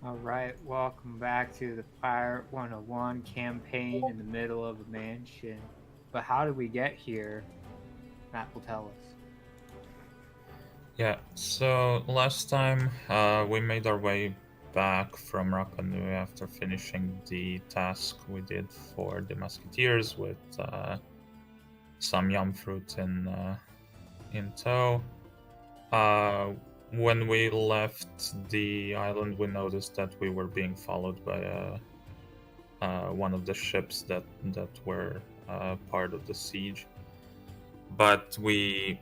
Alright, welcome back to the Pirate101 campaign in the middle of a mansion. But how did we get here? Matt will tell us. Yeah, so last time we made our way back from Rapa Nui after finishing the task we did for the Musketeers with some yum fruit in tow. Uh, when we left the island, we noticed that we were being followed by one of the ships that were part of the siege. But we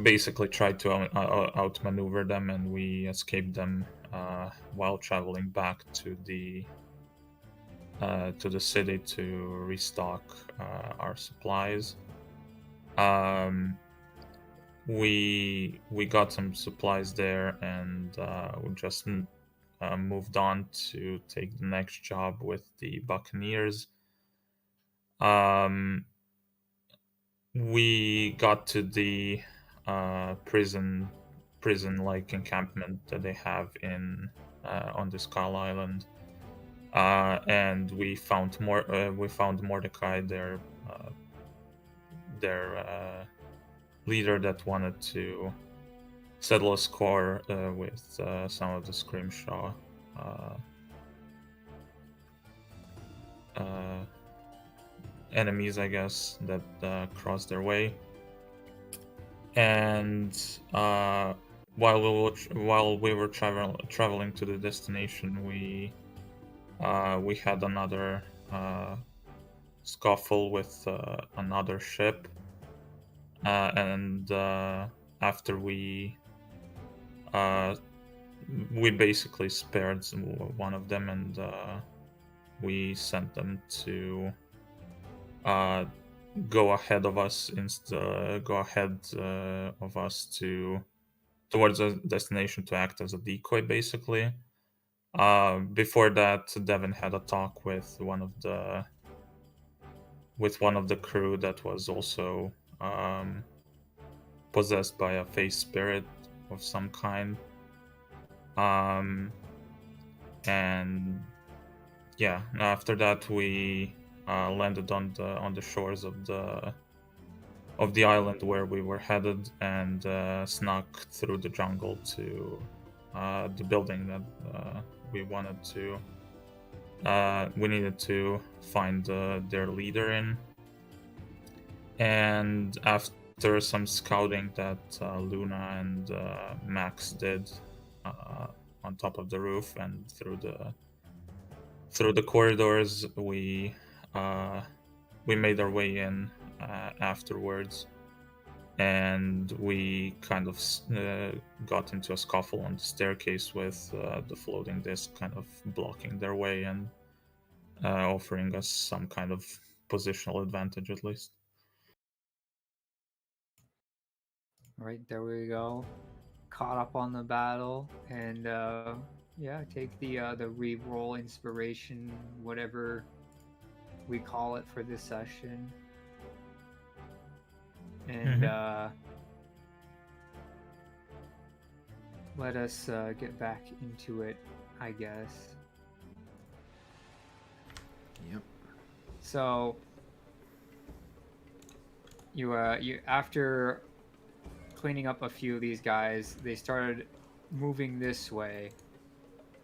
basically tried to outmaneuver them, and we escaped them while traveling back to the city to restock our supplies. Um, we got some supplies there, and we just moved on to take the next job with the Buccaneers. Um, we got to the prison like encampment that they have in on the Skull Island, and we found Mordecai, uh, their leader that wanted to settle a score with some of the Scrimshaw uh, uh, enemies, I guess, that crossed their way. And while we were traveling to the destination, we had another scuffle with another ship, and after uh, we basically spared one of them, and we sent them to uh, go ahead of us go ahead of us to towards a destination to act as a decoy, basically. Before that, Devin had a talk with one of the crew that was also um, possessed by a face spirit of some kind. Um, and yeah, after that we landed on the shores of the island where we were headed, and snuck through the jungle to the building that we wanted to. We needed to find their leader in, and after some scouting that Luna and Max did uh, on top of the roof and through the corridors, uh, we made our way in afterwards, and we kind of got into a scuffle on the staircase with the floating disc kind of blocking their way and offering us some kind of positional advantage at least. Alright, there we go. Caught up on the battle, and yeah, take the re-roll inspiration, whatever we call it for this session. And Mm-hmm. let us get back into it, I guess. Yep. So you after cleaning up a few of these guys, they started moving this way,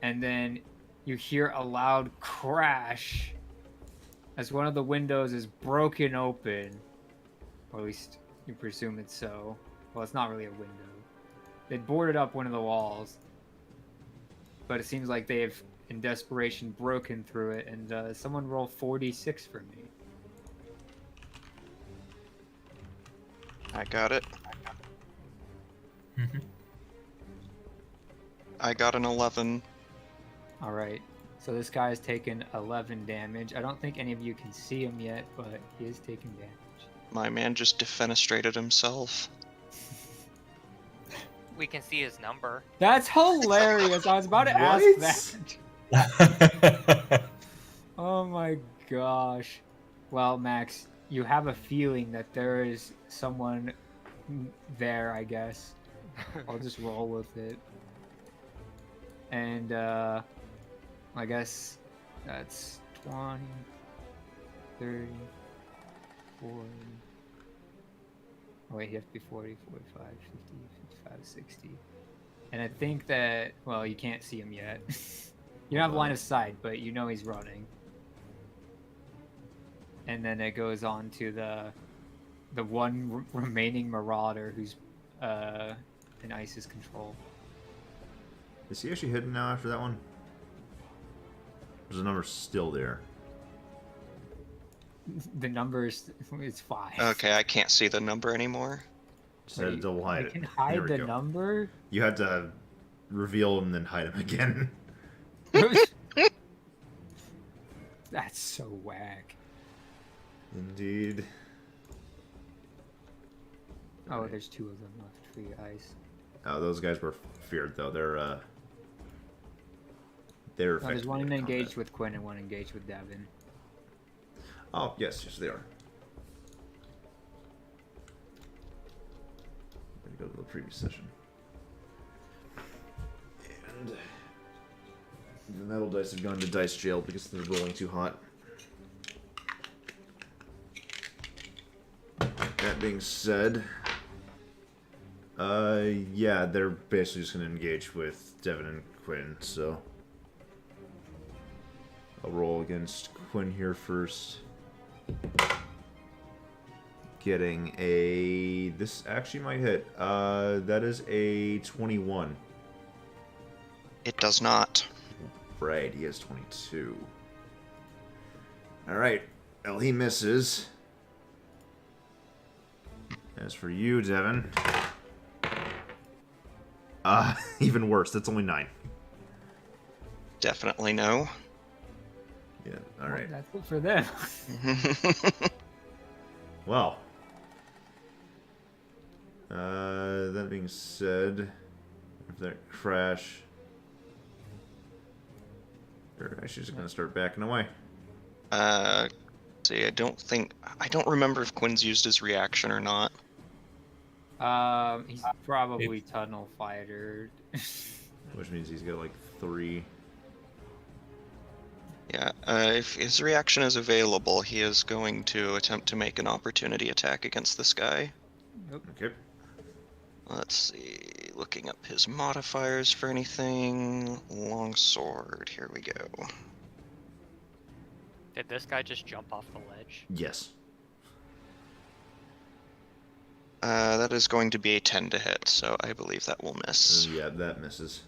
and then you hear a loud crash as one of the windows is broken open, or at least you presume it's so. Well, it's not really a window. They boarded up one of the walls, but it seems like they've, in desperation, broken through it. And someone roll 46 for me. I got it. Mm-hmm. I got an 11. All right. So this guy has taken 11 damage. I don't think any of you can see him yet, but he is taking damage. My man just defenestrated himself. We can see his number. That's hilarious. I was about to ask that. Oh my gosh. Well, Max, you have a feeling that there is someone there, I guess. I'll just roll with it. And I guess that's 20, 30, 40. Oh wait, you have to be 40, 45, 50, 55, 60. And I think that, well, you can't see him yet. You don't have line of sight, but you know he's running. And then it goes on to the one remaining marauder who's in ISIS control. Is he actually hidden now after that one? There's the number still there. The number is 5. Okay, I can't see the number anymore. Just had to Wait, double hide you it. can There hide we the go. number? You had to reveal him and then hide him again. That's so whack. Indeed. Oh, there's 2 of them left for you guys. Oh, those guys were feared though. They're No, there's effectively one in engaged combat. with Quinn and one engaged with Devin. Oh, yes, they are. Let me go to the previous session. And the metal dice have gone to dice jail because they're rolling too hot. That being said, yeah, they're basically just going to engage with Devin and Quinn, so I'll roll against Quinn here first. Getting a... This actually might hit. That is a 21. It does not. Right, he has 22. Alright, well, he misses. As for you, Devin... even worse, that's only 9. Definitely no. Yeah, alright. Well, that's it for them. Well... that being said... If that crash... They're actually just gonna start backing away. See, I don't remember if Quinn's used his reaction or not. He's probably tunnel fighter. Which means he's got like 3... Yeah, if his reaction is available, he is going to attempt to make an opportunity attack against this guy. Okay. Let's see, looking up his modifiers for anything. Longsword, here we go. Did this guy just jump off the ledge? Yes. That is going to be a 10 to hit, so I believe that will miss. Yeah, that misses.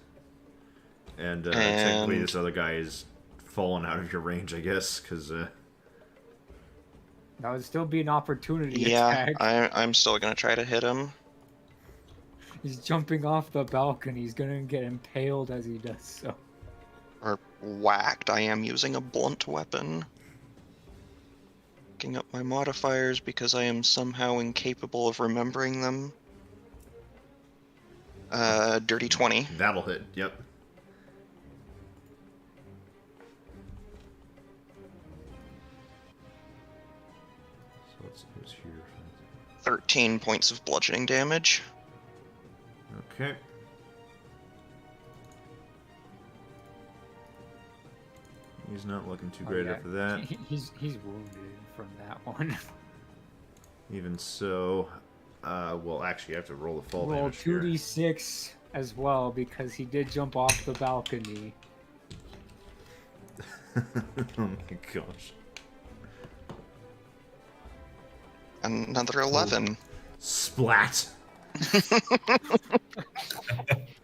And technically this other guy is fallen out of your range, I guess, because... That would still be an opportunity Yeah, attack. I'm still gonna try to hit him. He's jumping off the balcony. He's gonna get impaled as he does so. Or whacked. I am using a blunt weapon. Looking up my modifiers because I am somehow incapable of remembering them. Dirty 20. That'll hit, yep. So let's see who's here. 13 points of bludgeoning damage. Okay. He's not looking too great after that. He's wounded from that one. Even so, well, actually, I have to roll the fall Roll damage here. 2d6 as well because he did jump off the balcony. Oh my gosh. Another 11. Splat!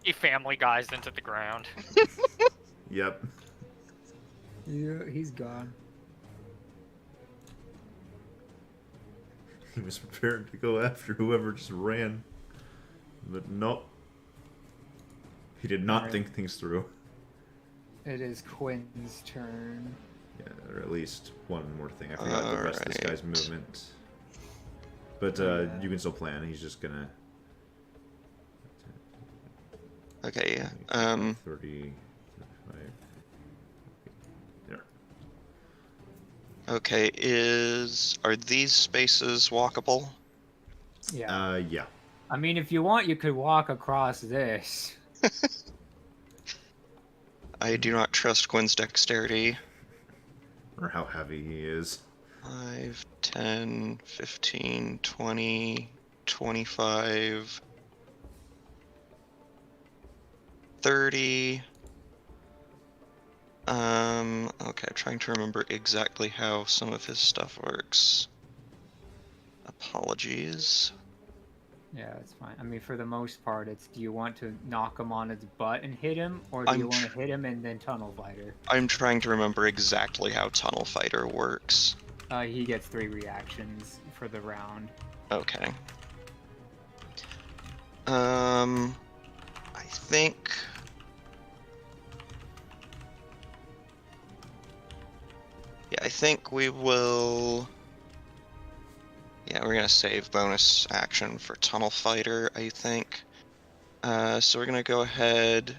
He family guys into the ground. Yep. Yeah, he's gone. He was prepared to go after whoever just ran. But nope. He did not Alright. think things through. It is Quinn's turn. Yeah, or at least one more thing. I forgot the rest of this guy's Alright. movement. But you can still plan. He's just gonna... Okay, 30, 35... There. okay, are these spaces walkable? Yeah. Yeah. I mean, if you want, you could walk across this. I do not trust Quinn's dexterity. Or how heavy he is. 5, 10, 15, 20, 25, 30. Okay, trying to remember exactly how some of his stuff works. Apologies. Yeah, that's fine. I mean, for the most part, it's do you want to knock him on his butt and hit him, or do you want to hit him and then tunnel fighter? I'm trying to remember exactly how Tunnel Fighter works. He gets 3 reactions for the round. Okay. I think... Yeah, I think we will... Yeah, we're gonna save bonus action for Tunnel Fighter, I think. So we're gonna go ahead...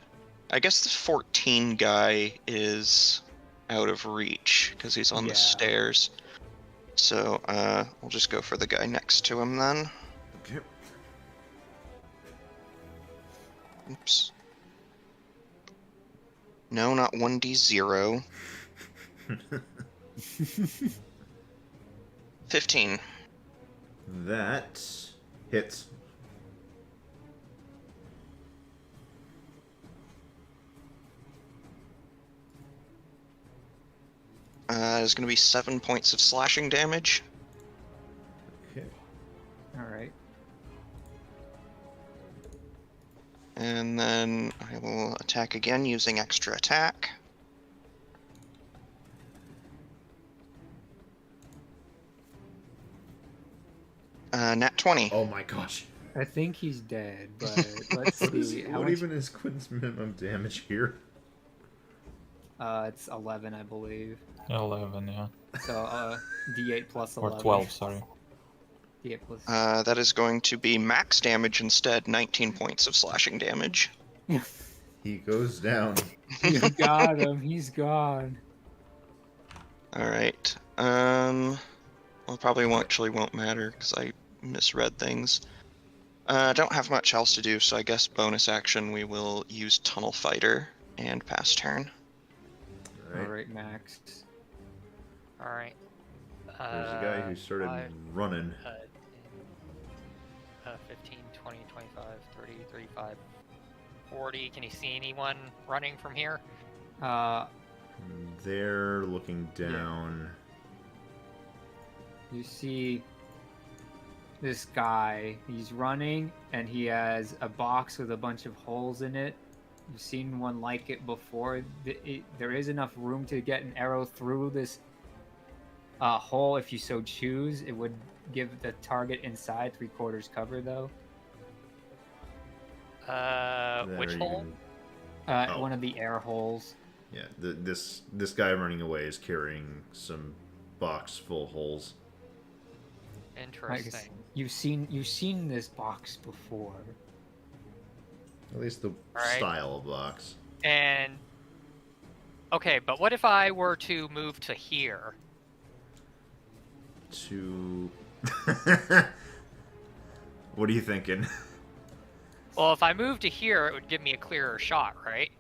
I guess the 14 guy is out of reach, because he's on the stairs. So, we'll just go for the guy next to him then. Okay. Oops. No, not 1d0. 15. That hits. It's going to be 7 points of slashing damage. Okay. All right. And then I will attack again using extra attack. Nat 20. Oh my gosh. I think he's dead, but let's What, see. How what much... even is Quinn's minimum damage here? It's 11, I believe. 11, yeah. So, D8 plus 11. Or 12, sorry. D8 plus... That is going to be max damage instead, 19 points of slashing damage. He goes down. You got him. He's gone. Alright. Well, probably won't matter, because I misread things. I don't have much else to do, so I guess bonus action we will use Tunnel Fighter and pass turn. All All right. right, Max. All right. There's a guy who started 5, running. 15, 20, 25, 30, 35, 40. Can you see anyone running from here? They're looking down. You see this guy. He's running, and he has a box with a bunch of holes in it. You've seen one like it before. There is enough room to get an arrow through this hole if you so choose. It would give the target inside 3/4 cover, though. Which There you hole? can- Oh. One of the air holes. Yeah, this guy running away is carrying some box full of holes. Interesting. You've seen this box before. At least the Alright. style of box. And okay, but what if I were to move to here? To what are you thinking? Well, if I move to here, it would give me a clearer shot, right?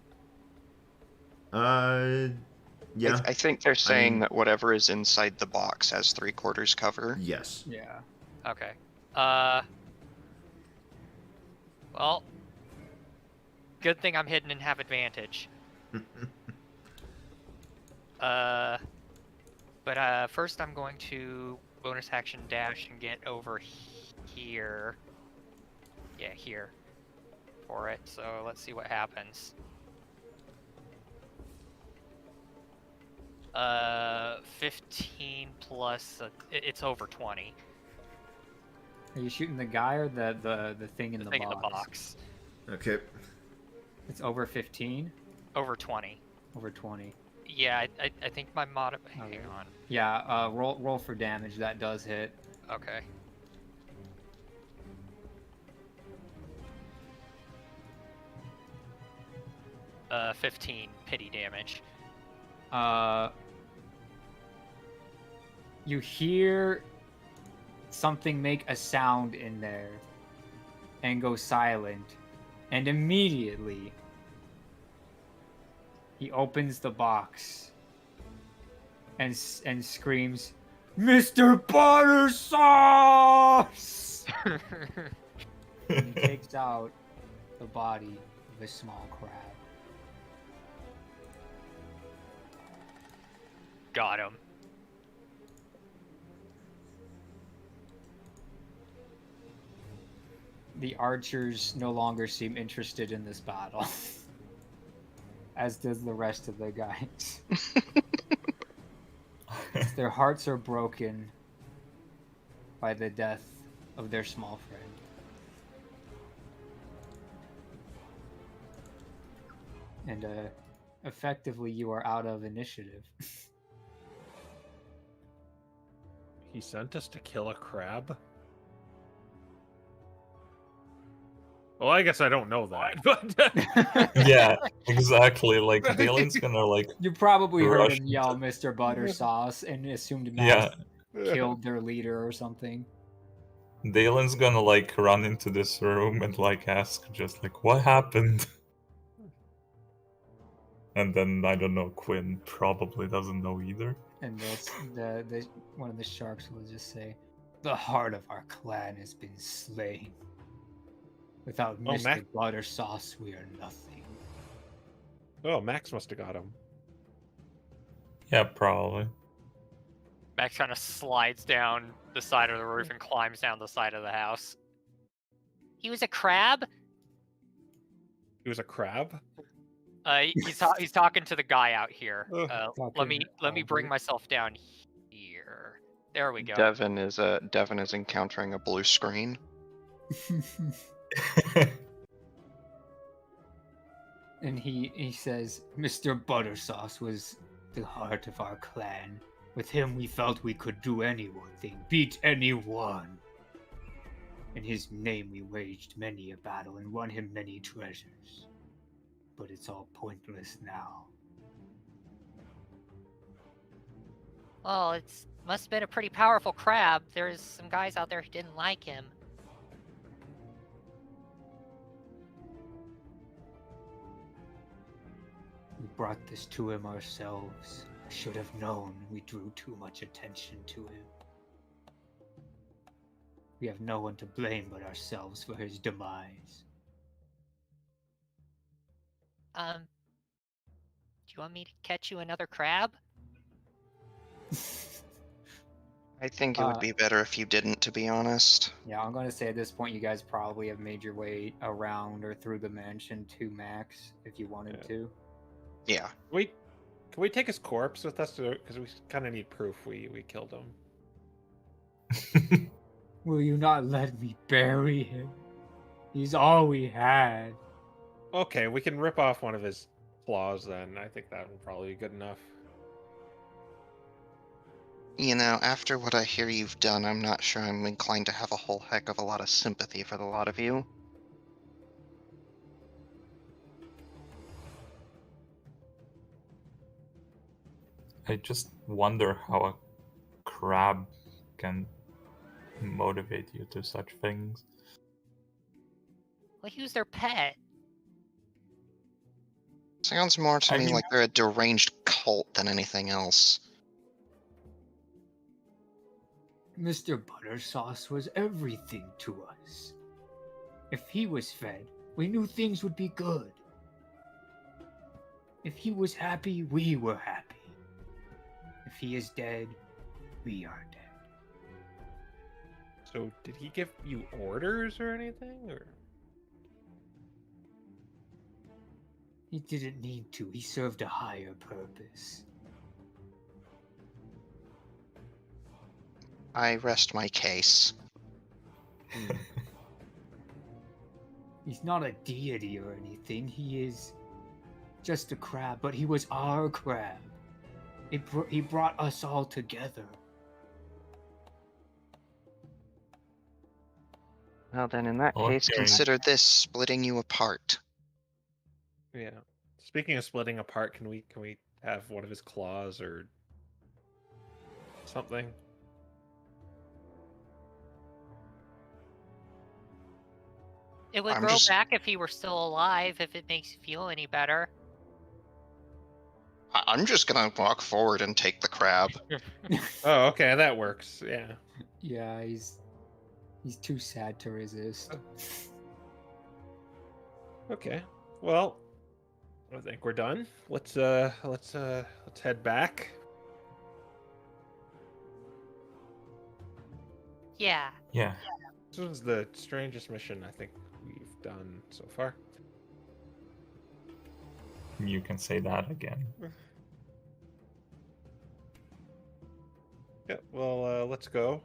Yeah. I think they're saying mean- that whatever is inside the box has 3/4 cover. Yes. Yeah. Okay. Well, good thing I'm hidden and have advantage. But first I'm going to bonus action dash and get over here. Yeah, here. For it. So let's see what happens. 15 plus it's over 20. Are you shooting the guy or the thing in the thing box? in the box. Okay. It's over 15. Over 20. Over 20. Yeah, I think my mod. Hang Okay. on. Yeah. Roll for damage. That does hit. Okay. Uh, 15 pity damage. You hear something make a sound in there and go silent, and immediately He opens the box and screams, "Mr. Buttersauce!" And he takes out the body of a small crab. Got him. The archers no longer seem interested in this battle, as does the rest of the guys. Their hearts are broken by the death of their small friend. And effectively, you are out of initiative. He sent us to kill a crab? Well, I guess I don't know that, but Yeah, exactly. Like Dylan's gonna like You probably heard rush him yell, into- "Mr. Buttersauce," and assumed Yeah, Max killed their leader or something. Dylan's gonna like run into this room and like ask just like what happened. And then I don't know, Quinn probably doesn't know either. And the one of the sharks will just say, "The heart of our clan has been slain. Without Oh, Mr. Mac- Buttersauce, we are nothing." oh, Max must have got him. Yeah, probably. Max kind of slides down the side of the roof and climbs down the side of the house. He was a crab? He was a crab? He's talking to the guy out here. Let me Fucking bring Albert. myself down here. There we go. Devin is encountering a blue screen. And he says, "Mr. Buttersauce was the heart of our clan. With him we felt we could do anything, beat anyone. In his name we waged many a battle and won him many treasures. But it's all pointless now." Well, it's must have been a pretty powerful crab. There's some guys out there who didn't like him. We brought this to him ourselves. I should have known we drew too much attention to him. We have no one to blame but ourselves for his demise. Do you want me to catch you another crab? I think it would be better if you didn't, to be honest. Yeah, I'm going to say at this point you guys probably have made your way around or through the mansion to Max if you wanted Yeah. to. Yeah. Can we take his corpse with us? Because we kind of need proof we killed him. Will you not let me bury him? He's all we had. Okay, we can rip off one of his claws then. I think that would probably be good enough. You know, after what I hear you've done, I'm not sure I'm inclined to have a whole heck of a lot of sympathy for the lot of you. I just wonder how a crab can motivate you to such things. Well, he was their pet. Sounds more to I me mean- like they're a deranged cult than anything else. Mr. Buttersauce was everything to us. If he was fed, we knew things would be good. If he was happy, we were happy. If he is dead, we are dead. So, did he give you orders or anything? Or He didn't need to. He served a higher purpose. I rest my case. He's not a deity or anything. He is just a crab, but he was our crab. He brought us all together. Well, then in that Well, case, hearing- consider this splitting you apart. yeah. Speaking of splitting apart, can we have one of his claws or something? It would I'm grow just- back if he were still alive, if it makes you feel any better. I'm just gonna walk forward and take the crab. Oh, okay, that works. Yeah. Yeah, he's too sad to resist. Okay. Well, I think we're done. Let's head back. Yeah. Yeah. This was the strangest mission I think we've done so far. You can say that again. Yeah. Well, let's go.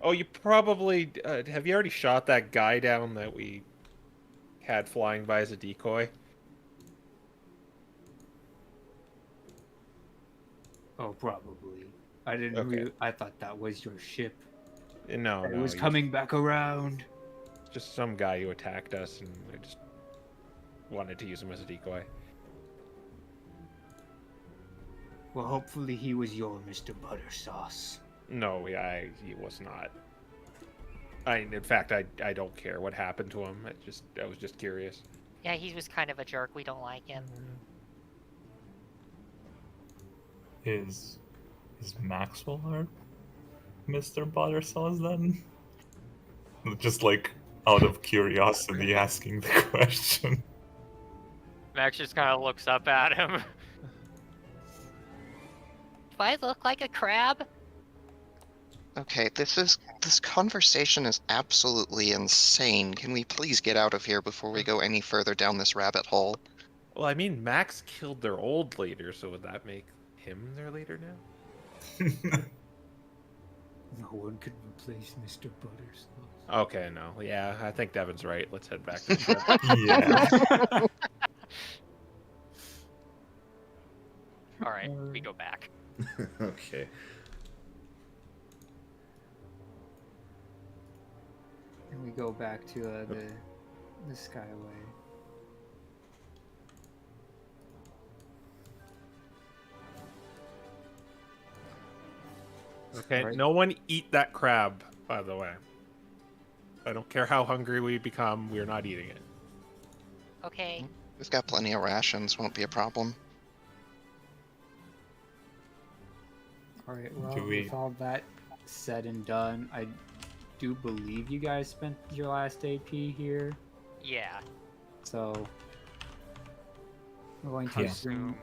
Oh, you probably have you already shot that guy down that we had flying by as a decoy? Oh, probably. I didn't. Okay. I thought that was your ship. No, It no. was you- coming back around. Just some guy who attacked us, and I just wanted to use him as a decoy. Well, hopefully he was your Mr. Buttersauce. No, he was not. In fact, I don't care what happened to him. I was just curious. Yeah, he was kind of a jerk. We don't like him. Is Maxwell our Mr. Buttersauce then? Just like out of curiosity asking the question. Max just kind of looks up at him. Do I look like a crab? Okay, this conversation is absolutely insane. Can we please get out of here before we go any further down this rabbit hole? Well, I mean, Max killed their old leader, so would that make him their leader now? No one could replace Mr. Buttersauce. Okay, no. Yeah, I think Devin's right. Let's head back to the ship. Yeah. All right, we go back. Okay. And we go back to the Skyway. Okay, Right. no one eat that crab, by the way. I don't care how hungry we become, we're not eating it. Okay. We've got plenty of rations, won't be a problem. All right. Well, Do we- with all that said and done, I do believe you guys spent your last AP here, Yeah. so we're going to Yeah. assume,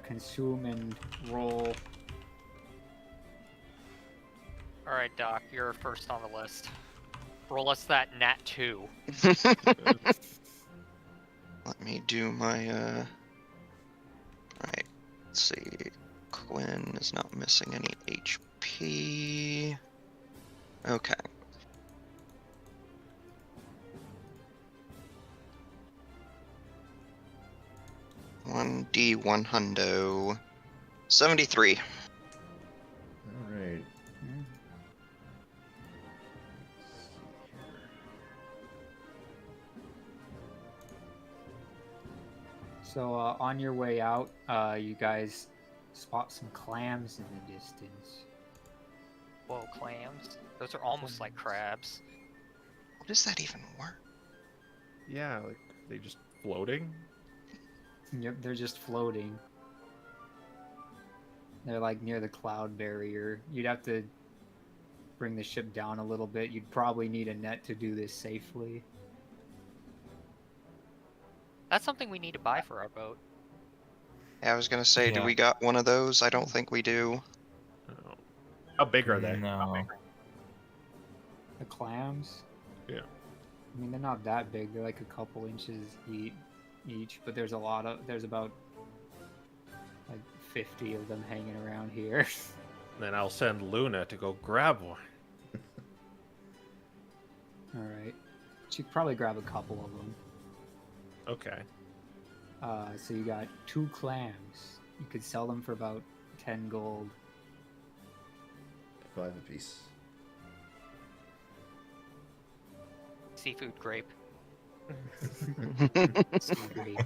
consume and roll. All right, Doc, you're first on the list. Roll us that nat 2. Let me do my, Right, let's see. Quinn is not missing any HP. Okay. One D1 hundo. 73. All right. So on your way out, you guys spot some clams in the distance. Whoa, clams. Those are almost like crabs. What does that even work? Yeah, like, they just floating? Yep, they're just floating. They're like near the cloud barrier. You'd have to bring the ship down a little bit. You'd probably need a net to do this safely. That's something we need to buy for our boat. Yeah, I was gonna say, do Yeah. we got one of those? I don't think we do. Oh. How big are they? No. The clams? Yeah. I mean, they're not that big. They're like a couple inches each, but there's about like 50 of them hanging around here. Then I'll send Luna to go grab one. All right. She'd probably grab a couple of them. Okay. So you got 2 clams. You could sell them for about 10 gold. 5 apiece. Seafood grape. So great.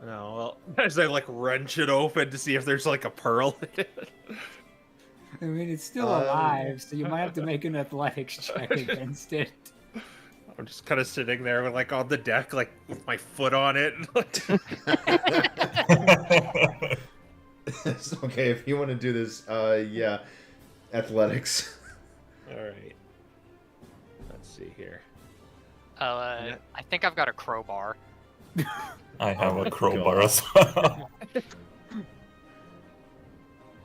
No, well, as I like wrench it open to see if there's like a pearl in it. I mean, it's still alive, so you might have to make an athletics check against it. I'm just kind of sitting there with like on the deck, like with my foot on it. It's okay if you want to do this. Yeah, athletics. All right. Let's see here. I think I've got a crowbar. I have Oh a my crowbar God. as well.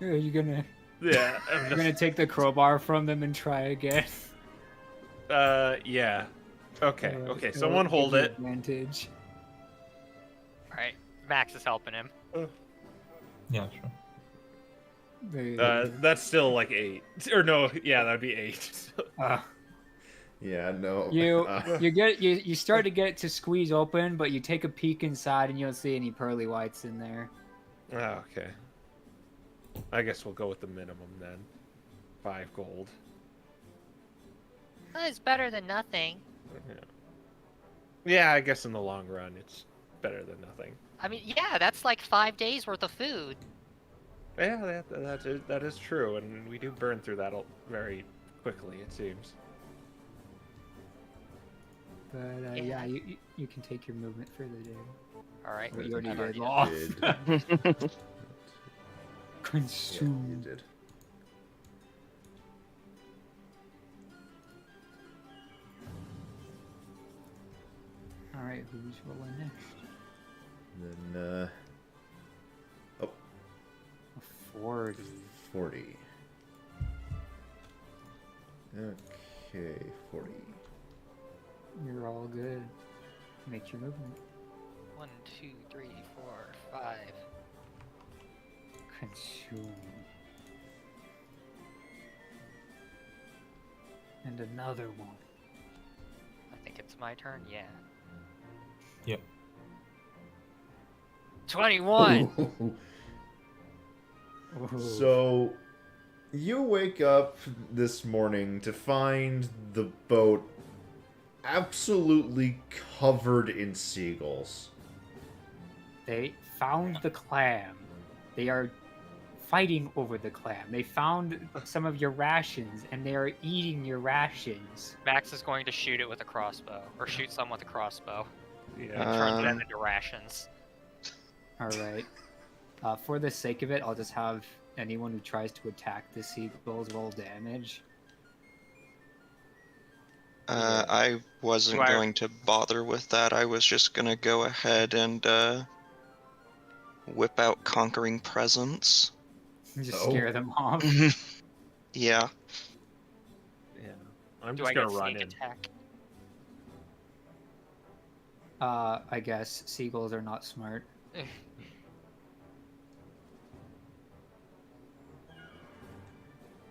Are you gonna Yeah, you're gonna take the crowbar from them and try again? yeah. Okay, okay. It'll Someone give hold you it. Advantage. Alright, Max is helping him. Yeah, sure. That's still like 8. Or no, yeah, that'd be 8. Yeah, no. You start to get it to squeeze open, but you take a peek inside and you don't see any pearly whites in there. Oh, okay. I guess we'll go with the minimum then. 5 gold. It's better than nothing. Yeah, I guess in the long run, it's better than nothing. I mean, yeah, that's like 5 days worth of food. Yeah, that is true, and we do burn through that very quickly, it seems. But yeah, you can take your movement for the day. Alright, But you already I've did. already Lost. Yeah, you Consumed. did. All right, who's rolling next? Then, oh, A 40. 40. Okay, 40. You're all good. Make your movement. 1, 2, 3, 4, 5. Consume. And another one. I think it's my turn, yeah. Yep. 21! Ooh. So, you wake up this morning to find the boat absolutely covered in seagulls. They found the clam. They are fighting over the clam. They found some of your rations, and they are eating your rations. Max is going to shoot it with a crossbow, or shoot some with a crossbow. Yeah. Turn them into rations. All right. For the sake of it, I'll just have anyone who tries to attack the seagulls roll damage. I wasn't Do I- going to bother with that. I was just gonna go ahead and whip out Conquering Presence. Just Oh. scare them off. Yeah. Yeah. I'm Do just I gonna get run sneak in. attack? I guess seagulls are not smart.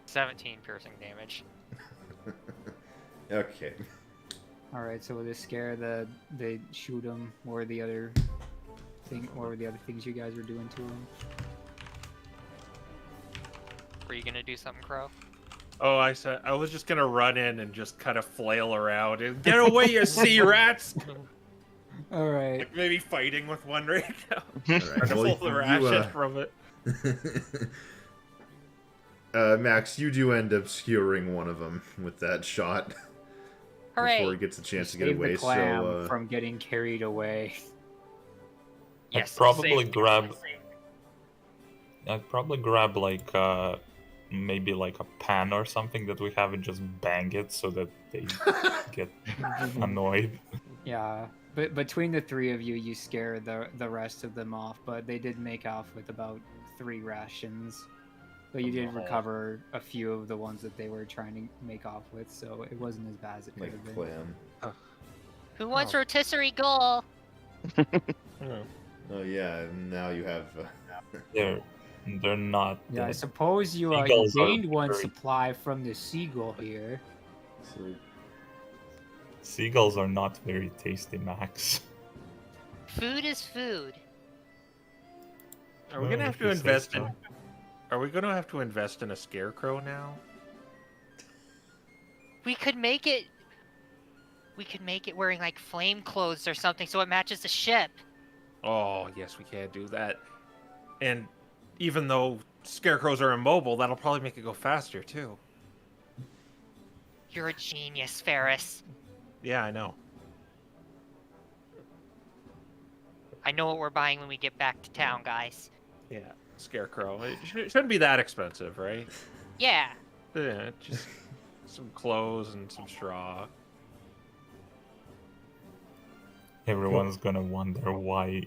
17 piercing damage. Okay. All right, so will this scare they shoot them or the other thing or the other things you guys are doing to them? Were you gonna do something, Crow? Oh, I said I was just gonna run in and just kind of flail around and get away, you sea rats! All right. Like maybe fighting with one right now. All Trying right. to Well, pull the you, ration from it. Max, you do end up skewering one of them with that shot Hooray! before he gets a chance to get Save away. the clam So, from getting carried away. Yes, I'd probably save- grab. I'd probably grab like maybe like a pan or something that we have and just bang it so that they get annoyed. Yeah, but between the three of you, you scare the rest of them off. But they did make off with about 3 rations. But you did Oh. recover a few of the ones that they were trying to make off with, so it wasn't as bad as it could like have been. clam. Who wants Oh. rotisserie goal? Oh yeah, and now you have. They're not. Yeah, I suppose you Seagulls are gained one very- supply from the seagull here. So, Seagulls are not very tasty, Max. Food is food. Are we Well, gonna have if to you say invest so. in? Are we gonna have to invest in a scarecrow now? We could make it. We could make it wearing like flame clothes or something, so it matches the ship. Oh yes, we can't do that. And even though scarecrows are immobile, that'll probably make it go faster too. You're a genius, Ferris. Yeah, I know. I know what we're buying when we get back to town, guys. Yeah, scarecrow. It shouldn't be that expensive, right? Yeah. Yeah, just some clothes and some straw. Everyone's gonna wonder why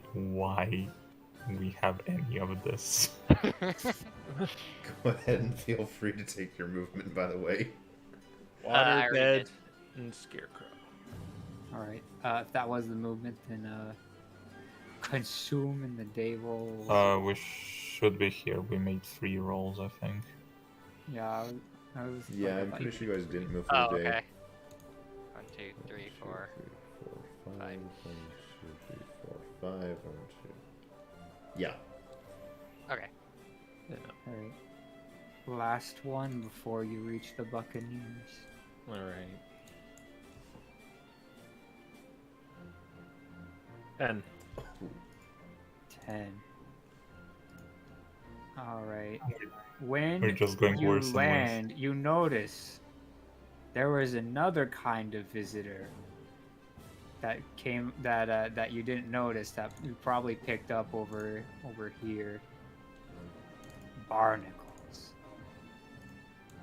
we have any of this. Go ahead and feel free to take your movement, by the way. Water, I already bed, did. and scarecrow. All right. If that was the movement, then consume in the day roll. We should be here. We made 3 rolls, I think. Yeah, I was. Yeah, I I'm thought pretty you- sure you guys didn't move for Oh, the day. okay. 1, 2, 3, 4. 5. 1, 2, 3, 4, 5. 1, 2. Yeah. Okay. Yeah. All right. Last one before you reach the Buccaneers. All right. 10. 10. All right. When We're just going you worse and worse. land, you notice there was another kind of visitor that came that you didn't notice that you probably picked up over here. Barnacles.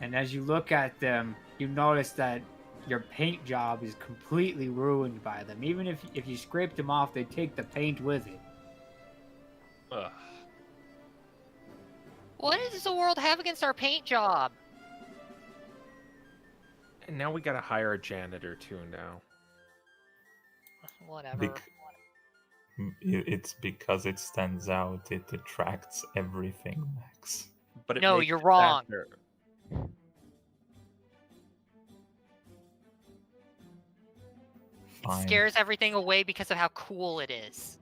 And as you look at them, you notice that your paint job is completely ruined by them. Even if you scraped them off, they take the paint with it. Ugh. What does the world have against our paint job? And now we gotta hire a janitor too now. Whatever. It's because it stands out. It attracts everything, Max. But it No, makes you're it wrong. better. It Fine. scares everything away because of how cool it is.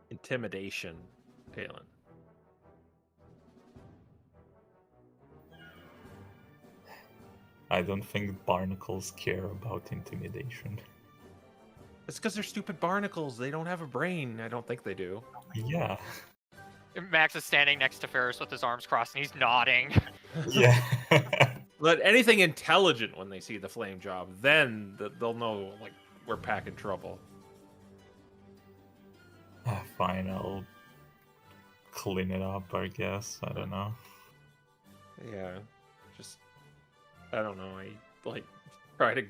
Intimidation, Talon. I don't think barnacles care about intimidation. It's because they're stupid barnacles. They don't have a brain. I don't think they do. Yeah. Max is standing next to Ferris with his arms crossed and he's nodding. Yeah. But anything intelligent when they see the flame job, then they'll know, like, we're packing trouble. Fine, I'll clean it up, I guess. I don't know. Yeah. Just, I don't know. I, like, try to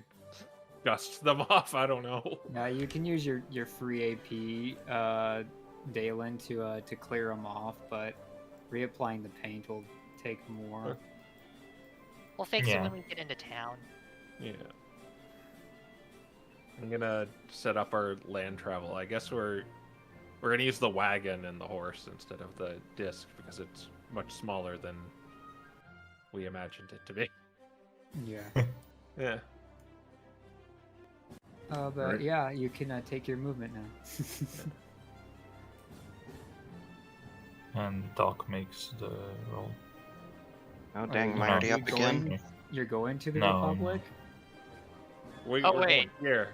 dust them off. I don't know. Now you can use your free AP, Dalen, to clear them off, but reapplying the paint will take more. We'll fix it Yeah. when we get into town. Yeah. I'm gonna set up our land travel. I guess we're gonna use the wagon and the horse instead of the disc because it's much smaller than we imagined it to be. Yeah. Yeah. But Right. yeah, you can take your movement now. And Doc makes the roll. Oh dang, am you I already you up again? going- You're going to the No. Republic? We're Oh, going wait. here.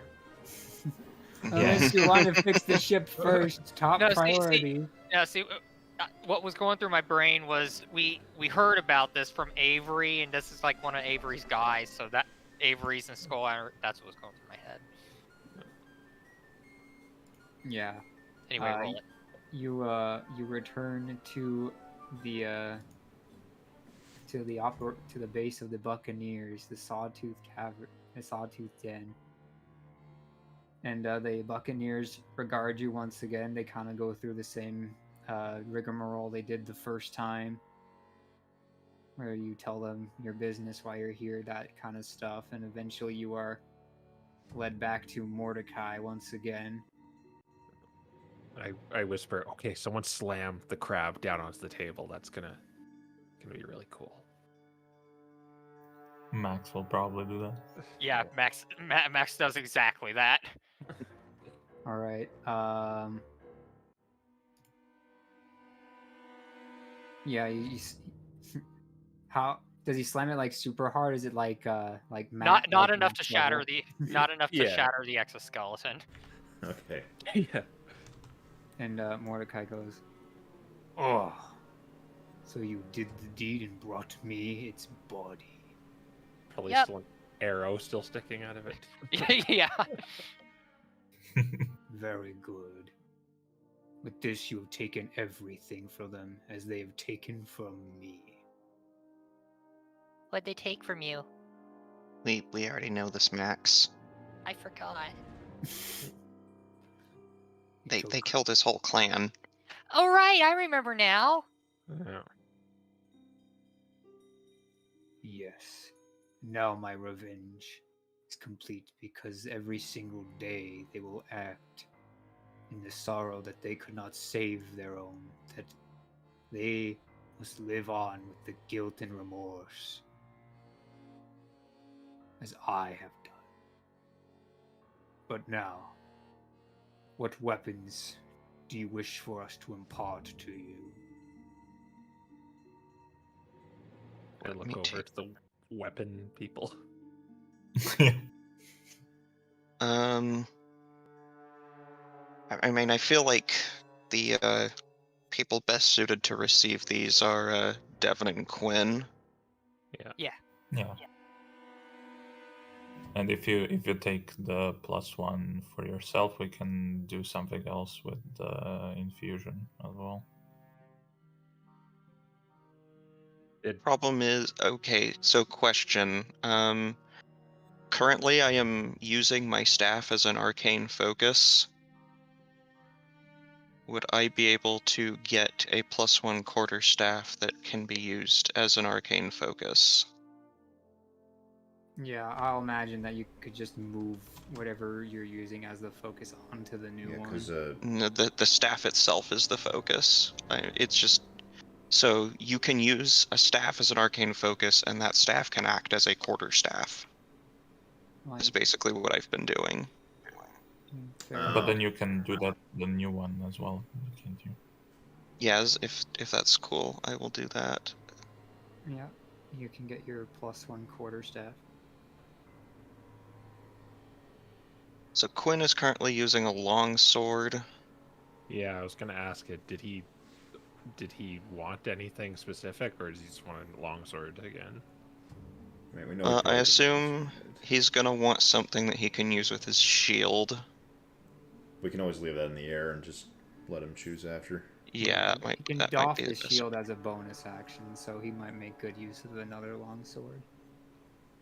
Unless you want to fix the ship first, top No, see- priority. Yeah, see, what was going through my brain was we heard about this from Avery, and this is like one of Avery's guys, so that Avery's in Skull Island, that's what was going through my head. Yeah. Anyway, roll it. You return to the to the base of the Buccaneers, the Sawtooth Cavern, the Sawtooth Den. And the Buccaneers regard you once again. They kind of go through the same rigmarole they did the first time, where you tell them your business, why you're here, that kind of stuff, and eventually you are led back to Mordecai once again. I whisper, okay, someone slam the crab down onto the table. That's gonna be really cool. Max will probably do that. Yeah, Max does exactly that. All right. Yeah. How does he slam it, like super hard? Is it like Not Matt, not like enough to Matt's shatter level? the Yeah. shatter the exoskeleton. Okay. Yeah. And Mordecai goes, "Oh, so you did the deed and brought me its body." Probably Yep. arrow still sticking out of it. Yeah. Very good. With this, you have taken everything from them, as they have taken from me. What'd they take from you? We already know this, Max. I forgot. You They took- killed his whole clan. Oh, right, I remember now. Yeah. Yes. Now my revenge is complete, because every single day they will act in the sorrow that they could not save their own, that they must live on with the guilt and remorse, as I have done. But now, what weapons do you wish for us to impart to you? I Let look me over take- to the weapon people. I mean, I feel like the people best suited to receive these are Devin and Quinn. Yeah. And if you take the +1 for yourself, we can do something else with the infusion as well. Problem is, okay, so question. Currently I am using my staff as an arcane focus. Would I be able to get a +1 quarterstaff that can be used as an arcane focus? Yeah, I'll imagine that you could just move whatever you're using as the focus onto the new Yeah, one. because No, the staff itself is the focus. It's just so you can use a staff as an arcane focus, and that staff can act as a quarterstaff. Is Like, basically what I've been doing. fair. But then you can do that the new one as well, can't you? Yes, if that's cool, I will do that. Yeah, you can get your +1 quarterstaff. So Quinn is currently using a long sword. Yeah, I was gonna ask it. Did he want anything specific, or does he just want a longsword again? I mean, we know he I probably doesn't assume use it. he's gonna want something that he can use with his shield. We can always leave that in the air and just let him choose after. Yeah, He can that might doff be the the best. shield as a bonus action, so he might make good use of another longsword.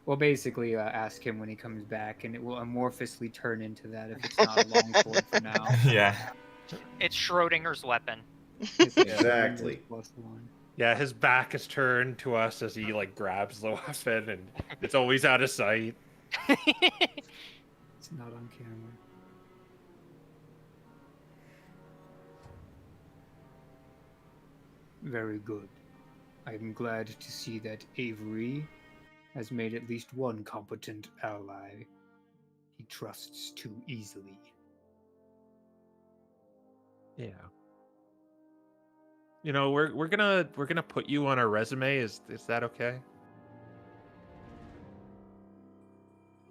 Well, basically, ask him when he comes back, and it will amorphously turn into that if it's not a longsword for now. Yeah. It's Schrodinger's weapon. It's like Exactly. +1. Yeah, his back is turned to us as he like grabs the weapon, and it's always out of sight. It's not on camera. Very good. I am glad to see that Avery has made at least one competent ally he trusts too easily. Yeah. You know, we're gonna put you on our resume. Is that okay?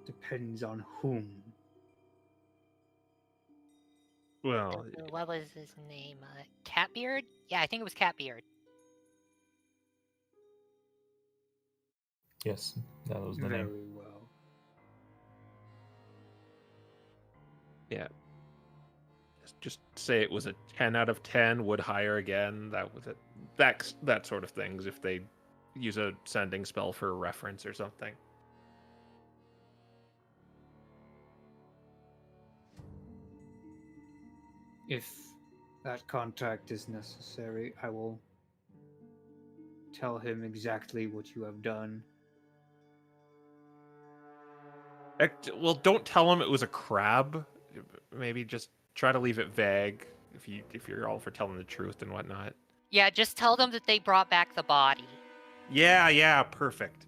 Depends on whom. Well, What was his name? Catbeard? Yeah, I think it was Catbeard. Yes, that was the Very name. well. yeah. Just say it was a 10 out of 10. Would hire again. That was it. That sort of things. If they use a sending spell for a reference or something. If that contact is necessary, I will tell him exactly what you have done. Well, don't tell him it was a crab. Maybe just try to leave it vague. If you're all for telling the truth and whatnot. Yeah, just tell them that they brought back the body. Yeah, perfect.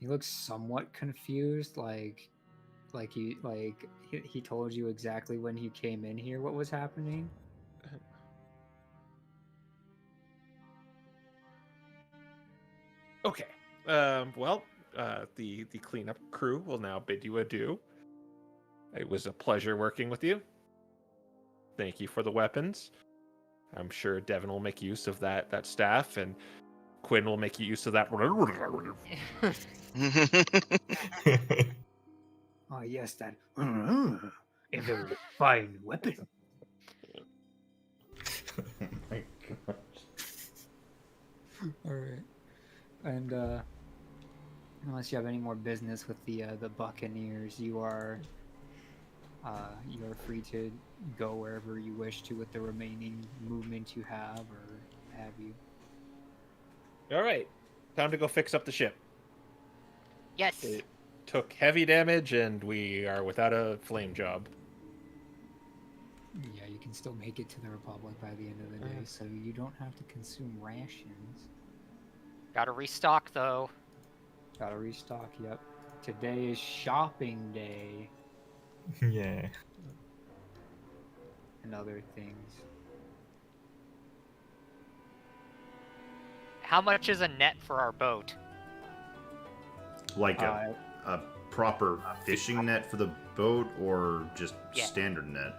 He looks somewhat confused, like he told you exactly when he came in here what was happening. Okay. The cleanup crew will now bid you adieu. It was a pleasure working with you. Thank you for the weapons. I'm sure Devin will make use of that staff, and Quinn will make use of that. Oh yes, that a very fine weapon. Oh my gosh. All right, and unless you have any more business with the Buccaneers, you're free to go wherever you wish to with the remaining movement you have, or have you. All right, time to go fix up the ship. Yes. It took heavy damage, and we are without a flame job. Yeah, you can still make it to the Republic by the end of the day, so you don't have to consume rations. Gotta restock though. Gotta restock, yep. Today is shopping day Yeah. and other things. How much is a net for our boat? Like a proper fishing net for the boat, or just Yeah. standard net?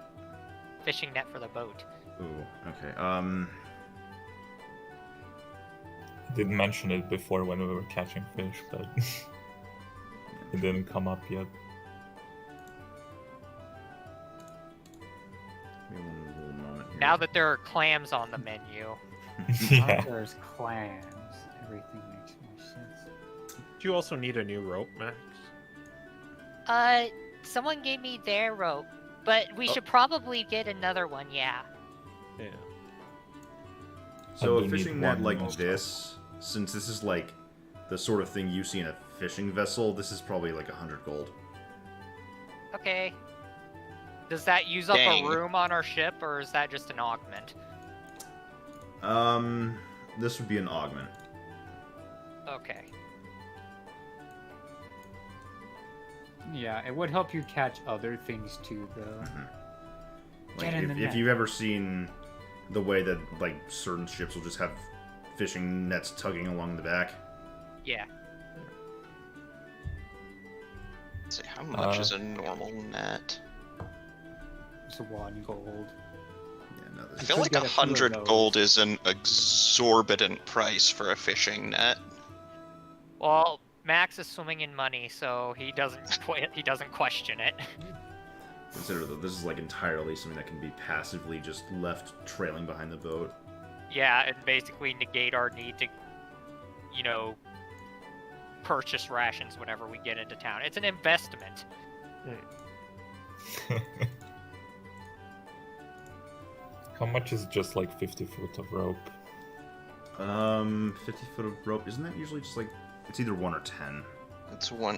Fishing net for the boat. Ooh, okay. I did mention it before when we were catching fish, but it didn't come up yet. Give me one little moment here. Now that there are clams on the menu. Now Yeah. there's clams. Everything makes more sense. Do you also need a new rope, Max? Someone gave me their rope, but we should probably get another one, yeah. Yeah. So I a do need fishing net one like more. this, since this is like the sort of thing you see in a fishing vessel, this is probably like 100 gold. Okay. Does that use up Dang. a room on our ship, or is that just an augment? This would be an augment. Okay. Yeah, it would help you catch other things too, though. Like Get in if the net. you've ever seen the way that like certain ships will just have fishing nets tugging along the back. Yeah. Let's see, how much is a normal net? It's 1 gold. Yeah, no, I this feel could like get a few of 100 those. gold is an exorbitant price for a fishing net. Well, Max is swimming in money, so he doesn't question it. Consider that this is like entirely something that can be passively just left trailing behind the boat. Yeah, and basically negate our need to, purchase rations whenever we get into town. It's an investment. How much is just like 50 foot of rope? 50 foot of rope. Isn't that usually just like, it's either 1 or 10? It's one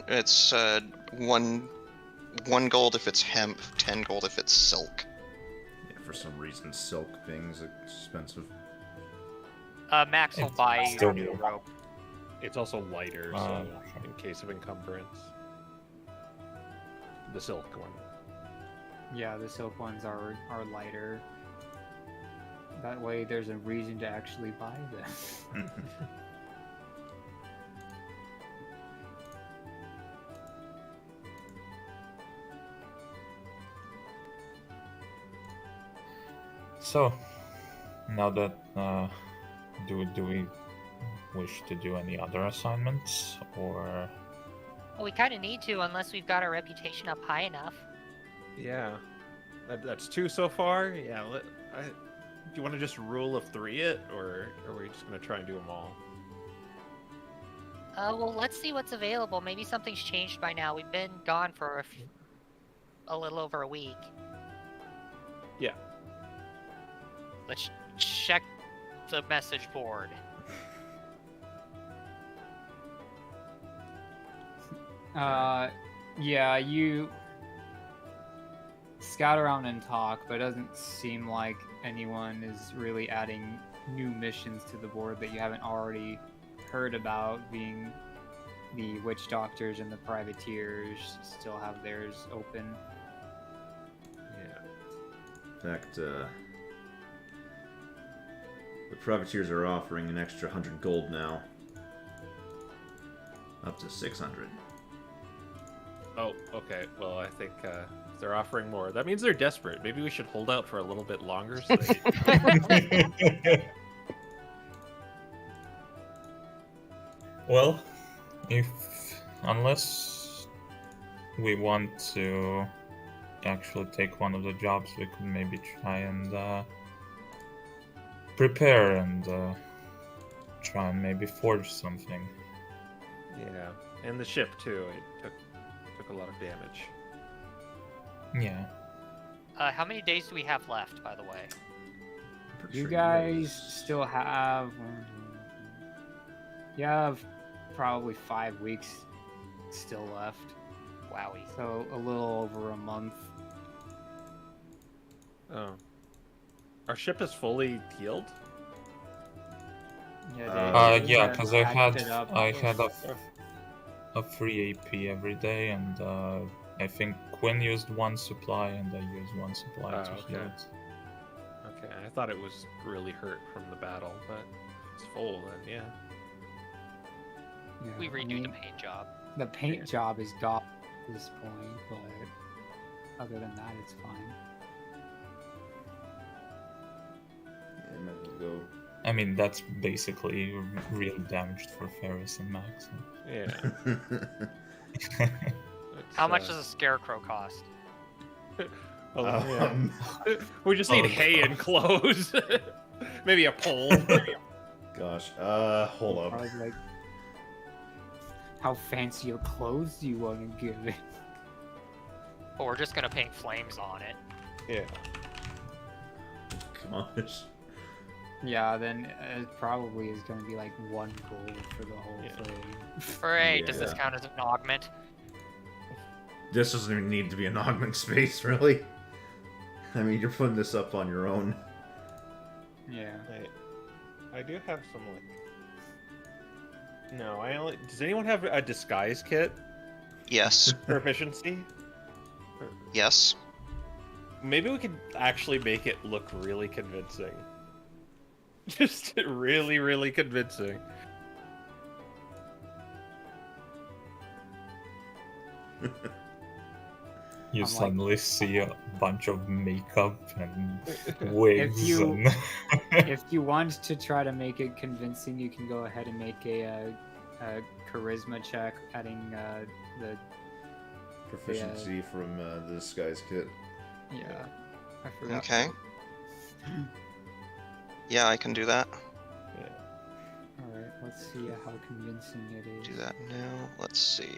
gold if it's hemp, 10 gold if it's silk. Yeah, for some reason silk being's expensive. Max will It's buy you still a new new. rope. It's also lighter, so okay. in case of encumbrance. The silk one. Yeah, the silk ones are lighter. That way there's a reason to actually buy them. So, now that do we wish to do any other assignments, or Well, we kind of need to, unless we've got our reputation up high enough. Yeah. That's 2 so far. Yeah. Do you want to just rule of 3 it, or are we just going to try and do them all? Well, let's see what's available. Maybe something's changed by now. We've been gone for a little over a week. Yeah. Let's check the message board. Yeah, you scout around and talk, but it doesn't seem like anyone is really adding new missions to the board that you haven't already heard about, being the witch doctors and the privateers still have theirs open. Yeah. In fact, the privateers are offering an extra 100 gold now. Up to 600. Oh, okay. Well, I think if they're offering more, that means they're desperate. Maybe we should hold out for a little bit longer. So Well, unless we want to actually take one of the jobs, we could maybe try and prepare and try and maybe forge something. yeah, and the ship too. It took a lot of damage. Yeah. How many days do we have left, by the way? Pretty You sure guys still have. You have probably 5 weeks still left. Wowie. So a little over a month. Oh, our ship is fully healed. Yeah, Yeah, because I patched it up. had a free AP every day, and I think Quinn used one supply, and I used one supply to okay. heal it. Okay, I thought it was really hurt from the battle, but if it's full, then yeah. Yeah, We I redo mean, the paint job. the paint job is gone at this point, but other than that, it's fine. Yeah, might as well go. I mean, that's basically real damage for Ferris and Max. Yeah. How much does a scarecrow cost? Oh, Um, yeah. We just need Oh, hay and clothes. Maybe a pole. Gosh. Hold up. Probably like, how fancy your clothes do you want to give it? But we're just gonna paint flames on it. Yeah. Gosh. Yeah, then it probably is going to be like 1 gold for the whole Yeah. thing. Hooray! Does this Yeah. count as an augment? This doesn't even need to be an augment space, really. I mean, you're putting this up on your own. Yeah. I do have some like. No, I only. Does anyone have a disguise kit Yes. for efficiency? Yes. Maybe we could actually make it look really convincing. Just really, really convincing. You I'm like- suddenly see a bunch of makeup and wigs. you- And... If you want to try to make it convincing, you can go ahead and make a charisma check, adding the Proficiency from the disguise kit. yeah. I forgot. Okay. Yeah, I can do that. All right. Let's see how convincing it is. Do that now. Let's see.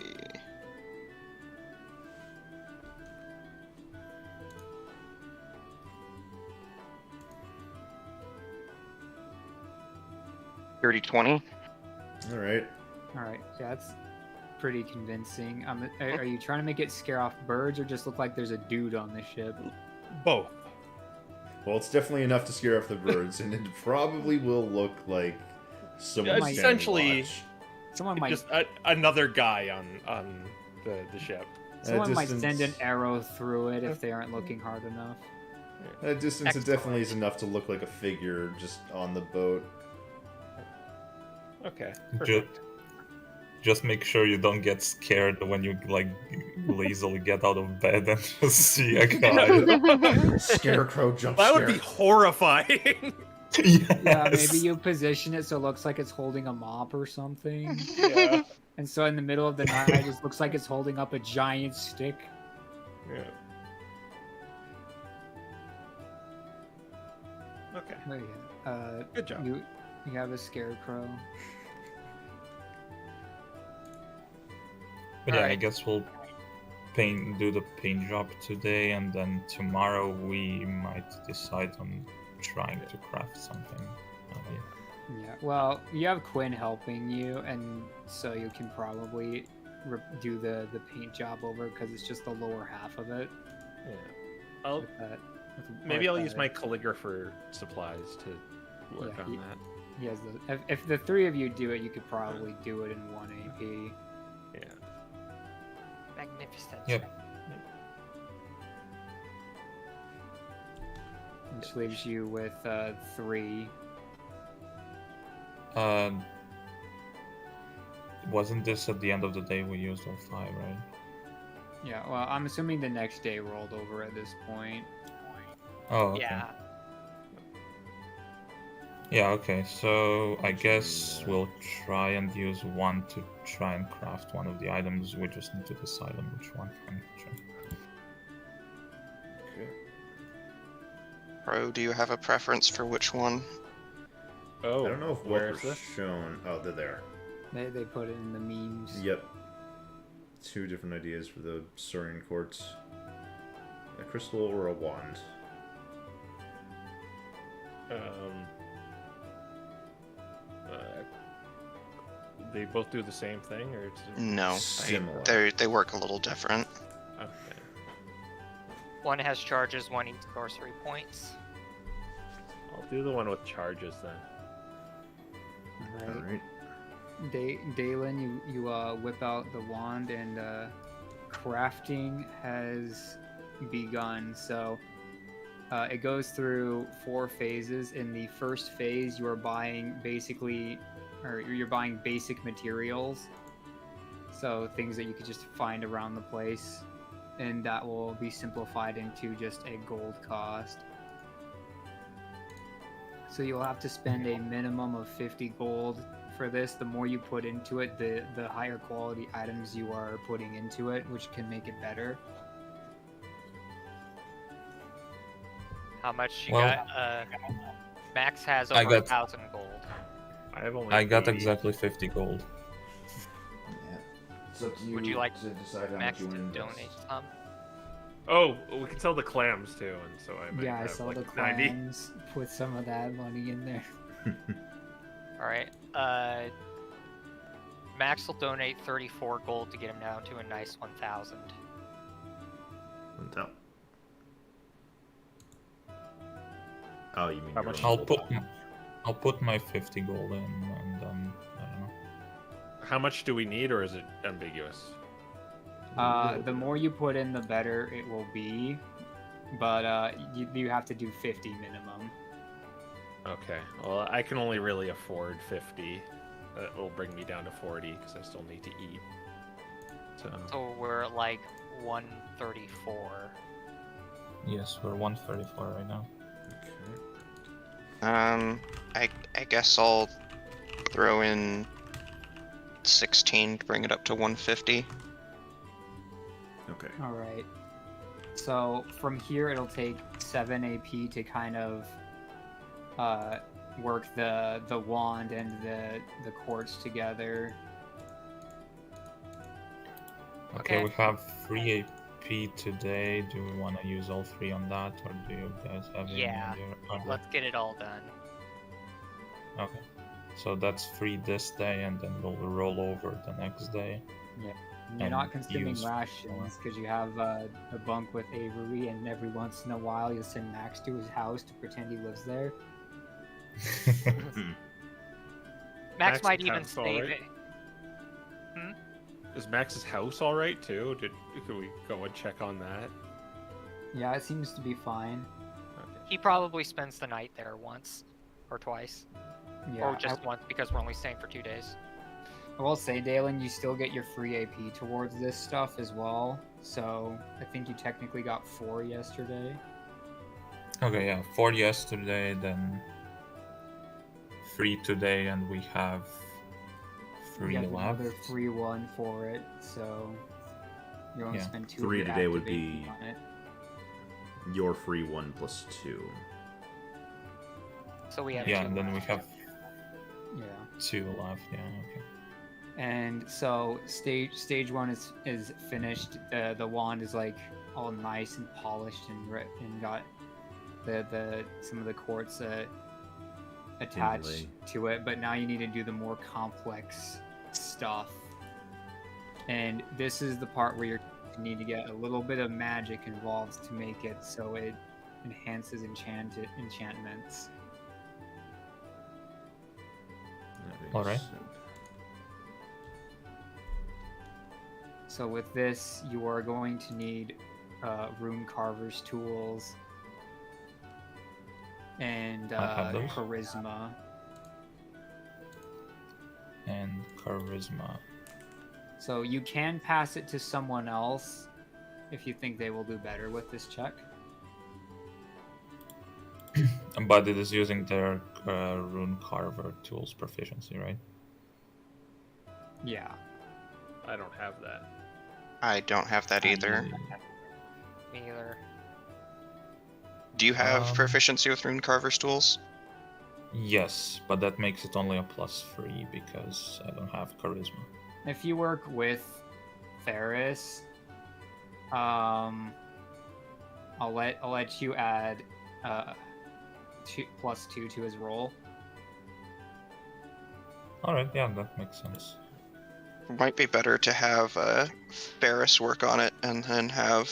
Dirty 20. All right. All right. Yeah, that's pretty convincing. Are you trying to make it scare off birds, or just look like there's a dude on the ship? Both. Well, it's definitely enough to scare off the birds, and it probably will look like someone Might- essentially- watch. Someone might. Just another guy on the ship. Someone might distance- send an arrow through it if they aren't looking hard enough. At distance, it Excellent. definitely is enough to look like a figure just on the boat. Okay. Ju- Perfect. Just make sure you don't get scared when you like lazily get out of bed and just see a guy. Scarecrow jump That scare. would be horrifying. Yeah, Yes. maybe you position it so it looks like it's holding a mop or something. Yeah. And so in the middle of the night, it just looks like it's holding up a giant stick. Yeah. Okay. Oh, yeah. Good job. You have a scarecrow. But yeah, I Alright. guess we'll do the paint job today, and then tomorrow we might decide on trying to craft something. Yeah. Well, you have Quinn helping you, and so you can probably do the paint job over because it's just the lower half of it. Yeah. I'll maybe I'll use my calligrapher supplies to work Yeah, on he- that. He has if the 3 of you do it, you could probably do it in 1 AP. Yeah. Magnificent. Yep. Which leaves you with 3. Wasn't this at the end of the day we used all 5, right? Yeah, well, I'm assuming the next day rolled over at this point. Oh, okay. Yeah. Yeah, okay. So I Which guess one, we'll try and use one to try and craft one of the items. We just need to decide on which one. Okay. Pro, do you have a preference for which one? Oh, I don't know if both where's were this? shown. Oh, they're there. They put it in the memes. Yep. 2 different ideas for the Saurian quartz. A crystal or a wand. They both do the same thing, or it's No, Similar. they work a little different. okay? One has charges, one eats sorcery points. I'll do the one with charges then. Alright. Dalen, you whip out the wand, and crafting has begun. So it goes through 4 phases. In the first phase, you are buying you're buying basic materials, so things that you could just find around the place, and that will be simplified into just a gold cost. So you'll have to spend a minimum of 50 gold for this. The more you put into it, the higher quality items you are putting into it, which can make it better. How much you Well, got? Max has I over got- 1,000 gold. I got 80. exactly 50 gold. Yeah. It's up to you Would you like to decide how Max much to you want to donate some? Oh, we can sell the clams too, and so I might Yeah, I have saw like the 90. clams. Put some of that money in there. Alright, Max will donate 34 gold to get him down to a nice 1,000. Until. Oh, you mean How your much- own gold? I'll put my 50 gold in, and then I don't know. How much do we need, or is it ambiguous? The more you put in, the better it will be. But you have to do 50 minimum. Okay. Well, I can only really afford 50. That will bring me down to 40 because I still need to eat. So So we're at like 134. Yes, we're 134 right now. Okay. I guess I'll throw in 16 to bring it up to 150. Okay. All right. So from here, it'll take 7 AP to kind of work the wand and the quartz together. Okay, Okay. we have 3 AP today. Do we want to use all 3 on that, or do you guys have any Yeah, idea? Let's get it all done. Okay. So that's 3 this day, and then we'll roll over the next day. You're And not consuming use rations because you have a bunk with Avery, and every once in a while you'll send Max to his house to pretend he lives there. Max might Max's even house all save right? it. is Max's house all right too? Could we go and check on that? Yeah, it seems to be fine. Okay. He probably spends the night there once or twice. Yeah, Or just once because we're only staying for 2 days. I will say, Dalen, you still get your free AP towards this stuff as well. So I think you technically got 4 yesterday. Okay, yeah, 4 yesterday, then 3 today, and we have 3 You have left. another free one for it, so you only Yeah. spend 2. 3 of your today would activation be- on it. Your free 1 plus 2. So we have Yeah, 2 and then we left. have Yeah. 2 left. Yeah, okay. And so stage 1 is finished. The wand is like all nice and polished and got the some of the quartz attached Inlay. to it. But now you need to do the more complex stuff. And this is the part where you need to get a little bit of magic involved to make it so it enhances enchantments. That makes Alright. sense. So with this, you are going to need rune carver's tools and I have those. charisma. And charisma. So you can pass it to someone else, if you think they will do better with this check. But it is using their rune carver tools proficiency, right? Yeah. I don't have that. I don't have that either. Me either. Do you have Um, proficiency with rune carver's tools? Yes, but that makes it only a +3 because I don't have charisma. If you work with Ferris, I'll let you add +2 to his roll. Alright, yeah, that makes sense. Might be better to have Ferris work on it and then have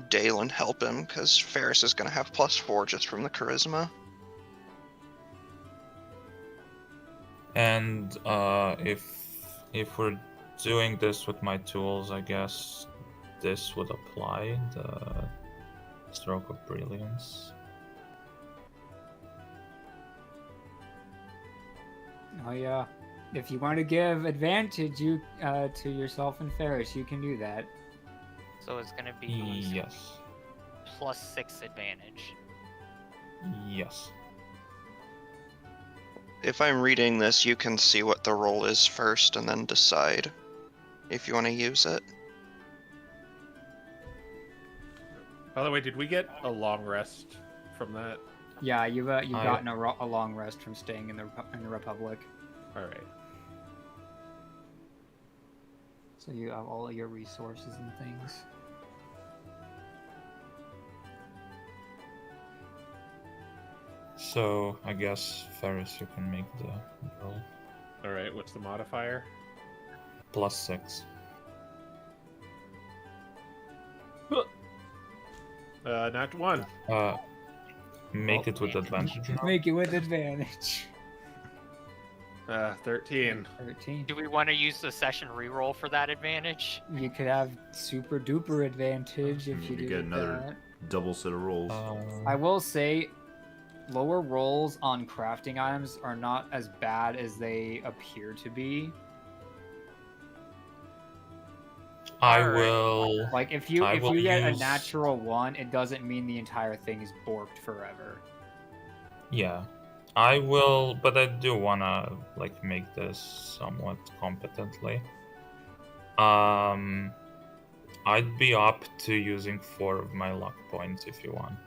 Dalen help him, because Ferris is going to have +4 just from the charisma. And if we're doing this with my tools, I guess this would apply, the Stroke of Brilliance. Oh yeah. If you want to give advantage to yourself and Ferris, you can do that. So it's gonna be Yes. +6 advantage. Yes. If I'm reading this, you can see what the roll is first and then decide if you want to use it. By the way, did we get a long rest from that? Yeah, you've gotten a long rest from staying in the Republic. All right. So you have all of your resources and things. So I guess Ferris, you can make the roll. All right. What's the modifier? +6. Not 1. Make it with advantage. now. Make it with advantage. 13. 13. Do we want to use the session reroll for that advantage? You could have super duper advantage if you You do get another double set of rolls. I will say, lower rolls on crafting items are not as bad as they appear to be. I Alright. will. Like if you I will get a use- natural 1, it doesn't mean the entire thing is borked forever. Yeah, I will, but I do wanna like make this somewhat competently. I'd be up to using 4 of my luck points if you want.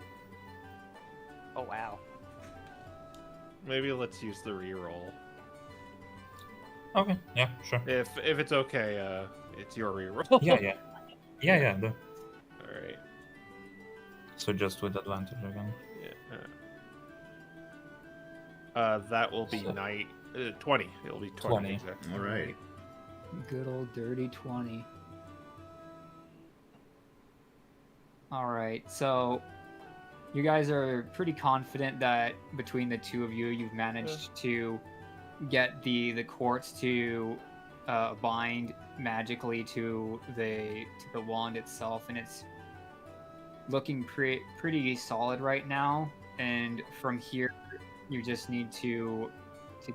Oh wow. Maybe let's use the reroll. Okay, yeah, sure. If it's okay, it's your reroll. Yeah. Do. All right. So just with advantage again. Yeah. That will be So- 20. It'll be 20. 20. Exactly. All right. Good old dirty 20. Alright, so you guys are pretty confident that between the two of you, you've managed to get the quartz to bind magically to the wand itself, and it's looking pretty solid right now. And from here, you just need to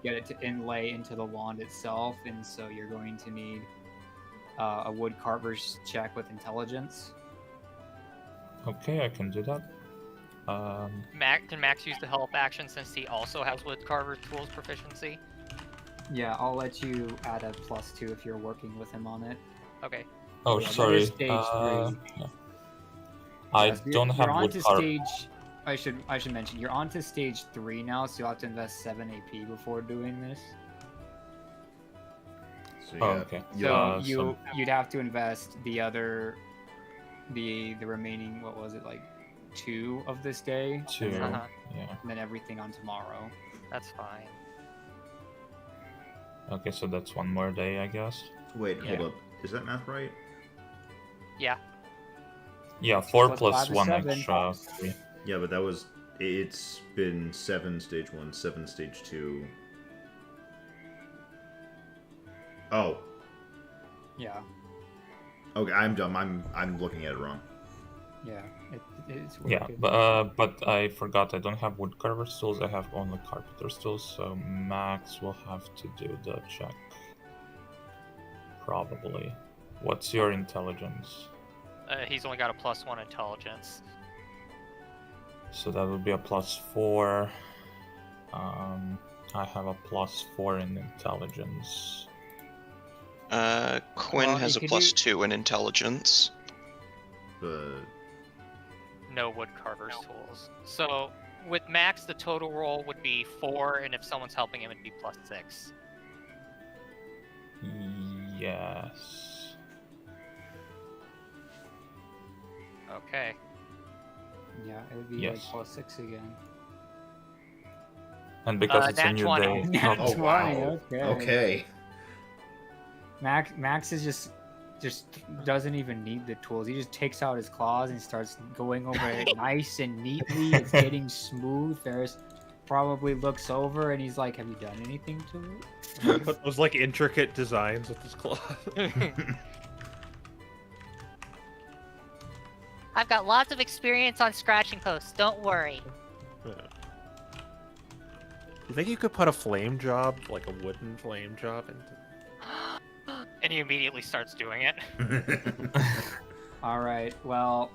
get it to inlay into the wand itself, and so you're going to need a wood carver's check with intelligence. Okay, I can do that. Can Max use the help action since he also has woodcarver tools proficiency? Yeah, I'll let you add a +2 if you're working with him on it. Okay. Oh, Yeah, that sorry. is stage 3. Yeah. I Yes, don't have you're on wood to carve. stage. I should mention you're on to stage 3 now, so you'll have to invest 7 AP before doing this. So, Oh, yeah, okay. So you'd have to invest the remaining, what was it, like 2 of this day, 2. Uh-huh. Yeah. and then everything on tomorrow. That's fine. Okay, so that's one more day, I guess. Wait, hold Yeah. up. Is that math right? Yeah. Yeah, 4 Plus plus 5 is 1 7. extra 3. Yeah, but that was. It's been 7 stage 1, 7 stage 2. Oh. Yeah, Okay, I'm dumb. I'm looking at it wrong. yeah, it's Yeah, working. but I forgot I don't have woodcarver's tools. I have only carpenter's tools, so Max will have to do the check. Probably. What's your intelligence? He's only got a +1 intelligence. So that would be a +4. I have a +4 in intelligence. Quinn Well, has you a could +2 in intelligence. But No woodcarver's tools. So with Max, the total roll would be 4, and if someone's helping him, it'd be +6. Yes. Okay. Yeah, it would be Yes. like +6 again. And because it's a nat new 20. day. Nat oh 20, wow. okay. Okay. Max is just doesn't even need the tools. He just takes out his claws and starts going over it nice and neatly. It's getting smooth. Ferris probably looks over and he's like, "Have you done anything to it?" Put those like intricate designs with his claw. I've got lots of experience on scratching posts. Don't worry. You think you could put a flame job, like a wooden flame job, into? And he immediately starts doing it. All right. Well,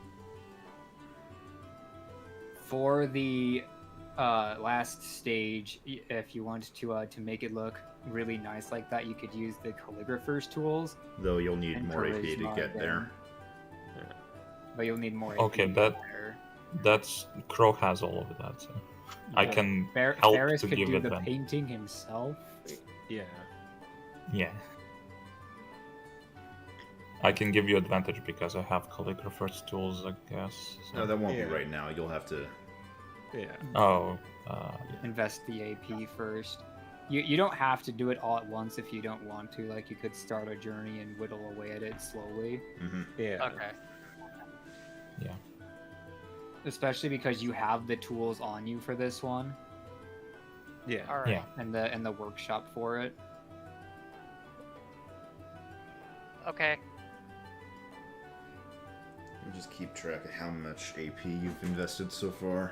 for the last stage, if you want to make it look really nice like that, you could use the calligrapher's tools. Though you'll need and more AP to charisma get there. again. But you'll need more AP Okay, to that- get there. That's Crow has all of that. So I Yeah. can help Ferris to could give do it the then. painting himself. Yeah. Yeah. I can give you advantage because I have calligrapher's tools, I guess. So. No, that won't Yeah. be right now. You'll have to. Yeah. Oh, Invest the AP first. You don't have to do it all at once if you don't want to. Like, you could start a journey and whittle away at it slowly. Yeah. Okay. yeah. Especially because you have the tools on you for this one Yeah. All right. Yeah. and the workshop for it. Okay. We'll just keep track of how much AP you've invested so far.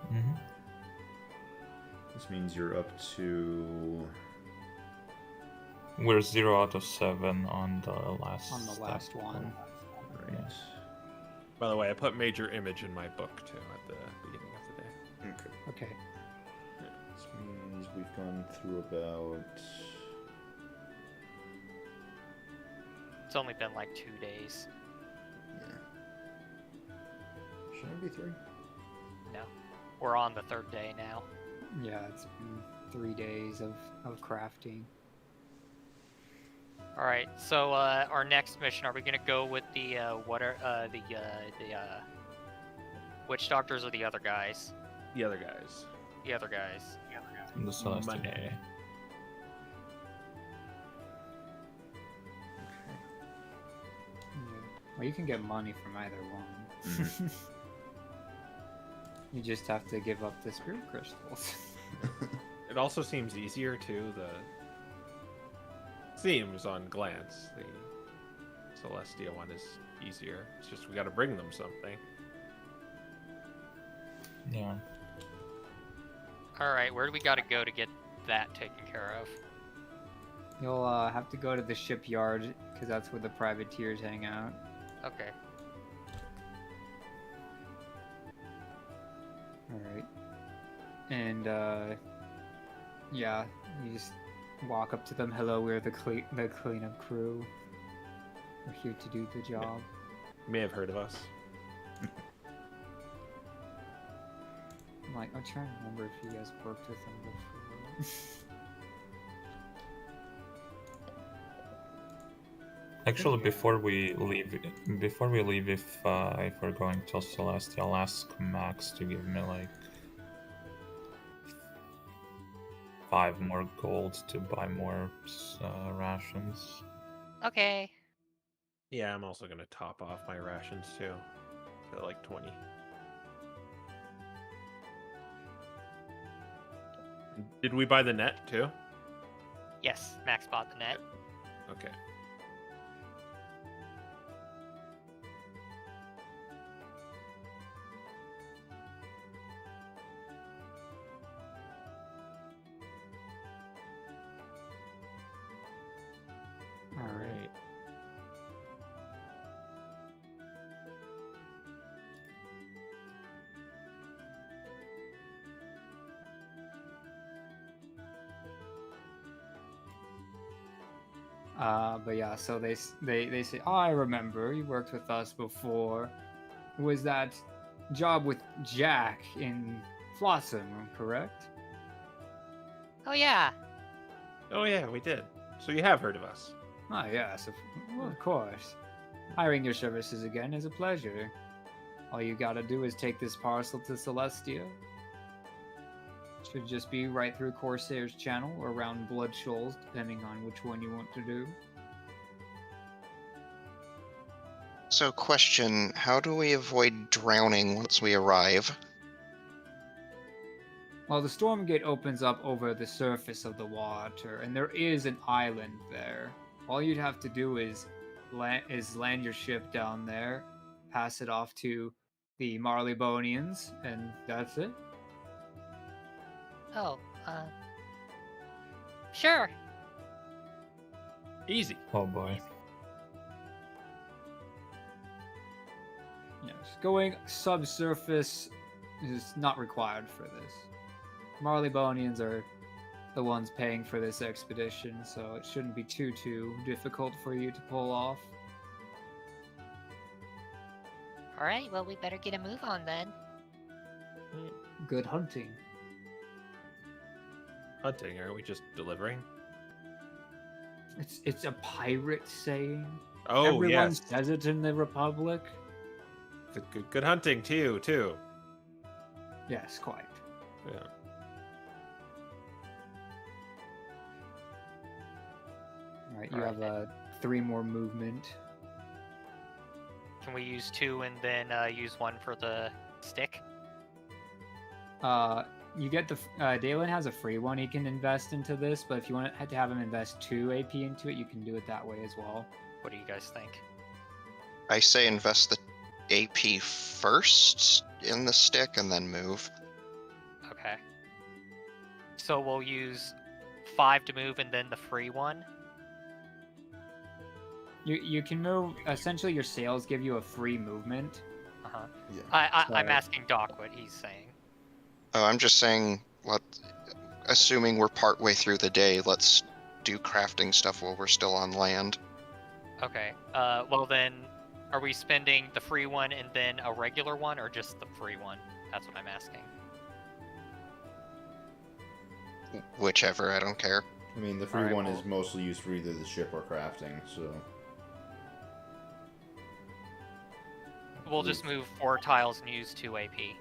hmm This means you're up to. We're 0 out of 7 on the last. On the step. last one. Right. By the way, I put major image in my book too at the beginning of the day. Okay. Okay. This means we've gone through about. It's only been like 2 days. Yeah. Should it be 3? No. We're on the 3rd day now. Yeah, it's been 3 days of crafting. All right. So our next mission, are we gonna go with the witch doctors or the other guys? The other guys. The other guys. The Celestial. Money. Yeah. Well, you can get money from either one. You just have to give up the spirit crystals. It also seems easier too. Seems on glance the Celestia one is easier. It's just we got to bring them something. Yeah. All right. Where do we gotta go to get that taken care of? You'll have to go to the shipyard because that's where the privateers hang out. Okay. All right. And yeah, you just walk up to them. Hello, we're the cleanup crew. We're here to do the job. You may have heard of us. I'm like, I'm trying to remember if you guys worked with them before. Actually, before we leave, if we're going to Celestia, I'll ask Max to give me like 5 more gold to buy more rations. Okay. Yeah, I'm also gonna top off my rations too. To like 20. Did we buy the net too? Yes, Max bought the net. Okay. All right. But yeah, so they say, oh, I remember you worked with us before. It was that job with Jack in Flotsam, correct? Oh yeah. Oh yeah, we did. So you have heard of us. Oh yes, of course. Hiring your services again is a pleasure. All you gotta do is take this parcel to Celestia. Should just be right through Corsair's channel or around Blood Shoals, depending on which one you want to do. So, question: how do we avoid drowning once we arrive? Well, the storm gate opens up over the surface of the water, and there is an island there. All you'd have to do is land your ship down there, pass it off to the Marleybonians, and that's it. Oh, sure. Easy. Oh boy. Yes, going subsurface is not required for this. Marleybonians are the ones paying for this expedition, so it shouldn't be too difficult for you to pull off. All right. Well, we better get a move on then. Good hunting. Hunting? Are we just delivering? It's a pirate saying. Oh, Everyone yes. says it in the Republic. Good hunting too. Yes, quite. Yeah. All right, you Alright. have 3 more movement. Can we use 2 and then use 1 for the stick? You get the Dalen has a free one he can invest into this, but if you want to have him invest 2 AP into it, you can do it that way as well. What do you guys think? I say invest the AP first in the stick and then move. Okay. So we'll use 5 to move and then the free one. You can move. Essentially, your sails give you a free movement. Uh huh. Yeah. I'm So- asking Doc what he's saying. Oh, I'm just saying, assuming we're partway through the day, let's do crafting stuff while we're still on land. Okay. Well then, are we spending the free one and then a regular one, or just the free one? That's what I'm asking. Whichever, I don't care. I mean, the free Alright, one well- is mostly used for either the ship or crafting, so. We'll just move 4 tiles and use 2 AP. Yeah.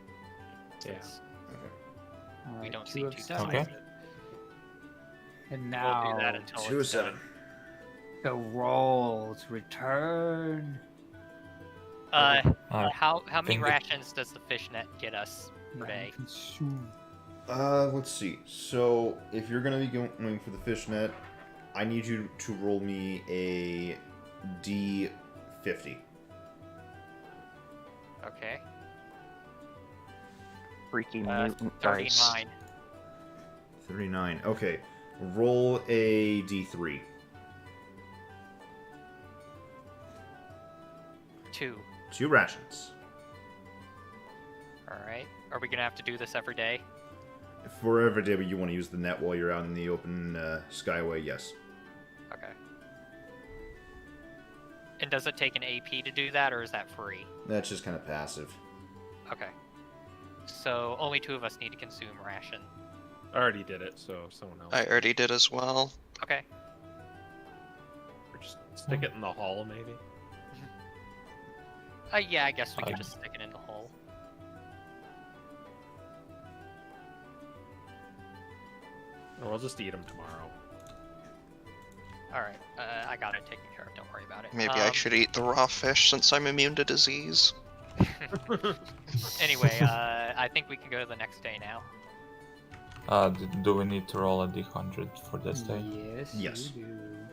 Since Okay. All we right, don't 2 see of 2 7. tiles. Okay. And We'll now do that until 2 of it's 7. done. the rolls return. How many think it- rations does the fishnet get us per day? Consume. Let's see. So, if you're gonna be going for the fishnet, I need you to roll me a D50. Okay. Freaking mutant dice. 39. 39. Okay. Roll a D3. 2. 2 rations. Alright. Are we gonna have to do this every day? For every day you want to use the net while you're out in the open skyway, yes. Okay. And does it take an AP to do that, or is that free? That's just kind of passive. Okay. So only 2 of us need to consume ration. I already did it, so someone else. I already did as well. Okay. Or just stick it in the hall, maybe. Yeah, I guess we could I- just stick it in the hole. Or we'll just eat them tomorrow. Alright, I got it taken care of. Don't worry about it. Maybe I should eat the raw fish since I'm immune to disease. Anyway, I think we can go to the next day now. Do we need to roll a d100 for this day? Yes. Yes. You do.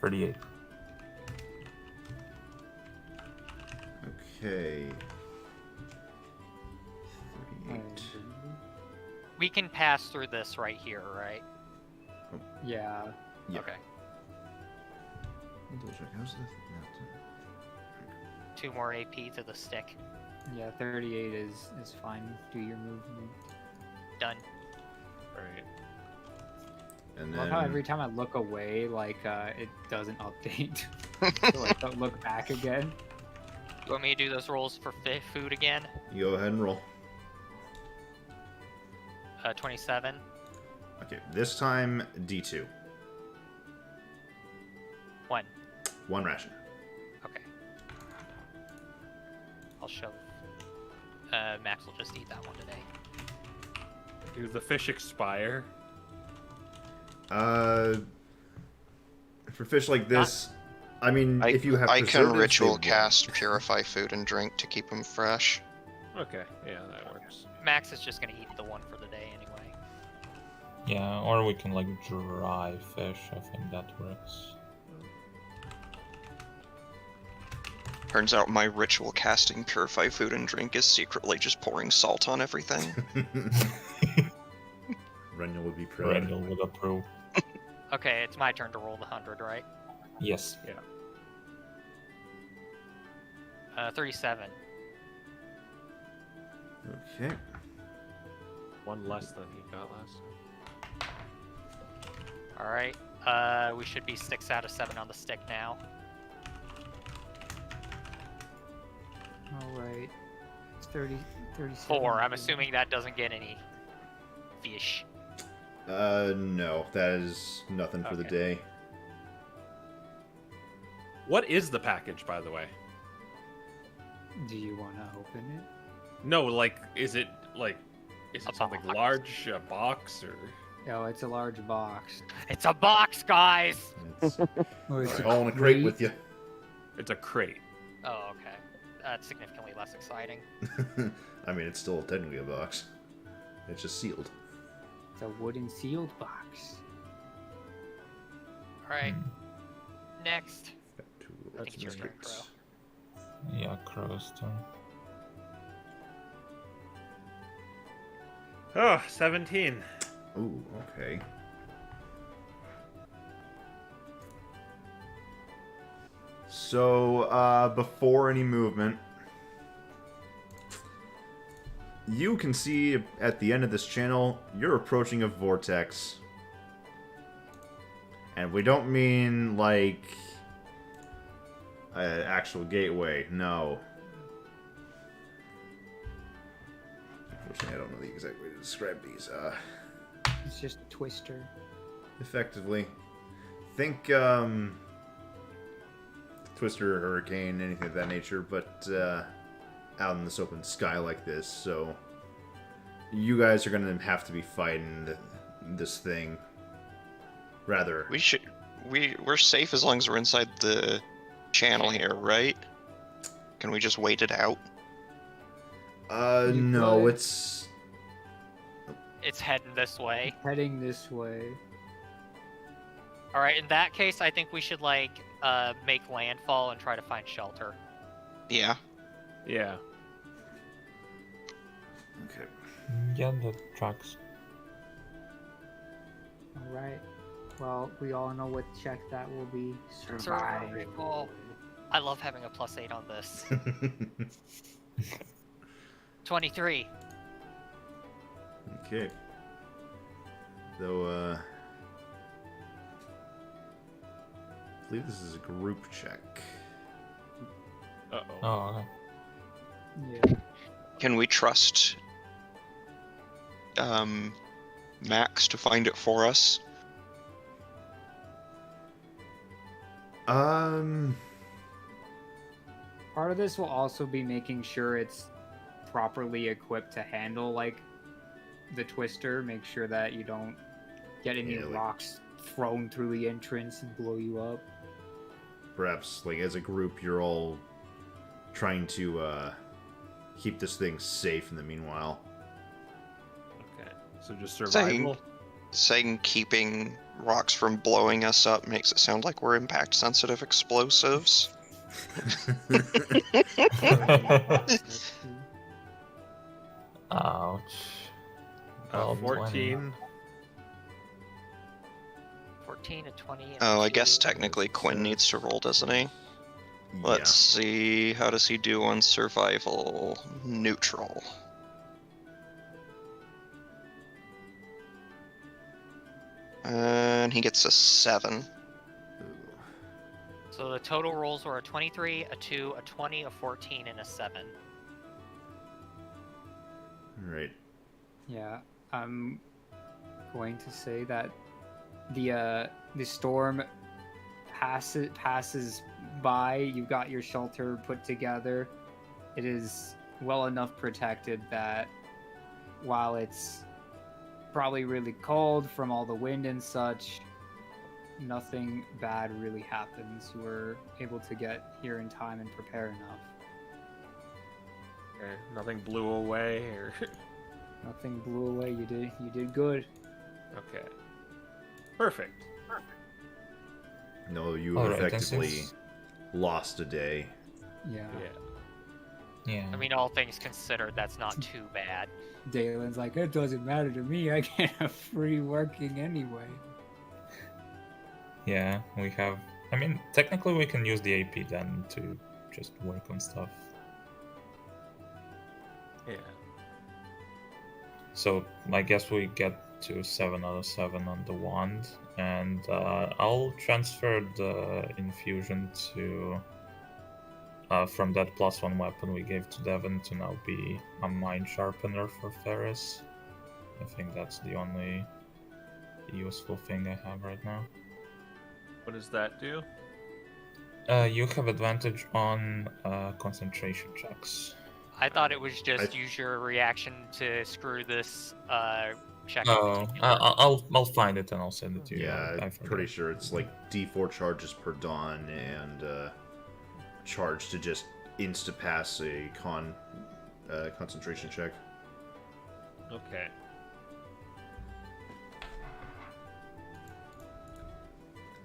38. Okay. 38. We can pass through this right here, right? Yeah. Yeah. Okay. Double check. How's the 2 more AP to the stick. Yeah, 38 is fine. Do your movement. Done. Right. And I love then how every time I look away, like, it doesn't update. So, like, don't look back again. You want me to do those rolls for food again? you go ahead and roll. 27. Okay, this time D2. 1. 1 ration. Okay. I'll shove. Max will just eat that one today. Do the fish expire? For fish like this, I mean, if you have I can preservatives, ritual they won't. cast purify food and drink to keep them fresh. Okay, yeah, that works. Max is just gonna eat the one for the day anyway. Yeah, or we can like dry fish. I think that works. Turns out my ritual casting purify food and drink is secretly just pouring salt on everything. Reniel would be proud. Randall would approve. Okay, it's my turn to roll the 100, right? Yes. 37. Okay. One less than he got last time. Alright. We should be 6 out of 7 on the stick now. Alright. It's 37. 4. I'm assuming that doesn't get any fish. No, that is nothing for the day. What is the package, by the way? Do you want to open it? No, like, is it something box. large, a box, or? Oh, it's a large box. It's a box, guys! It's Oh, it's all in a crate with you. It's a crate. Oh, okay. That's significantly less exciting. I mean, it's still technically a box. It's just sealed. It's a wooden sealed box. Alright. Next. Got two I think it's your turn, restricts. Crow. Yeah, Crow's turn. Oh, 17. Ooh, okay. So, before any movement, you can see at the end of this channel, you're approaching a vortex. And we don't mean, like, an actual gateway, no. Unfortunately, I don't know the exact way to describe these. It's just a twister. Effectively. Think, Twister, Hurricane, anything of that nature, but, out in this open sky like this, so you guys are gonna have to be fighting this thing. Rather, We're safe as long as we're inside the channel here, right? Can we just wait it out? You no, could. it's It's heading this way. Heading this way. Alright, in that case, I think we should, like, make landfall and try to find shelter. Yeah. Yeah. okay. Yeah, that tracks. Alright. Well, we all know what check that will be. Survival. I love having a +8 on this. 23. Okay. Though, I believe this is a group check. Uh-oh. Oh, okay. Yeah. Can we trust Max to find it for us? Part of this will also be making sure it's properly equipped to handle, like, the twister. Make sure that you don't get any Yeah, like- rocks thrown through the entrance and blow you up. Perhaps, like, as a group, you're all trying to, keep this thing safe in the meanwhile. Okay. So just survival? Saying keeping rocks from blowing us up makes it sound like we're impact sensitive explosives. Ouch. Well, 14. 14 and 20. And Oh, I guess 2. technically Quinn needs to roll, doesn't he? Yeah. Let's see, how does he do on survival? Neutral. And he gets a 7. So the total rolls were a 23, a 2, a 20, a 14, and a 7. Alright. Yeah, I'm going to say that the storm passes by. You got your shelter put together. It is well enough protected that while it's probably really cold from all the wind and such, nothing bad really happens. You were able to get here in time and prepare enough. Okay, nothing blew away, or Nothing blew away. You did good. okay, perfect. No, you Alright, then effectively since- lost a day. Yeah. Yeah. Yeah. I mean, all things considered, that's not too bad. Dalen's like, it doesn't matter to me. I get a free working anyway. Yeah, we have. I mean, technically, we can use the AP then to just work on stuff. Yeah. So I guess we get to 7 out of 7 on the wand, and I'll transfer the infusion to from that +1 weapon we gave to Devon to now be a mind sharpener for Ferris. I think that's the only useful thing I have right now. What does that do? You have advantage on concentration checks. I thought it was just I- use your reaction to screw this check. Oh, in particular. I'll find it and I'll send it to you. Yeah, I I'm forgot. pretty sure it's like D4 charges per dawn and charge to just insta-pass a concentration check. Okay.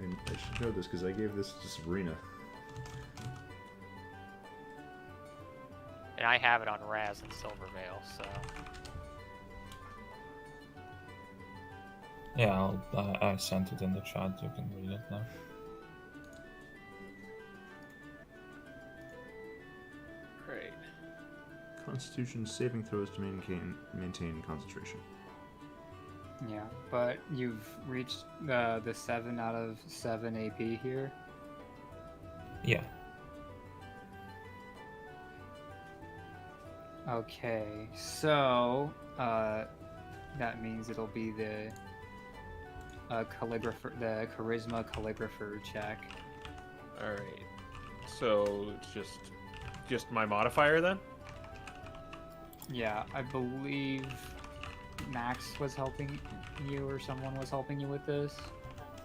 I should know this because I gave this to Sabrina. And I have it on Raz and Silvervale, so. Yeah, I sent it in the chat. You can read it now. Great. Constitution saving throws to maintain concentration. Yeah, but you've reached the 7 out of 7 AP here. Yeah. Okay, so that means it'll be the calligrapher, the charisma calligrapher check. All right. So it's just my modifier then. Yeah, I believe Max was helping you, or someone was helping you with this.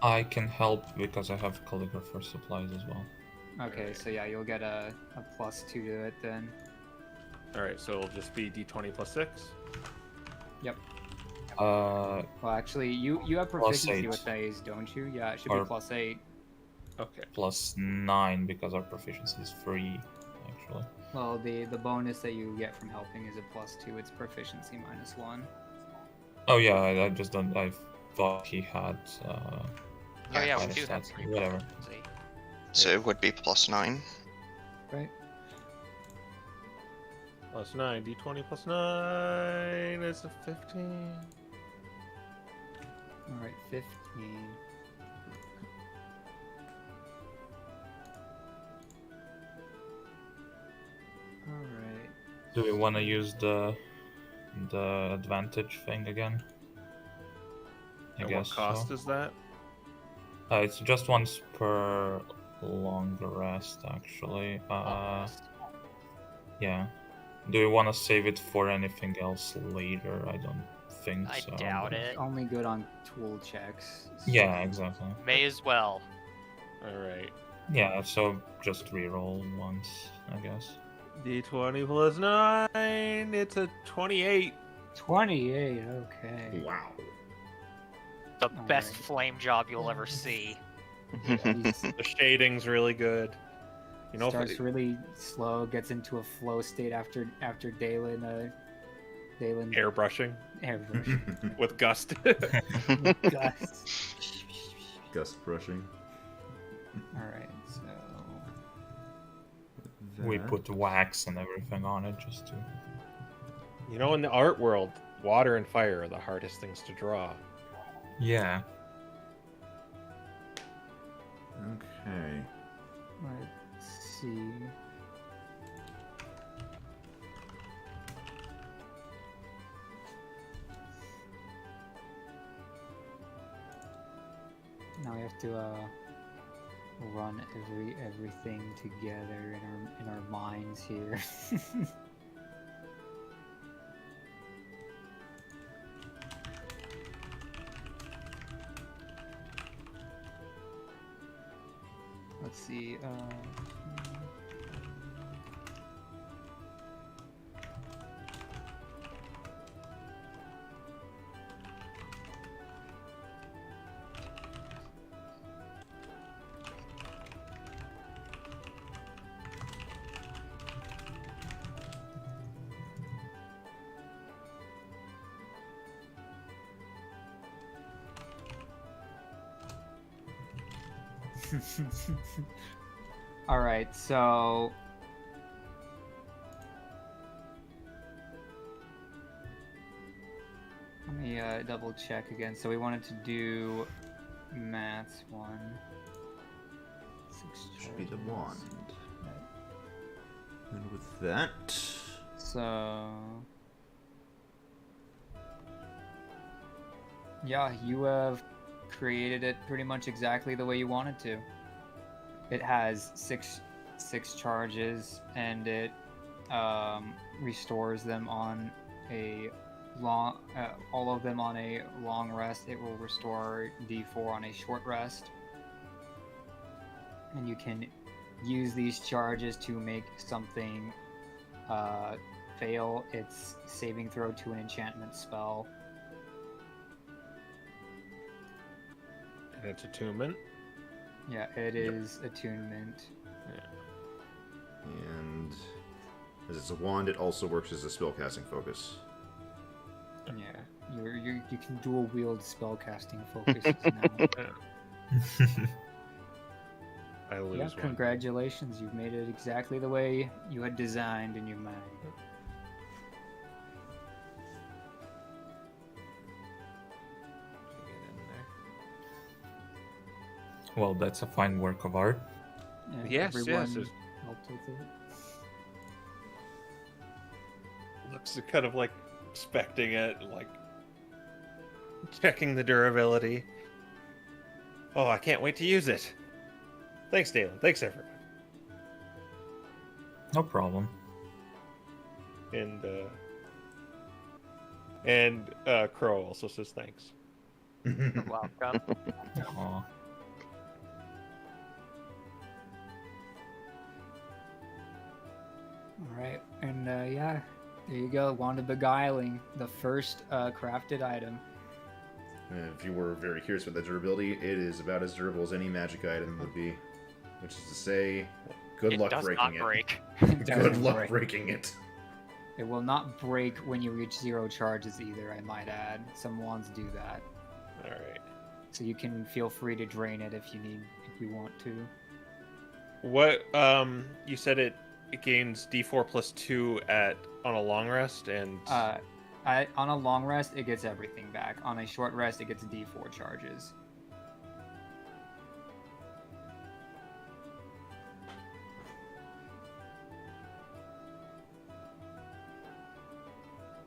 I can help because I have calligrapher supplies as well. Okay, so yeah, you'll get a +2 to it then. All right. So it'll just be D20 plus 6. Yep. Uh, Well, actually, you have Plus proficiency 8. with these, don't you? Yeah, it should Or- be +8. Okay. +9 because our proficiency is free, actually. Well, the bonus that you get from helping is a +2. It's proficiency -1. Oh yeah, I just don't. I thought he had. Oh yeah, we minus do have stats, 3 whatever. proficiency. So it would be +9. Right? Plus 9. D20 plus 9 is a 15. All right, 15. All right. Do we want to use the advantage thing again? I And guess what cost so. is that? It's just once per long rest, actually. Yeah. Do we want to save it for anything else later? I don't think I so. doubt but- it. It's only good on tool checks. Yeah, exactly. May as well. All right. Yeah, so just reroll once, I guess. D20 plus 9. It's a 28. 28. Okay. Wow. The All best right. flame job you'll ever see. He's The shading's really good. You know, starts really slow, gets into a flow state after Dalen. Dalen airbrushing airbrush. with gust. Gust. Gust brushing. All right, so We That- put wax and everything on it just to. In the art world, water and fire are the hardest things to draw. Yeah. see. Now we have to run everything together in our minds here. Let's see. All right, so let me double check again. So we wanted to do Matt's one. 6 Should be the charges. wand. And with that, So yeah, you have created it pretty much exactly the way you wanted to. It has six charges, and it restores them on a long, all of them on a long rest. It will restore D4 on a short rest, and you can use these charges to make something fail its saving throw to an enchantment spell. And it's attunement. Yeah, it is attunement. and as it's a wand, it also works as a spellcasting focus. Yeah, you can dual wield spellcasting focuses now. I lose Yeah, one. congratulations! You've made it exactly the way you had designed in your mind. Get in there. Well, that's a fine work of art. Yeah, Yes, everyone yes. helped with it. Looks kind of like inspecting it, like checking the durability. Oh, I can't wait to use it. Thanks, Dalen. Thanks, everyone. No problem. And Crow also says thanks. You're welcome. Aw. All right, and yeah, there you go. Wand of Beguiling, the first crafted item. And if you were very curious about the durability, it is about as durable as any magic item would be. Which is to say, good It luck does breaking not it. break. It Good doesn't luck break. breaking it. It will not break when you reach 0 charges either, I might add. Some wands do that. All right. So you can feel free to drain it if you want to. What you said it gains D4 plus 2 on a long rest, and On a long rest, it gets everything back. On a short rest, it gets D4 charges.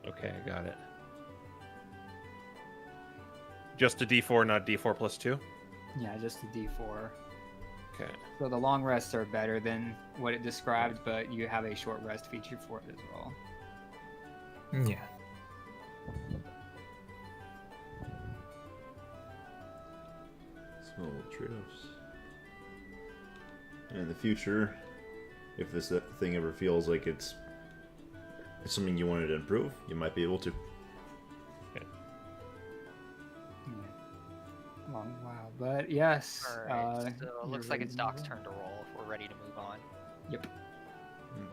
okay, I got it. Just a D4, not D4 plus 2. Yeah, just a D4. Okay. So the long rests are better than what it described, but you have a short rest feature for it as well. Yeah. Small trade-offs. And in the future, if this thing ever feels like it's something you wanted to improve, you might be able to. Yeah. Long while, but yes. Alright, so it looks you're like ready it's to move Doc's on. turn to roll if we're ready to move on. Yep.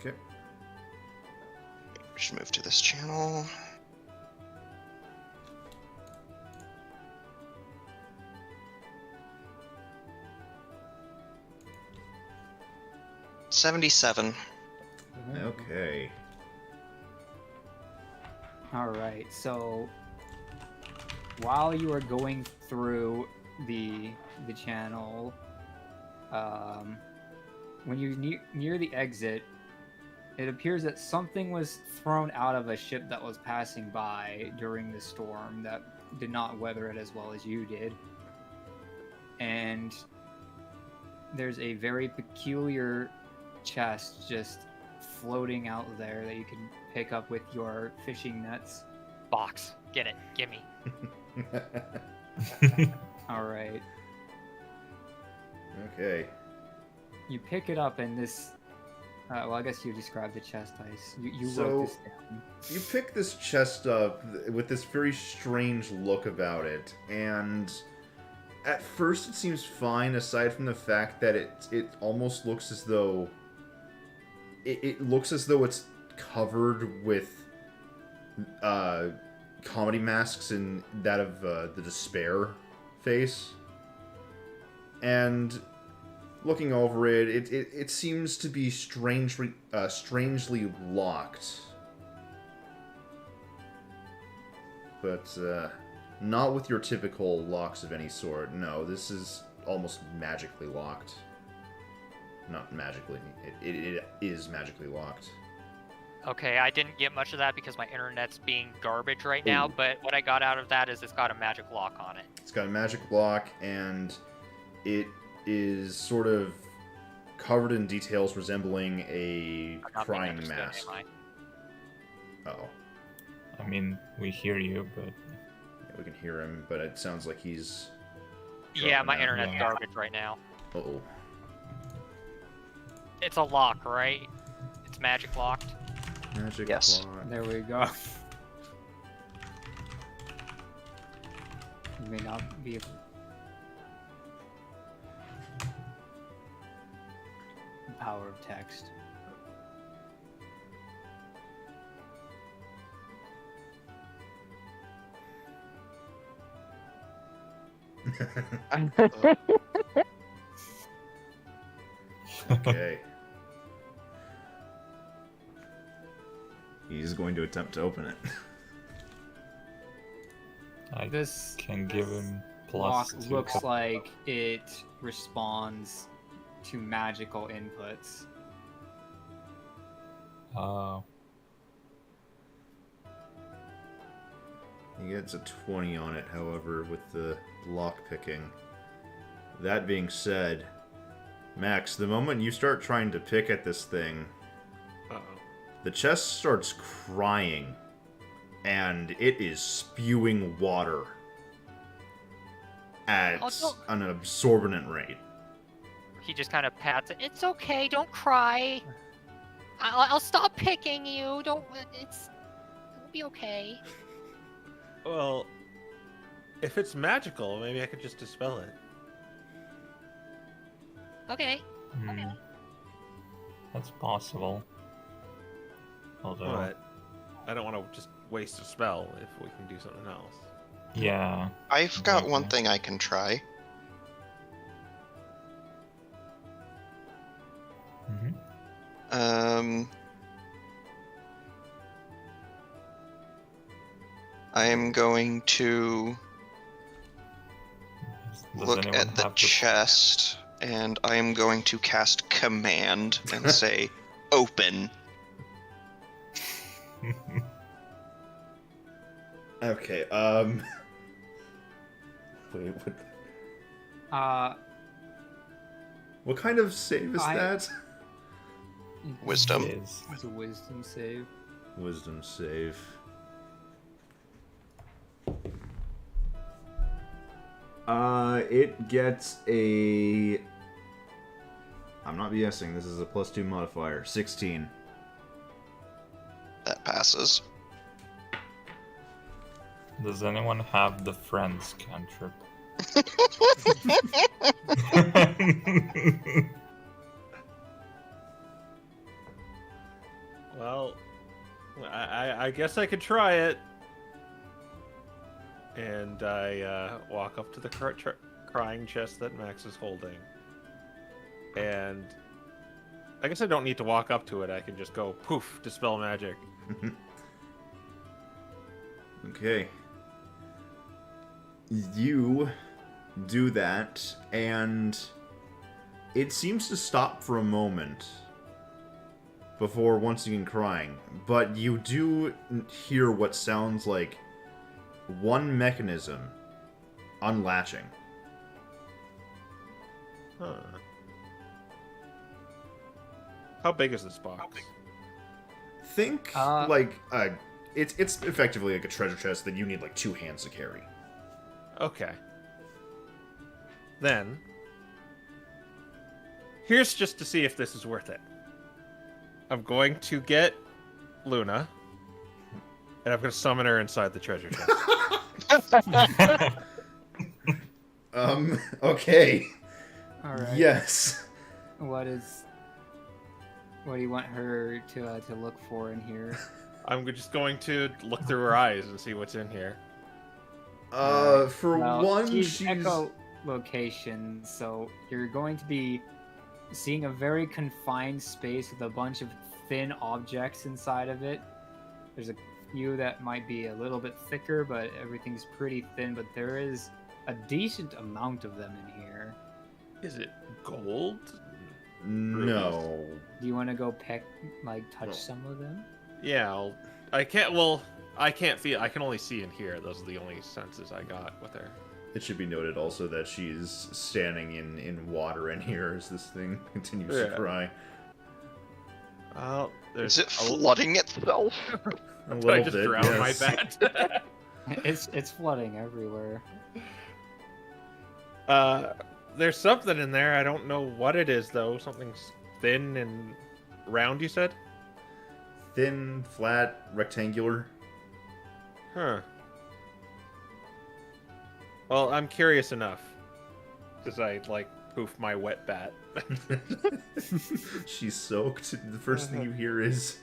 Okay. We should move to this channel. $77. Okay. All right. So while you are going through the channel, when you near the exit, it appears that something was thrown out of a ship that was passing by during the storm that did not weather it as well as you did. And there's a very peculiar chest just floating out there that you can pick up with your fishing nets. Box. Get it. Gimme. All right. Okay. You pick it up, and this. Well, I guess you described the chest, Ice. You So- wrote this down. You pick this chest up with this very strange look about it, and at first it seems fine, aside from the fact that it almost looks as though it looks as though it's covered with comedy masks and that of the despair face. And looking over it, it seems to be strangely locked. But not with your typical locks of any sort. No, this is almost magically locked. Not magically. It is magically locked. Okay, I didn't get much of that because my internet's being garbage right now, Ooh. but what I got out of that is it's got a magic lock on it. It's got a magic lock, and it is sort of covered in details resembling a I'm not being crying understood, mask. am I? Oh, I mean, we hear you, but yeah, we can hear him, but it sounds like he's. Yeah, my dropping out. internet's Yeah. garbage right now. Uh-oh. It's a lock, right? It's magic locked. Magic Yes. lock. There we go. You may not be able. Power of text. Okay. He's going to attempt to open it. I This can give him lock plus 2. looks like it responds to magical inputs. Oh, He gets a 20 on it, however, with the lock picking. That being said, Max, the moment you start trying to pick at this thing, Uh-oh. the chest starts crying, and it is spewing water at Oh, don't- an absorbent rate. He just kind of pats it. It's okay. Don't cry. I'll stop picking you. Don't. It'll be okay. Well, if it's magical, maybe I could just dispel it. Okay. hmm. That's possible. Although, But I don't want to just waste a spell if we can do something else. yeah, I've got one Exactly. thing I can try. hmm I am going to Does look anyone at the have chest, and I am going to cast Command and say, "Open." Okay, Wait, what kind of save is I- that? Wisdom. Is. It's a wisdom save. Wisdom save. It gets a... I'm not BSing, this is a +2 modifier. 16. That passes. Does anyone have the friends cantrip? Well, I guess I could try it. And I walk up to the crying chest that Max is holding. And I guess I don't need to walk up to it. I can just go poof, dispel magic. Okay. You do that, and It seems to stop for a moment before once again crying, but you do hear what sounds like one mechanism unlatching. Huh. How big is this box? Think like it's effectively like a treasure chest that you need like 2 hands to carry. Okay. Then, here's just to see if this is worth it. I'm going to get Luna, and I'm going to summon her inside the treasure chest. Okay. All right. Yes. What do you want her to look for in here? I'm just going to look through her eyes and see what's in here. For Well, one, she's echolocation, so you're going to be seeing a very confined space with a bunch of thin objects inside of it. There's a few that might be a little bit thicker, but everything's pretty thin, but there is a decent amount of them in here. Is it gold? No. Do you want to go touch some of them? Yeah, I can't feel. I can only see and hear. Those are the only senses I got with her. It should be noted also that she's standing in water in here as this thing continues to cry. Well, Is it flooding itself? A Did I little just bit, drown my yes. bat? It's flooding everywhere. There's something in there. I don't know what it is though. Something's thin and round. You said? Thin, flat, rectangular. Huh. Well, I'm curious enough. Because I, poof my wet bat. She's soaked. The first thing you hear is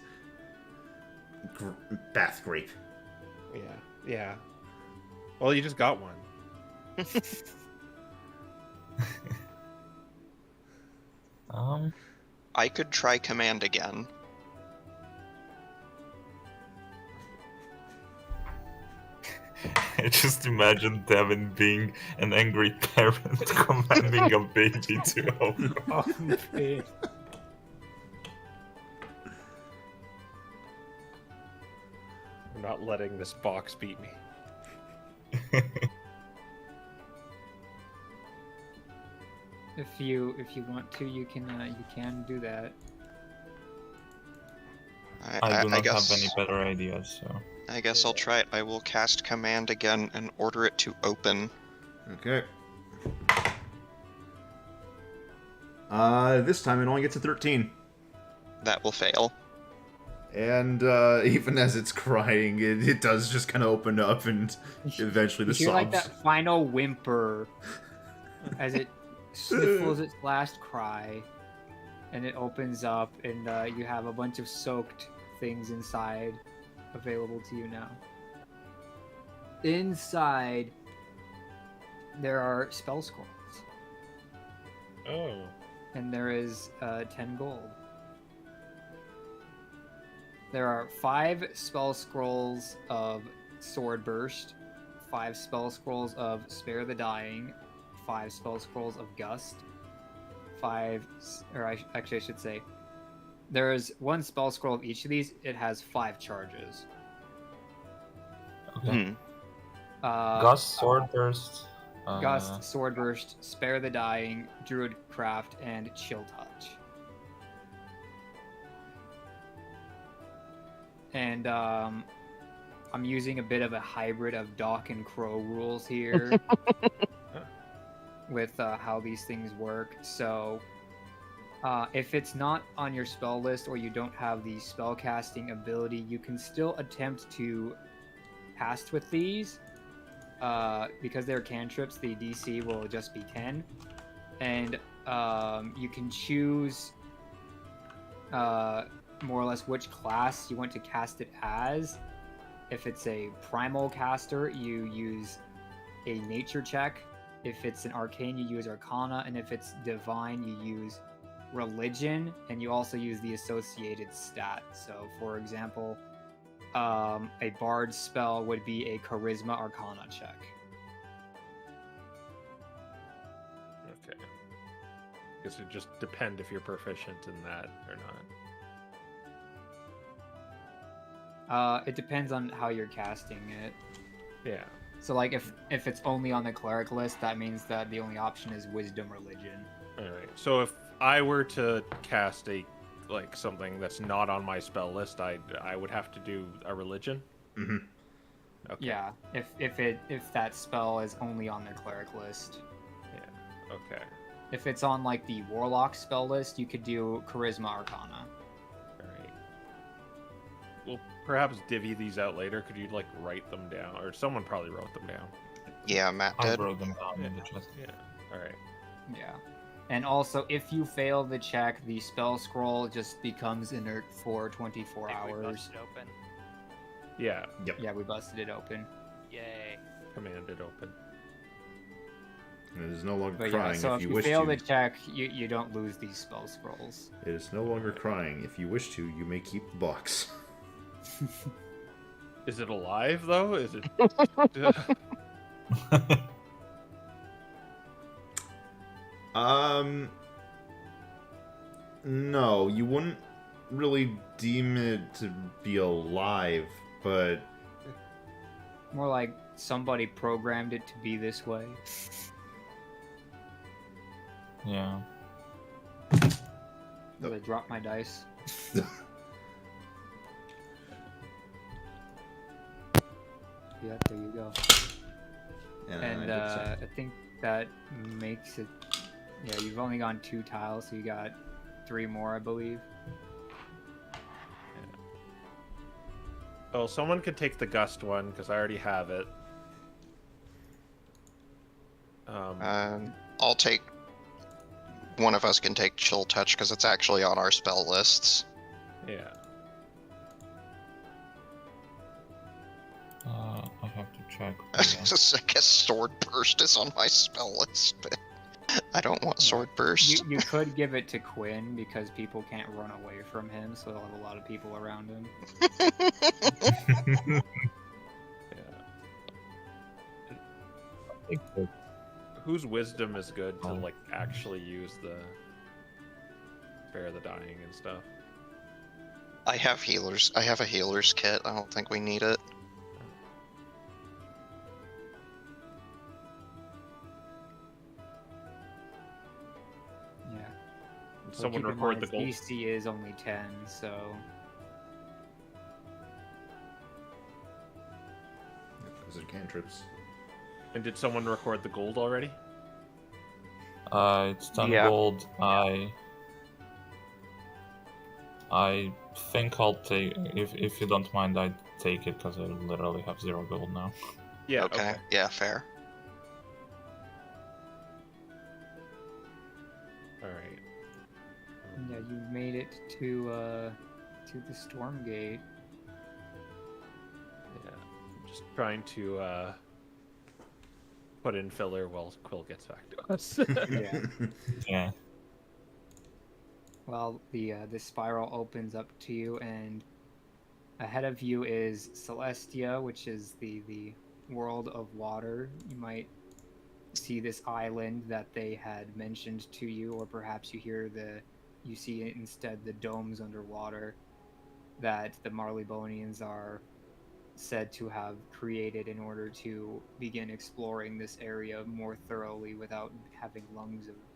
bath grape. Yeah. Well, you just got one. I could try command again. I just imagine Devin being an angry parent commanding a baby to open. I'm not letting this box beat me. If you want to, you can do that. I do not guess, have any better ideas, so. I guess I'll try it. I will cast command again and order it to open. Okay. This time it only gets a 13. That will fail. And even as it's crying, it does just kind of open up and eventually the You hear like sobs. that final whimper as it sniffles its last cry, and it opens up, and you have a bunch of soaked things inside available to you now. Inside, there are spell scrolls, Oh. and there is 10 gold. There are 5 spell scrolls of Sword Burst, 5 spell scrolls of Spare the Dying, 5 spell scrolls of Gust, 5, or I should say, there is 1 spell scroll of each of these. It has 5 charges. Okay. Uh, Gust, Sword Burst. Gust, Sword Burst, Spare the Dying, Druid Craft, and Chill Touch. And I'm using a bit of a hybrid of Dock and Crow rules here with how these things work. So if it's not on your spell list or you don't have the spellcasting ability, you can still attempt to cast with these. Because they're cantrips, the DC will just be 10. And you can choose more or less which class you want to cast it as. If it's a primal caster, you use a nature check. If it's an arcane, you use arcana. And if it's divine, you use religion. And you also use the associated stat. So, for example, a bard spell would be a charisma arcana check. Okay. guess it just depend if you're proficient in that or not. It depends on how you're casting it. Yeah. So like if it's only on the cleric list, that means that the only option is wisdom religion. All right. So if I were to cast something that's not on my spell list, I would have to do a religion. Mm-hmm. Okay. Yeah, if that spell is only on the cleric list. Yeah. Okay. If it's on like the warlock spell list, you could do charisma arcana. All right. We'll perhaps divvy these out later. Could you like write them down, or someone probably wrote them down? Yeah, Matt I did. wrote them down in the chat. Yeah. All right. Yeah. And also, if you fail the check, the spell scroll just becomes inert for 24 I think we hours. busted open. Yeah. Yeah, we busted it open. Yay. Commanded open. It is no longer But crying yeah, so if if you you wish fail to. the check, you don't lose these spell scrolls. It is no longer crying. If you wish to, you may keep the box. Is it alive though? Is it? No, you wouldn't really deem it to be alive, but More like somebody programmed it to be this way. Yeah. Did I drop my dice? Yeah, there you go. And I think that makes it. Yeah, you've only gone 2 tiles, so you got 3 more, I believe. Oh, someone could take the gust one because I already have it. I'll take. One of us can take Chill Touch because it's actually on our spell lists. Yeah. I have to check. I guess Sword Burst is on my spell list, but I don't want Sword Burst. You could give it to Quinn because people can't run away from him, so he'll have a lot of people around him. Yeah. Whose wisdom is good to like actually use the spare the dying and stuff? I have healers. I have a healer's kit. I don't think we need it. Yeah. So Someone keep in record mind, the gold. DC is only 10, so Because of cantrips. And did someone record the gold already? It's 10 Yeah. gold. I think I'll take, if you don't mind, I'd take it because I literally have 0 gold now. Yeah. Okay. Yeah, fair. All right. yeah, you made it to the storm gate. Yeah. I'm just trying to put in filler while Quill gets back to us. Yeah. Yeah. Well, the spiral opens up to you, and ahead of you is Celestia, which is the world of water. You might see this island that they had mentioned to you, or perhaps you see instead the domes underwater that the Marleybonians are said to have created in order to begin exploring this area more thoroughly without having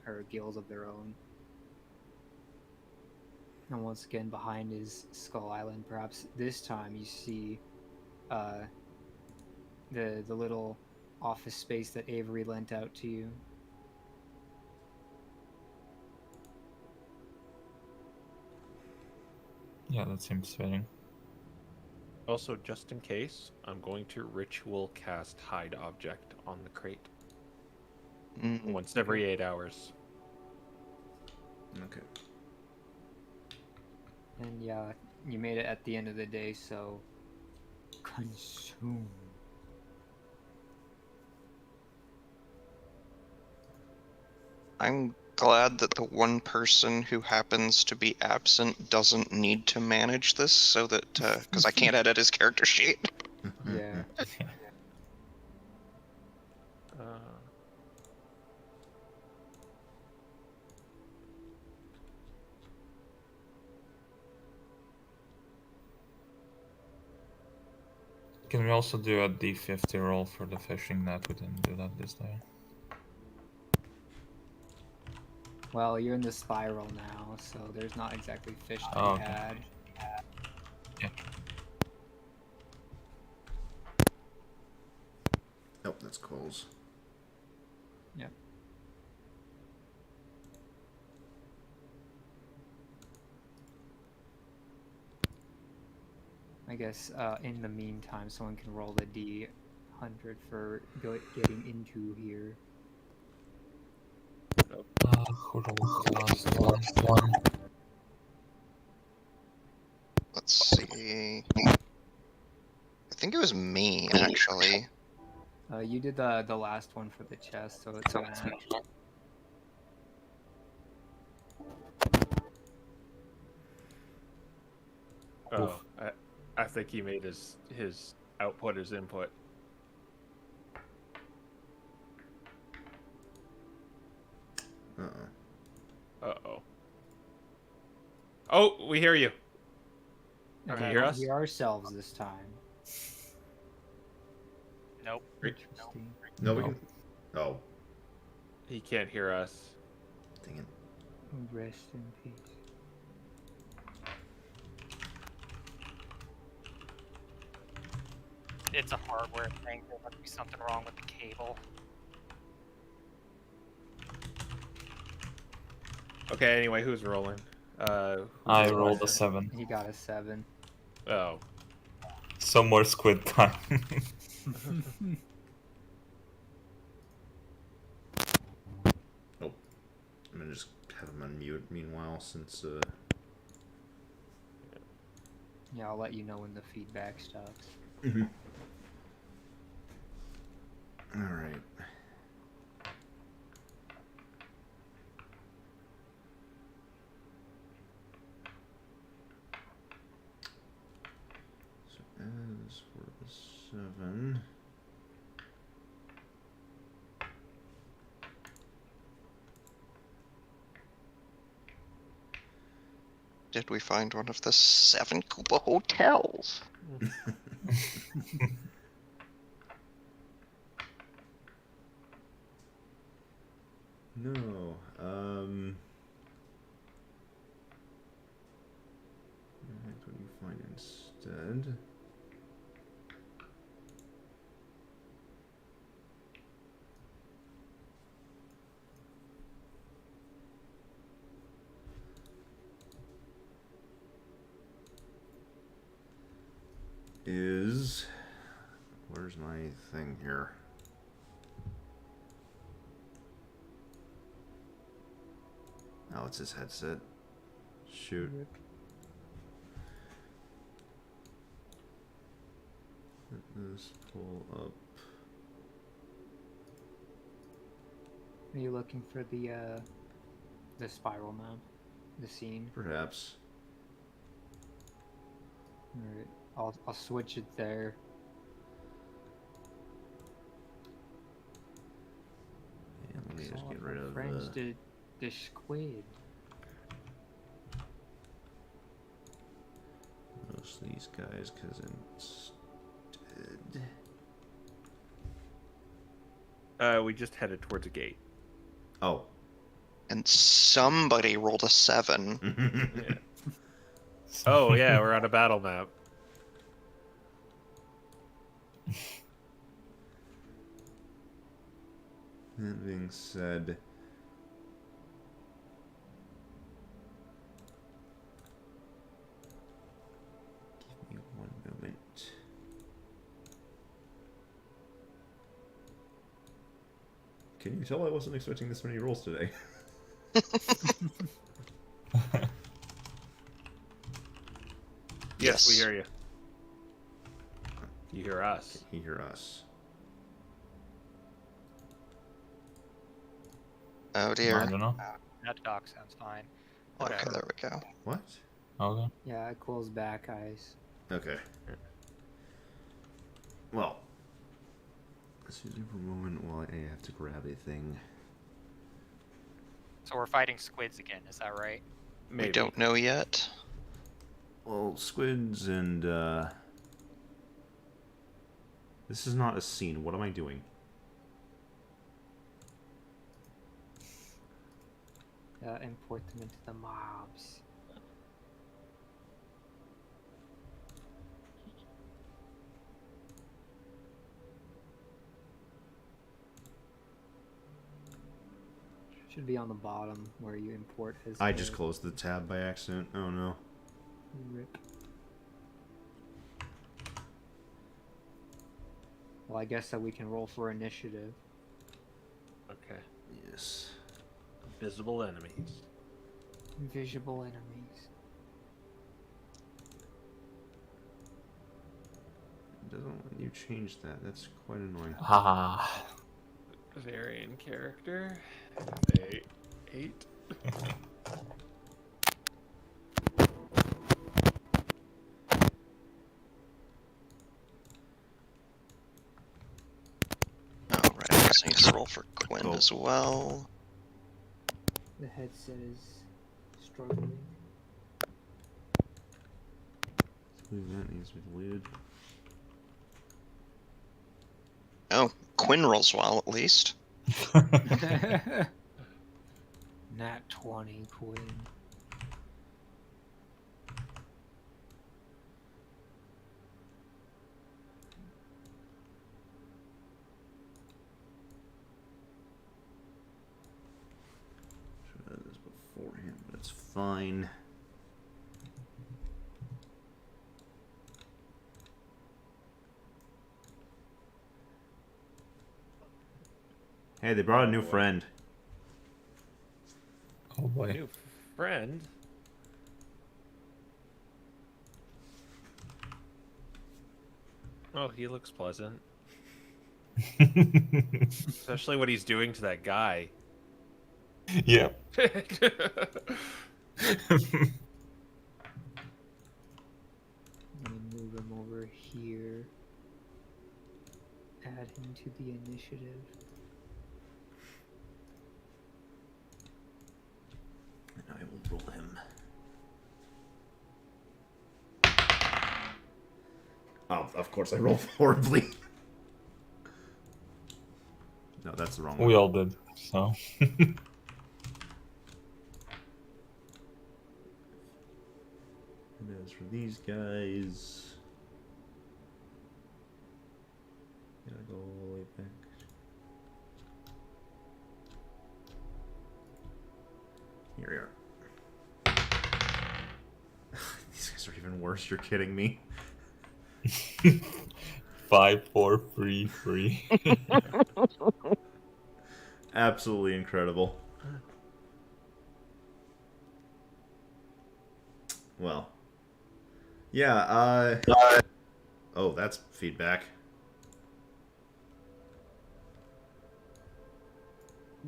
or gills of their own. And once again, behind is Skull Island. Perhaps this time you see the little office space that Avery lent out to you. Yeah, that seems fitting. Also, just in case, I'm going to ritual cast hide object on the crate once every 8 hours. Okay. And yeah, you made it at the end of the day, so consume. I'm glad that the one person who happens to be absent doesn't need to manage this, so that because I can't edit his character sheet. Yeah. Can we also do a D50 roll for the fishing net? We didn't do that this day. Well, you're in the spiral now, so there's not exactly fish to Oh, be okay. had. Yeah. Nope, that's Cole's. Yep. I guess in the meantime, someone can roll the D100 for getting into here. Who rolled the last one? Let's see. I think it was me, actually. You did the last one for the chest, so it's Matt. Oh, I think he made his output his input. Uh-oh. Uh-oh. Oh, we hear you. And Can we you hear don't us? hear ourselves this time. Nope. Interesting. No, we can... Oh, He can't hear us. dang it. Rest in peace. It's a hardware thing. There must be something wrong with the cable. Okay, anyway, who's rolling? I rolled a 7. He got a 7. Oh. Some more squid time. I'm gonna just have him unmute meanwhile, since, Yeah, I'll let you know when the feedback stops. Alright. So as for the 7... Did we find one of the 7 Koopa hotels? No, what do you find instead? Is... Where's my thing here? Oh, it's his headset. Shoot. Let this pull up. Are you looking for the spiral map? The scene? Perhaps. Alright. I'll switch it there. And let me just Saw get my rid of friends the squid. most of these guys, because instead... We just headed towards a gate. Oh. And somebody rolled a 7. Yeah. Oh yeah, we're on a battle map. That being said... Give me one moment. Can you tell I wasn't expecting this many rolls today? Yes, we hear you. You hear us. Can he hear us? Oh I dear. don't know. That dock sounds fine. Okay, Whatever. there we go. What? Okay. Yeah, it cools back eyes. Okay. Well. Excuse me for a moment while I have to grab a thing. So we're fighting squids again, is that right? Maybe. We don't know yet. Well, squids and, This is not a scene. What am I doing? Import them into the mobs. Should be on the bottom where you import his. I just closed the tab by accident. Oh no. Rip. Well, I guess that we can roll for initiative. Okay. Yes. Visible enemies. Invisible enemies. It doesn't let you change that. That's quite annoying. Ah. Variant character. 8. Alright, I guess I need to roll for Quinn Oh. as well. The headset is struggling. That needs to be deleted. Oh, Quinn rolls well at least. Nat 20, Quinn. Should have done this beforehand, but it's fine. Hey, they brought a new friend. Oh boy. New friend. Oh, he looks pleasant. Especially what he's doing to that guy. Yeah. Let me move him over here. Add him to the initiative. And I will roll him. Oh, of course I rolled horribly. No, that's the wrong one. We all did, so. And as for these guys, gotta go all the way back. Here we are. These guys are even worse. You're kidding me. 5, 4, 3, 3. Absolutely incredible. Well. Yeah, oh, that's feedback.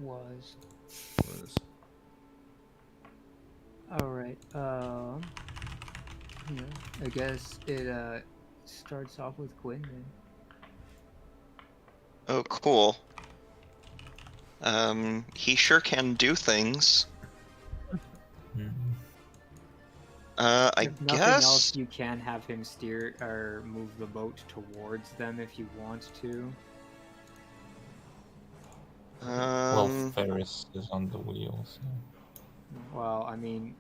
Was. Alright, yeah, I guess it, starts off with Quinn then. Oh, cool. He sure can do things. I If nothing guess. else, you can have him steer or move the boat towards them if you want to. Well, Ferris is on the wheel, so. Well, I mean,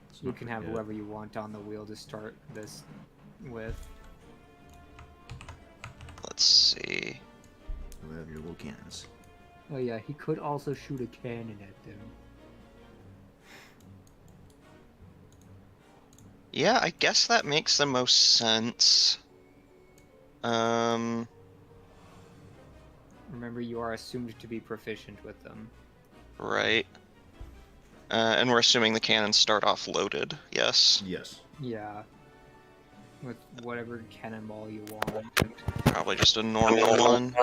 Let's you not can have forget. whoever you want on the wheel to start this with. Let's see. We have your little cannons. Oh yeah, he could also shoot a cannon at them. Yeah, I guess that makes the most sense. Remember, you are assumed to be proficient with them. Right. And we're assuming the cannons start off loaded. Yes. Yes. Yeah. With whatever cannonball you want. Probably just a normal one.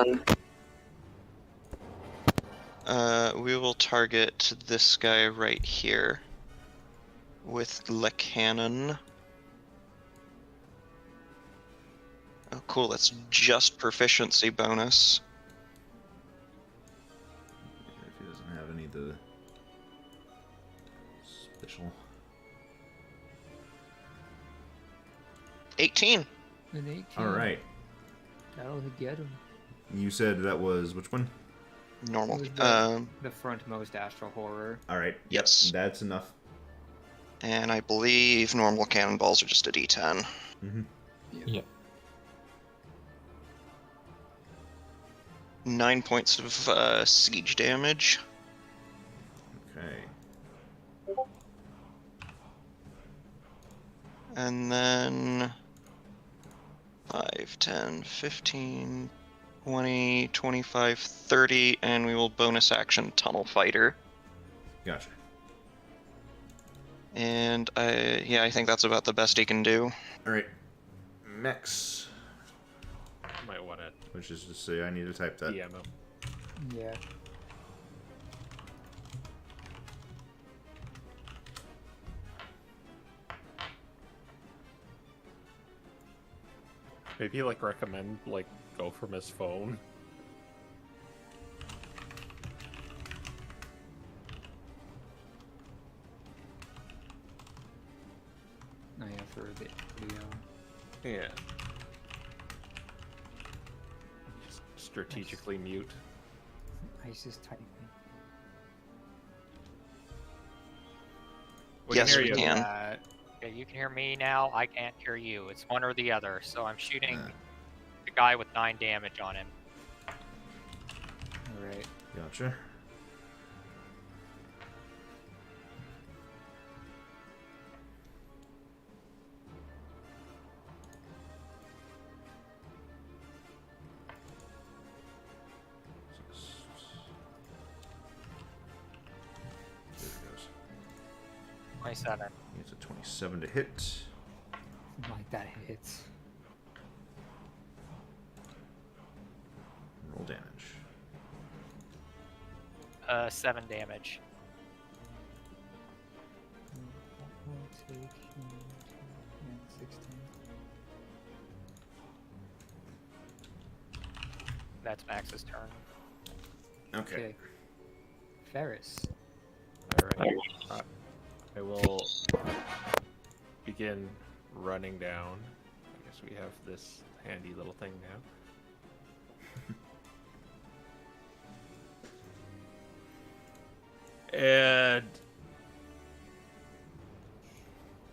We will target this guy right here with the cannon. Oh, cool. That's just proficiency bonus. If he doesn't have any of the special. 18. An 18. All right. That'll get him. You said that was which one? Normal. It was the frontmost astral horror. All right. Yes. That's enough. And I believe normal cannonballs are just a D10. Mm-hmm. Yeah. 9 points of siege damage. Okay. And then 5, 10, 15, 20, 25, 30, and we will bonus action Tunnel Fighter. Gotcha. And I think that's about the best he can do. All right. Max, Might want to which is to say, I need to type that. DM him. Yeah. Maybe like recommend like go from his phone. Oh yeah, for the Yeah. Just strategically mute. Ice is typing. Yes, hear we you. can. Okay, you can hear me now. I can't hear you. It's one or the other. So I'm shooting Uh. the guy with 9 damage on him. All right. Gotcha. There it goes. 27. It's a 27 to hit. Like that hits. Roll damage. 7 damage. I'll take him to 16. That's Max's turn. Okay. Ferris. Alright. I will begin running down. I guess we have this handy little thing now. And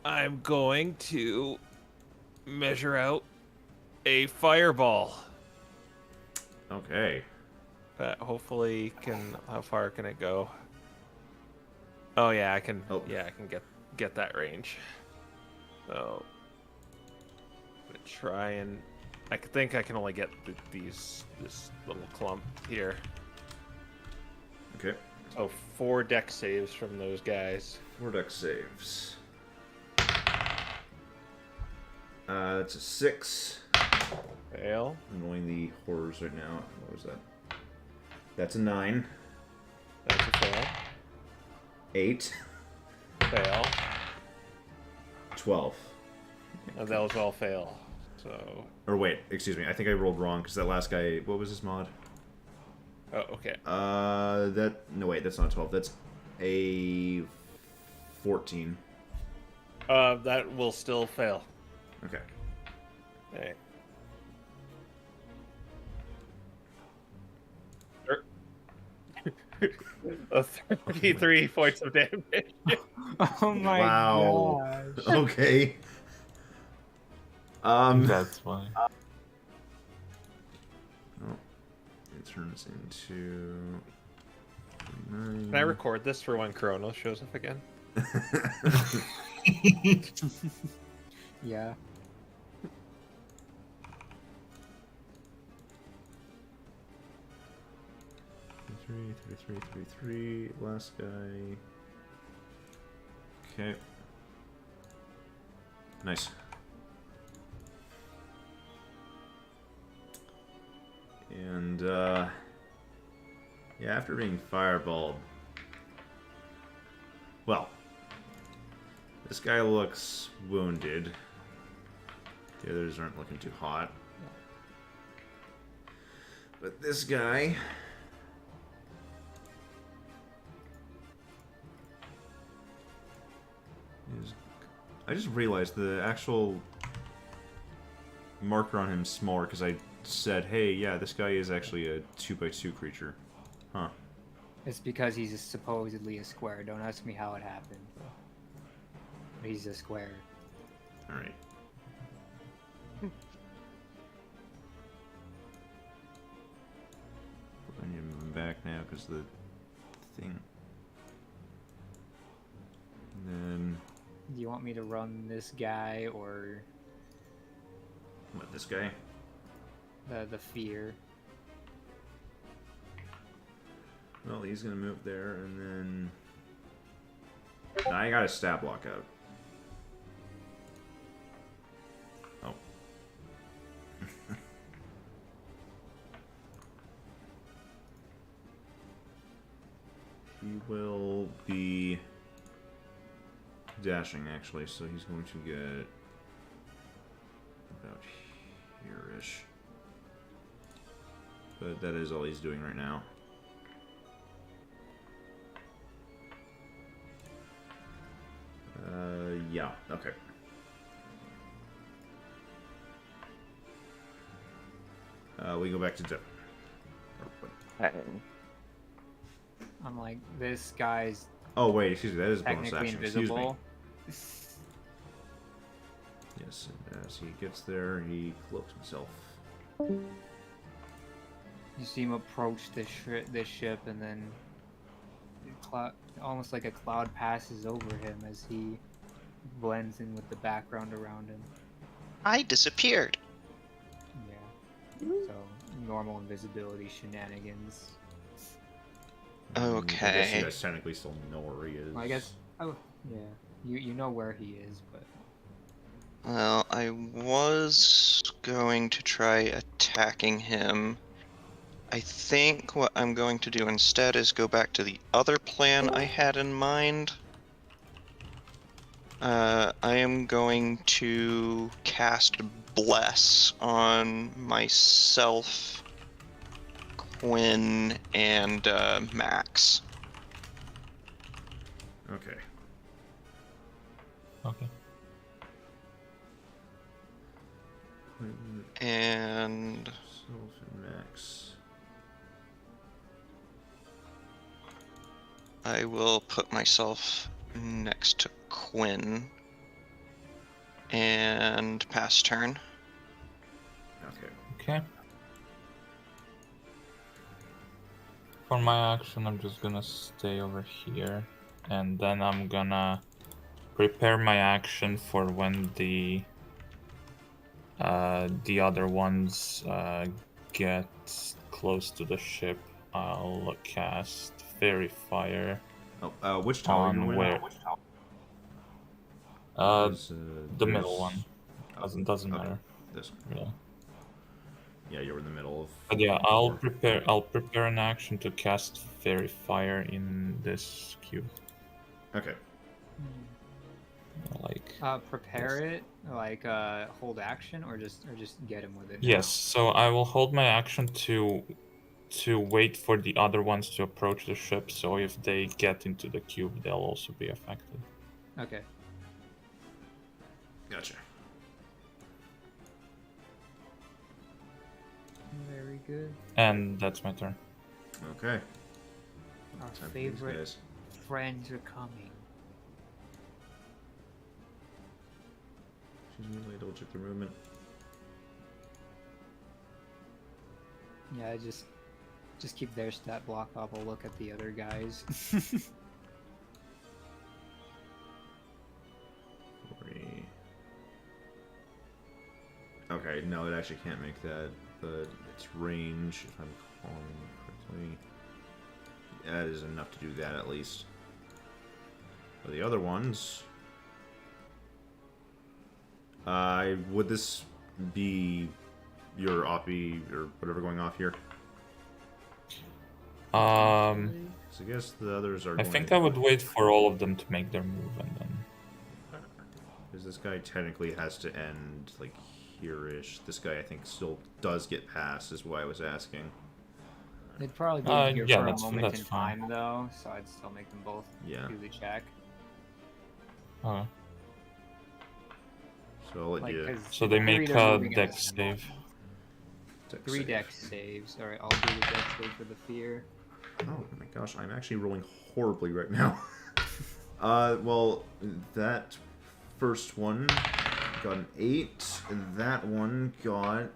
I'm going to measure out a fireball. Okay. That hopefully can. How far can it go? Oh yeah, I can. Oh. Yeah, I can get that range. So I'm gonna try and. I think I can only get this little clump here. Okay. So 4 deck saves from those guys. 4 dex saves. That's a 6. Fail. I'm rolling the horrors right now. What was that? That's a 9. That's a fail. 8. Fail. 12. And those all fail. So. Or wait, excuse me. I think I rolled wrong because that last guy. What was his mod? Oh, okay. No wait, that's not 12. That's a 14. That will still fail. Okay. Okay. A 33 points of damage. Oh my Wow. gosh. Okay. That's why. Oh, it turns into. Can I record this for when Chronos shows up again? Yeah. Three. Last guy. Okay. Nice. And, yeah, after being fireballed. Well, this guy looks wounded. The others aren't looking too hot. But this guy. I just realized the actual marker on him is smaller because I said, hey, yeah, this guy is actually a 2x2 creature. Huh. It's because he's supposedly a square. Don't ask me how it happened. But he's a square. Alright. I need to move him back now because the thing. And then. Do you want me to run this guy or What, this guy? the fear? Well, he's gonna move there and then. Now I got a stab block out. Oh. He will be dashing actually, so he's going to get about here-ish. But that is all he's doing right now. Yeah, okay. We go back to Jeff. I'm like, this guy's Oh wait, excuse me, that is bonus technically action. Excuse me. invisible. Yes, and as he gets there, he cloaks himself. You see him approach this ship, and then almost like a cloud passes over him as he blends in with the background around him. I disappeared. Yeah. So normal invisibility shenanigans. I guess Okay. you guys technically still know where he is. Well, I guess. Oh, yeah. You know where he is, but Well, I was going to try attacking him. I think what I'm going to do instead is go back to the other plan I had in mind. I am going to cast Bless on myself, Quinn, and Max. Okay. Okay. And Self and Max. I will put myself next to Quinn. And pass turn. Okay. Okay. For my action, I'm just gonna stay over here, and then I'm gonna prepare my action for when the other ones get close to the ship. I'll cast Fairy Fire Oh, which tower you on win? where? The middle one. Doesn't okay. matter. This one. Yeah. Yeah, you're in the middle of. But yeah, I'll prepare an action to cast Fairy Fire in this cube. Okay. Like prepare it like hold action or just get him with it. now? yes, so I will hold my action to wait for the other ones to approach the ship, so if they get into the cube they'll also be affected. Okay. Gotcha. Very good. And that's my turn. Okay. Our Time for these favorite guys. friends are coming. Excuse me, let me double check their movement. Yeah, just keep their stat block up. I'll look at the other guys. 3. Okay, no, it actually can't make that, but its range, if I'm calling correctly, that is enough to do that at least. For the other ones, would this be your Oppie or whatever going off here? So I guess the others are. I think I would wait for all of them to make their move and then. Because this guy technically has to end like here-ish. This guy I think still does get past, is why I was asking. They'd probably be here yeah, for a that's moment in fine. time, though, so I'd still make them both Yeah. do the check. Okay. So I'll let Like, you. 'cause So they in make theory, they're a moving at a dex similar- save. Dex 3 save. dex saves. All right, I'll do the dex save for the fear. Oh my gosh, I'm actually rolling horribly right now. Well, that first one got an 8. That one got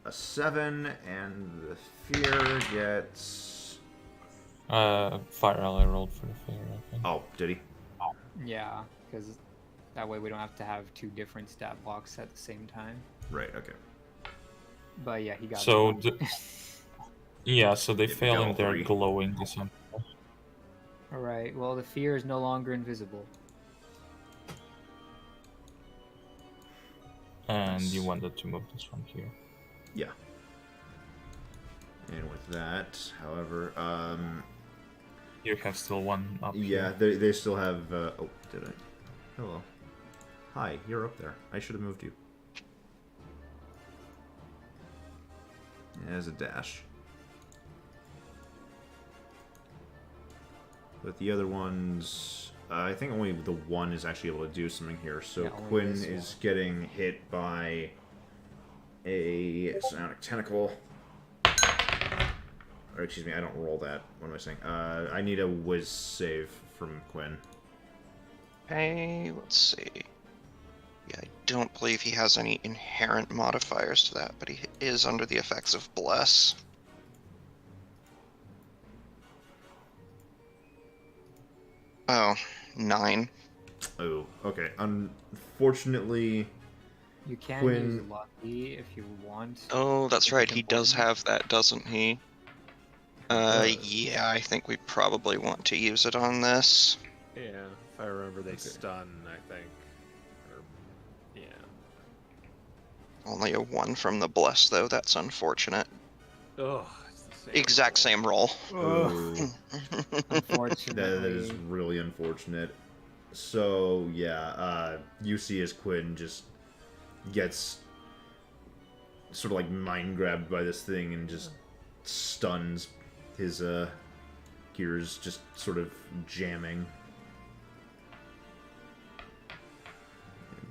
a 7, and the fear gets. Fire ally rolled for the fear, I think. Oh, did he? Yeah, because that way we don't have to have 2 different stat blocks at the same time. Right. Okay. But yeah, he got So it. yeah, so they Yeah, we fail got in all their 3. glowing essentially. All right. Well, the fear is no longer invisible. And Nice. you wanted to move this one here. Yeah. And with that, however, You have still one up yeah, here. they still have. Oh, did I? Hello. Hi, you're up there. I should have moved you. As a dash. But the other ones, I think only the one is actually able to do something here. So Yeah, only Quinn this is one. getting hit by a psionic tentacle. Or excuse me, I don't roll that. What am I saying? I need a whiz save from Quinn. Okay, let's see. Yeah, I don't believe he has any inherent modifiers to that, but he is under the effects of Bless. Oh, 9. Oh, okay. Unfortunately, You can Quinn- use lucky if you want. Oh, that's if right, it's he does important. have that, doesn't he? Yeah, I think we probably want to use it on this. Yeah, if I remember, they Okay. stun, I think. Or, yeah. Only a 1 from the Bless, though, that's unfortunate. Oh, it's the same. Exact same roll. oh, Unfortunately. that is really unfortunate. So yeah, you see as Quinn just gets sort of like mind grabbed by this thing and just stuns. His gears just sort of jamming.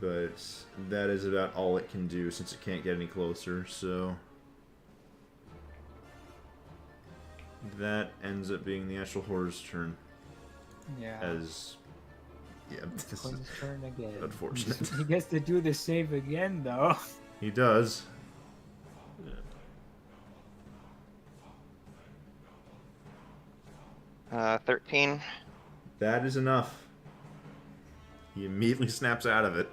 But that is about all it can do since it can't get any closer, so that ends up being the actual horror's turn. Yeah. As yeah, this is, Quinn's turn again. unfortunate. He gets to do the save again, though. he does. 13. That is enough. He immediately snaps out of it.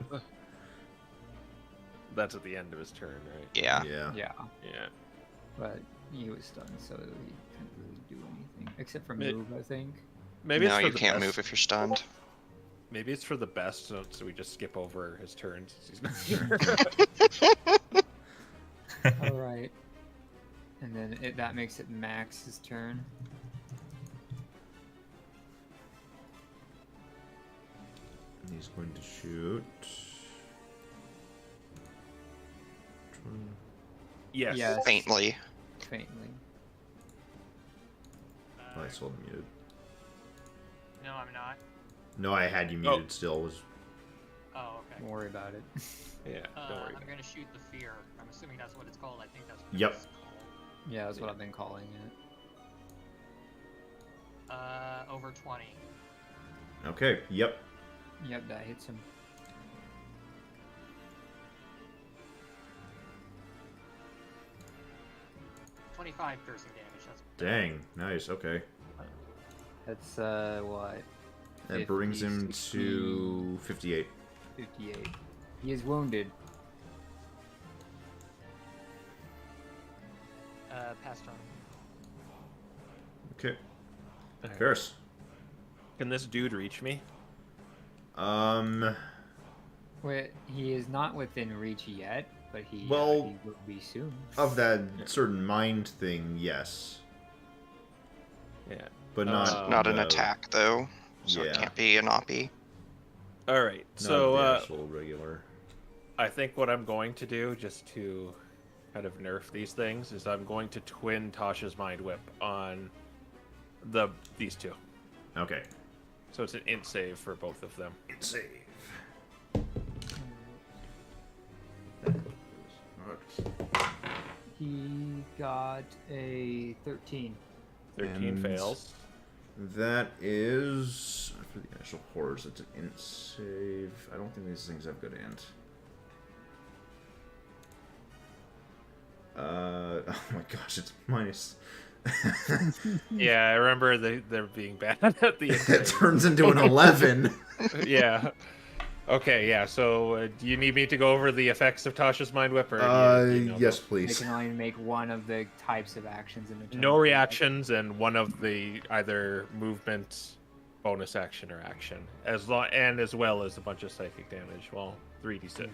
That's at the end of his turn, right? Yeah. Yeah. Yeah, Yeah. but he was stunned, so he couldn't really do anything except for May- move, I think. Maybe No, it's for you the can't best. move if you're stunned. Maybe it's for the best, so we just skip over his turn since he's not here. All right, and then that makes it Max's turn. And he's going to shoot. Yes. Yes. Faintly. Faintly. Oh, I still muted. No, I'm not. No, I had you muted still. Was Oh, okay. Don't worry about it. Yeah, don't worry. I'm gonna shoot the fear. I'm assuming that's what it's called. I think that's what Yep. it's called. Yeah, that's what I've been calling it. Over 20. okay. Yep. Yep, that hits him. 25 piercing damage. That's Dang. Nice. Okay. That's what? That brings 50, him 60, to 58. 58. He is wounded. pass turn. Okay. Alright. Curse. Can this dude reach me? Wait, he is not within reach yet, but he Well- he will be soon. Of that certain mind thing, yes, Yeah. but not Not an the- attack, though, so it yeah. can't be an oppie. All right. Not So the actual regular. I think what I'm going to do, just to kind of nerf these things, is I'm going to twin Tasha's Mind Whip on these two. Okay. So it's an int save for both of them. Save. He got a 13. 13 And fails. That is for the initial horrors. It's an int save. I don't think these things have good int. Oh my gosh, it's minus. Yeah, I remember they're being bad at the It end. turns into an 11. Yeah. Okay, yeah, so do you need me to go over the effects of Tasha's Mind Whip? Or do you know Yes, those? They please. can only make one of the types of actions in a turn. No reactions and one of the either movement, bonus action, or action, as well as a bunch of psychic damage. Well, 3d6.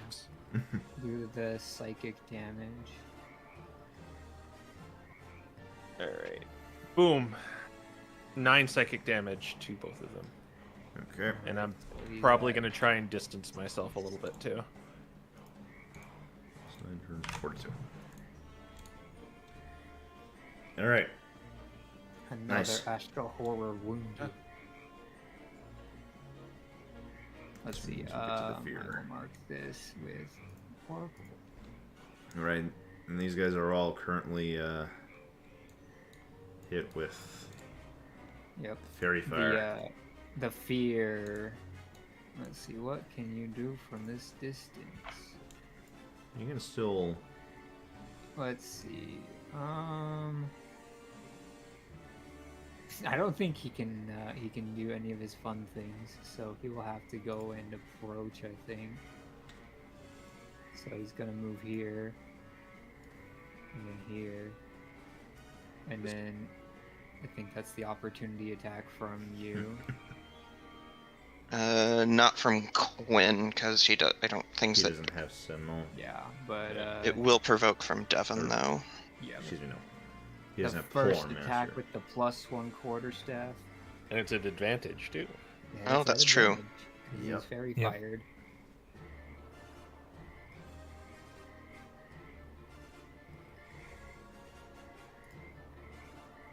Do the psychic damage. All right. Boom. 9 psychic damage to both of them, Okay. and I'm probably gonna try and distance myself a little bit too. So 9 turns, 42. Alright. Another Nice. astral horror wound. Let's see. Get to the I fear. will mark this with horrible. Alright. And these guys are all currently hit with Yep. fairy fire. The fear. Let's see. What can you do from this distance? You can still. Let's see. I don't think he can do any of his fun things, so he will have to go and approach, I think. So he's gonna move here, and then here, and then I think that's the opportunity attack from you. Not from Quinn, because he does. I don't think He that doesn't have Sentinel. Yeah, but it will provoke from Devon though. yeah. Excuse me, no. He The doesn't have first Poor attack Master. with the +1 quarterstaff. And it's an advantage too. Yeah, Oh, it's that's at true. advantage, 'cause Yep. He's very Yep. fired.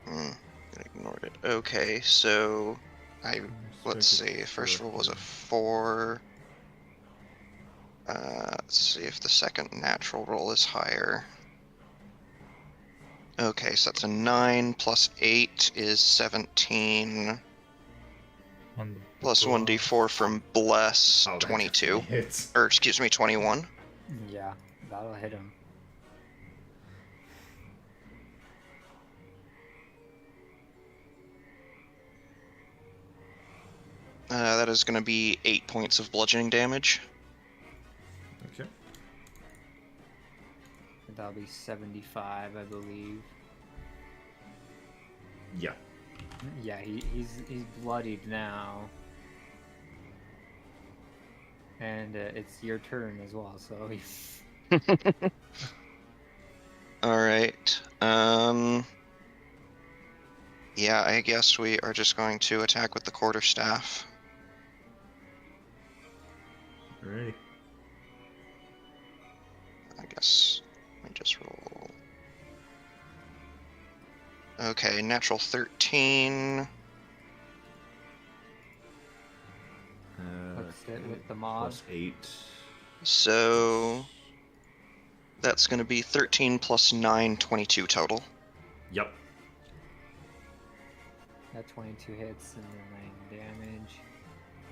I ignored it. Okay, so let's see. First roll was a 4. Let's see if the second natural roll is higher. Okay, so that's a 9 plus 8 is 17. And Plus 1d4 from Bless, Oh, that 22. definitely hits. Or, excuse me, 21. Yeah, that'll hit him. That is going to be 8 points of bludgeoning damage. Okay. That'll be 75, I believe. Yeah. Yeah, he's bloodied now. And it's your turn as well, so he's... Alright. Yeah, I guess we are just going to attack with the quarterstaff. Alrighty. I guess let me just roll. Okay, natural 13. Let's hit with the mod. +8. So that's going to be 13 plus 9, 22 total. Yep. That 22 hits and then 9 damage.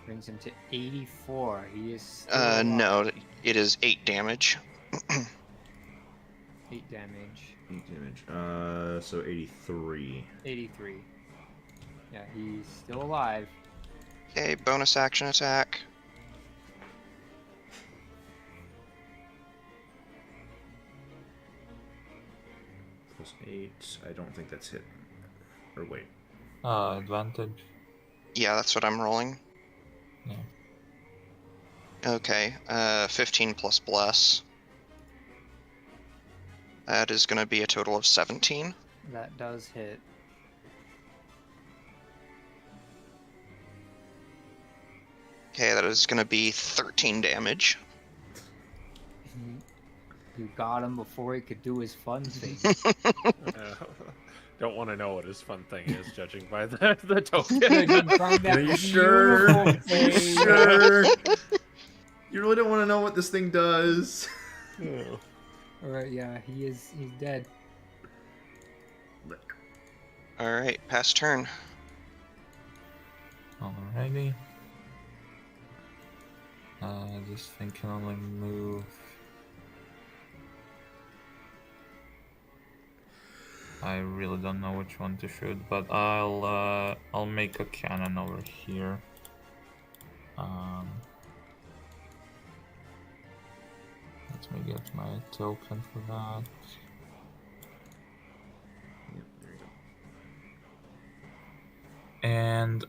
Brings him to 84. He is still alive. No, it is 8 damage. 8 damage. 8 damage. So 83. 83. Yeah, he's still alive. Okay, bonus action attack. +8. I don't think that's hitting. Or wait. advantage. Yeah, that's what I'm rolling. Yeah. Okay, 15 plus bless. That is going to be a total of 17. That does hit. Okay, that is going to be 13 damage. You got him before he could do his fun thing. Don't want to know what his fun thing is, judging by the token. Are you sure? Are you sure? You really don't want to know what this thing does? Oh. Alright, yeah, he's dead. Alright, pass turn. Alrighty. This thing can only move. I really don't know which one to shoot, but I'll make a cannon over here. Let me get my token for that. Yep, there you go. And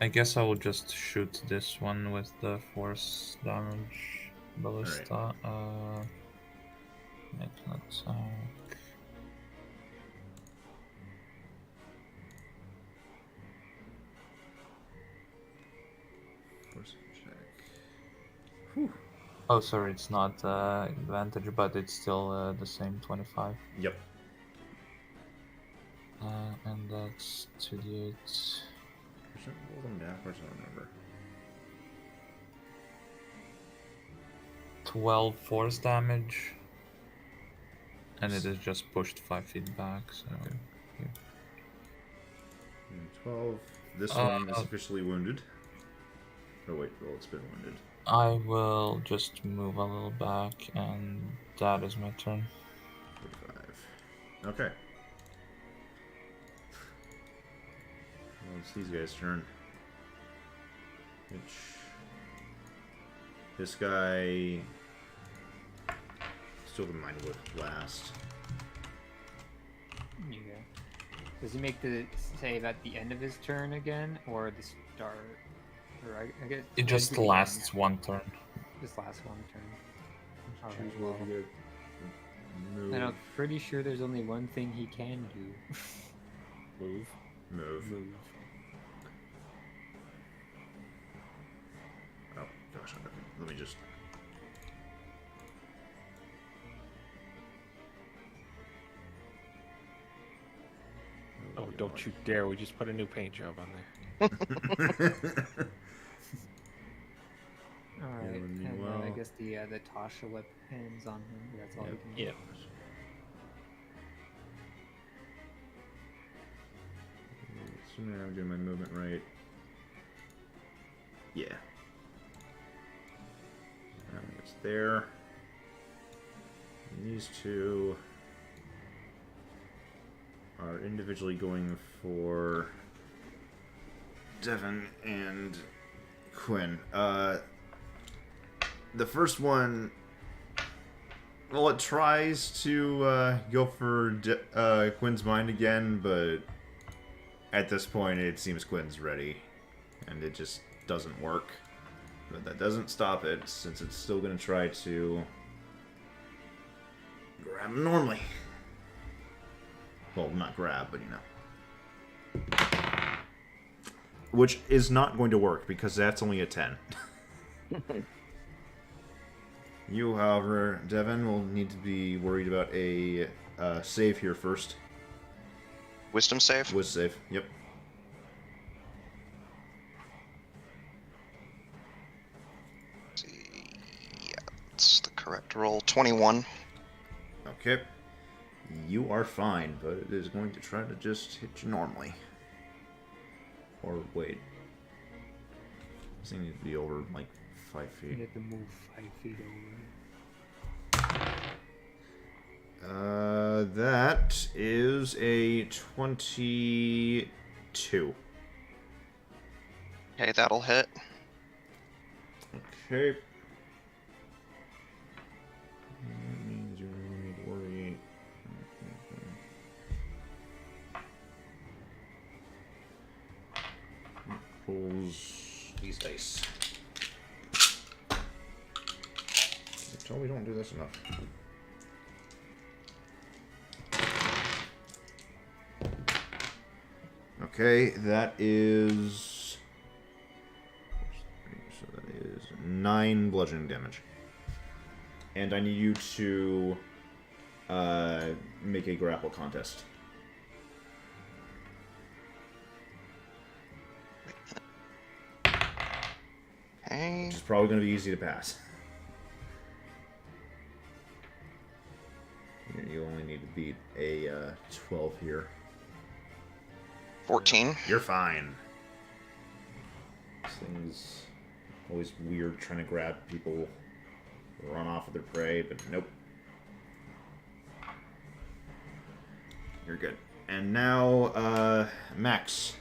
I guess I will just shoot this one with the force damage ballista. Make an attack. Force check. Whew. Oh, sorry, it's not advantage, but it's still the same 25. Yep. And that's 2d8. Percent roll them backwards, I don't remember. 12 force damage. And it is just pushed 5 feet back, so... Yeah. And 12. This one is officially wounded. Oh wait, well, it's been wounded. I will just move a little back, and that is my turn. 45. Okay. Well, it's these guys' turn. Which... This guy... Still in mind with last. Yeah. Does he make the save at the end of his turn again, or the start? Or I guess It just lasts one turn. This last one turn. Choose Alright, what well, you get. Move. and I'm pretty sure there's only one thing he can do. Move. Move. Move. Oh gosh, okay. Let me just. Oh, don't you dare! We just put a new paint job on there. Alright, Yeah, and then I meanwhile- guess the Tasha whip ends on him. That's all Yep. he can do. Yeah. Assuming I'm doing my movement right. Yeah. It's there. And these two are individually going for Devin and Quinn. The first one, well, it tries to go for Quinn's mind again, but at this point it seems Quinn's ready, and it just doesn't work. But that doesn't stop it, since it's still going to try to grab him normally. Well, not grab, but you know. Which is not going to work, because that's only a 10. You, however, Devin, will need to be worried about a save here first. Wisdom save? Was save, yep. Let's see. Yeah, that's the correct roll. 21. Okay. You are fine, but it is going to try to just hit you normally. Or wait. This thing needs to be over like 5 You feet. have to move 5 feet over. That is a 22. Okay, that'll hit. Okay. That means you really need to worry. Pulls these dice. Tell me don't do this enough. Okay, that is... So that is 9 bludgeoning damage. And I need you to make a grapple contest. Okay. Which is probably going to be easy to pass. beat a 12 here. 14. You're fine. This thing's always weird trying to grab people, run off with their prey, but nope. You're good. And now, Max.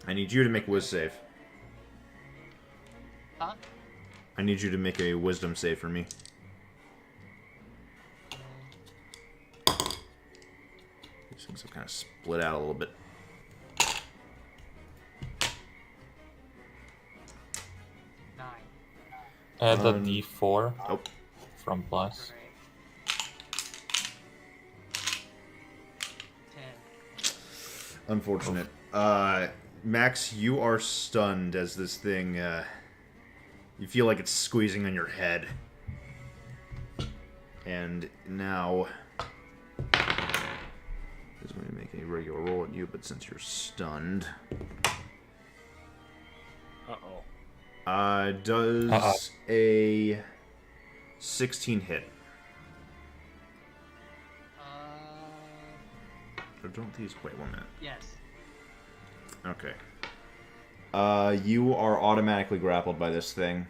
I need you to make a wisdom save. Huh? I need you to make a wisdom save for me. These things have kind of split out a little bit. The D4 Oh, from plus. 10. unfortunate. Max, you are stunned as this thing, you feel like it's squeezing on your head. And now, it's going to make a regular roll at you, but since you're stunned, does a 16 hit? Or don't these? Wait 1 minute. Yes. Okay. You are automatically grappled by this thing,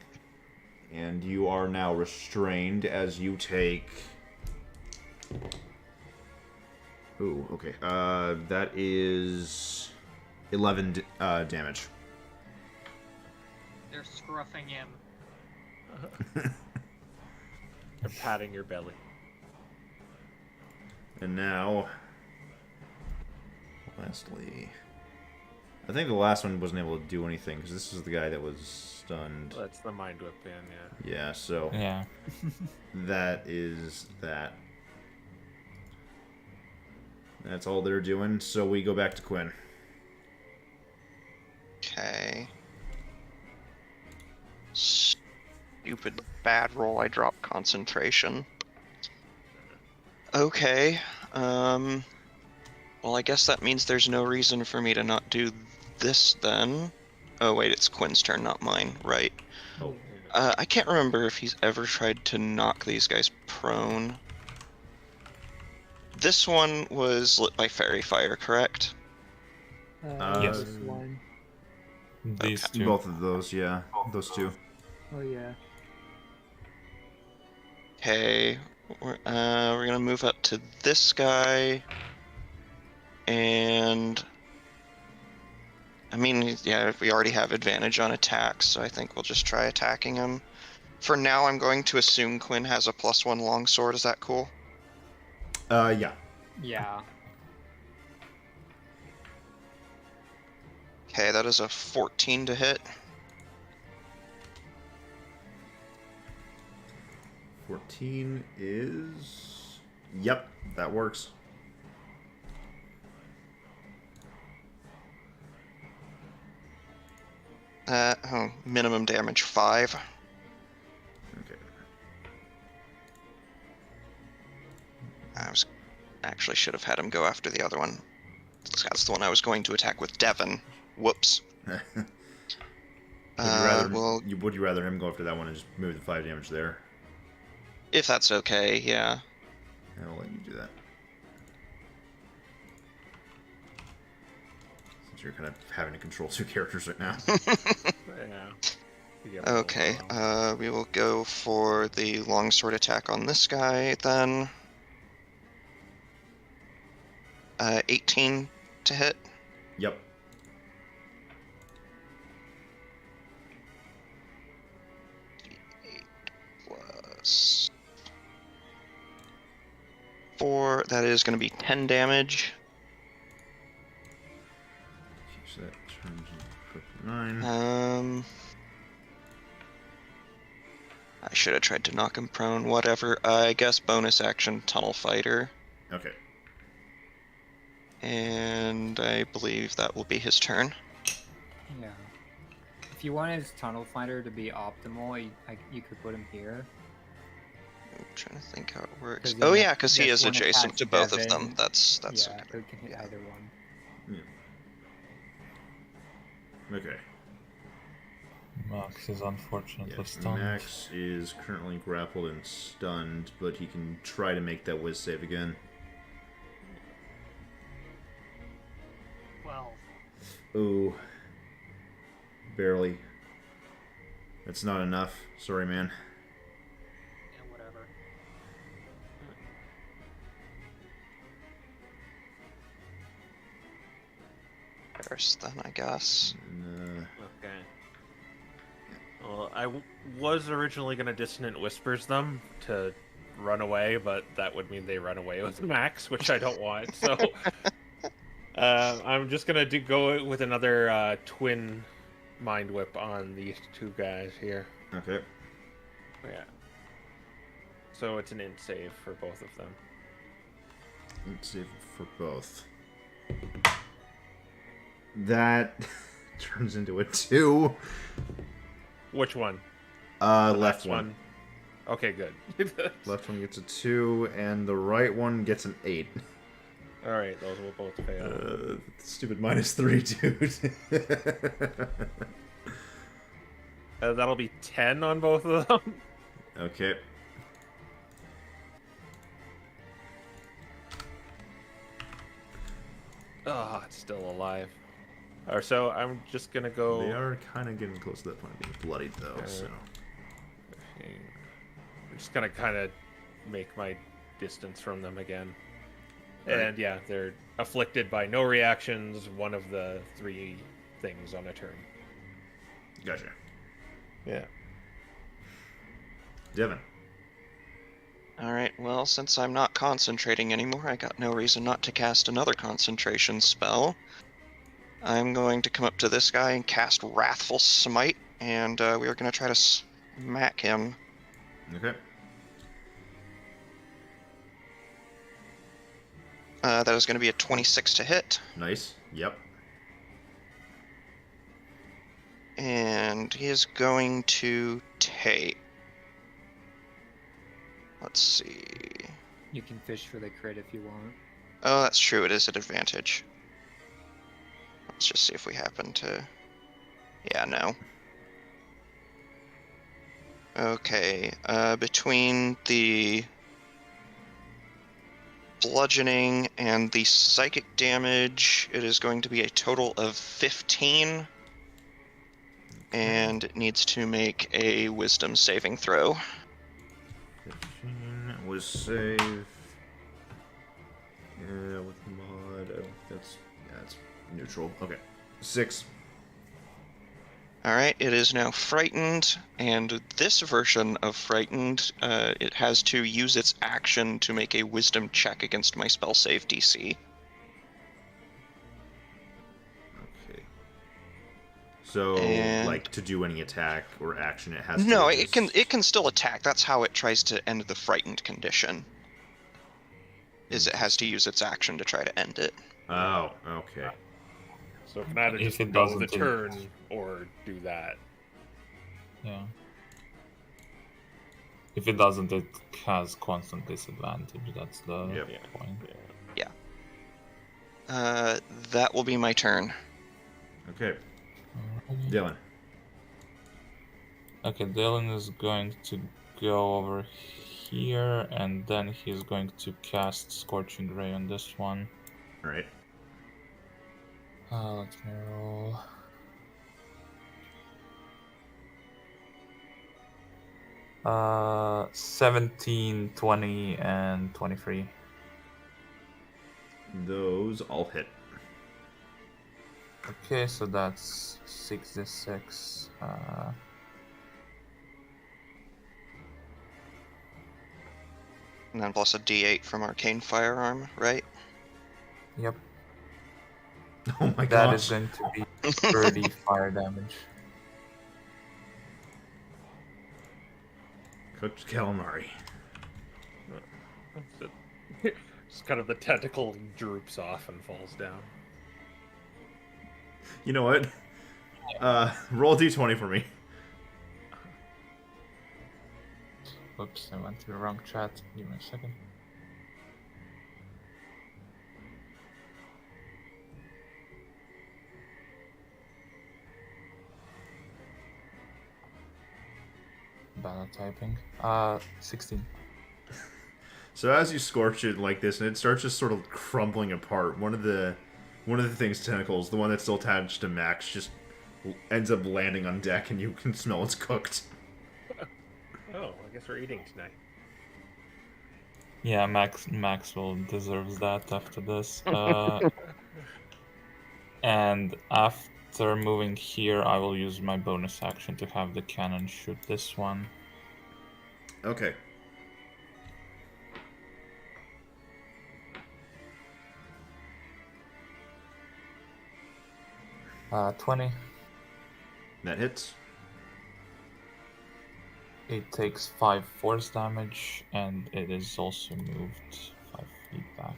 and you are now restrained as you take. Ooh, okay. That is 11 damage. They're scruffing him. They're patting your belly. And now, lastly, I think the last one wasn't able to do anything because this is the guy that was stunned. That's the mind whip in, yeah. Yeah, so Yeah. that is that. That's all they're doing. So we go back to Quinn. Okay. Stupid bad roll. I dropped concentration. Okay. Well, I guess that means there's no reason for me to not do this then. Oh wait, it's Quinn's turn, not mine. Right. Oh. I can't remember if he's ever tried to knock these guys prone. This one was lit by fairy fire, correct? Yes. This one. These Okay. two. Both of those, yeah. Those two. Oh yeah. Okay, we're gonna move up to this guy, and I mean, yeah, we already have advantage on attacks, so I think we'll just try attacking him. For now, I'm going to assume Quinn has a +1 longsword. Is that cool? Yeah. Yeah. Okay, that is a 14 to hit. 14 is... Yep, that works. Minimum damage 5. Okay. Actually should have had him go after the other one. That's the one I was going to attack with Devon. Whoops. Would you rather Well, him go after that one and just move the 5 damage there? if that's okay, yeah. I'll let you do that. Since you're kind of having to control 2 characters right now. Yeah. You get a little Okay, overwhelmed. we will go for the longsword attack on this guy then. 18 to hit. Yep. Plus 4, that is going to be 10 damage. Keeps that turns into 9. I should have tried to knock him prone. Whatever. I guess bonus action Tunnel Fighter. Okay. And I believe that will be his turn. Yeah. If you want his tunnel finder to be optimal, you could put him here. I'm trying to think how it works. 'Cause then Oh that- yeah, because he that's is one adjacent attack to both of Devin. them. That's Yeah, okay. it can hit either one. Okay. Max is unfortunately Yeah, stunned. Max is currently grappled and stunned, but he can try to make that whiz save again. 12. Ooh. Barely. That's not enough. Sorry, man. Yeah, whatever. First, then, I guess. And, Okay. Well, was originally going to Dissonant Whispers them to run away, but that would mean they run away with Max, which I don't want. So I'm just going to go with another twin Mind Whip on these two guys here. okay. Yeah. So it's an int save for both of them. Let's see for both. That turns into a 2. Which one? Left one. One. Okay, good. Left one gets a 2, and the right one gets an 8. All right, those will both fail. Stupid -3, dude. That'll be 10 on both of them. Okay. Oh, it's still alive. Or so I'm just gonna go. They are kind of getting close to that point of being bloodied, though. So I'm just gonna kind of make my distance from them again. Right. And yeah, they're afflicted by no reactions. One of the 3 things on a turn. gotcha. Yeah. Devin. Alright, well, since I'm not concentrating anymore, I got no reason not to cast another concentration spell. I'm going to come up to this guy and cast Wrathful Smite, and we are going to try to smack him. Okay. That is going to be a 26 to hit, Nice. Yep. and he is going to take... Let's see... You can fish for the crit if you want. Oh, that's true, it is at advantage. Let's just see if we happen to... Yeah, no. Okay, between the bludgeoning and the psychic damage, it is going to be a total of 15. And it needs to make a wisdom saving throw. 15 was save. Yeah, with mod. I don't think that's. Yeah, it's neutral. Okay. 6. Alright, it is now frightened, and this version of frightened, it has to use its action to make a wisdom check against my spell save DC. Okay. So, And- like, to do any attack or action, it has to. No, use- it can still attack. That's how it tries to end the frightened condition. Is it has to use its action to try to end it. Oh, okay. So it can either If just it go doesn't, the it- turn or do that. Yeah. If it doesn't, it has constant disadvantage. That's the Yep. point. That will be my turn. Okay. Alrighty. Dylan. Okay, Dylan is going to go over here, and then he's going to cast Scorching Ray on this one. Alright. Let me roll. Uh, 17, 20, and 23. Those all hit. Okay, so that's 66. And then plus a d8 from Arcane Firearm, right? Yep, Oh my that is gosh. going to be 30 fire damage. Coach Calamari. Just kind of the tentacle droops off and falls down. You know what? Roll a d20 for me. Oops, I went to the wrong chat. Give me a second. bad at typing. 16. So as you scorch it like this, and it starts just sort of crumbling apart, one of the thing's tentacles, the one that's still attached to Max, just ends up landing on deck, and you can smell it's cooked. Oh, I guess we're eating tonight. Yeah, Maxwell deserves that after this. And after moving here, I will use my bonus action to have the cannon shoot this one. Okay. Uh, 20. That hits. It takes 5 force damage, and it is also moved 5 feet back.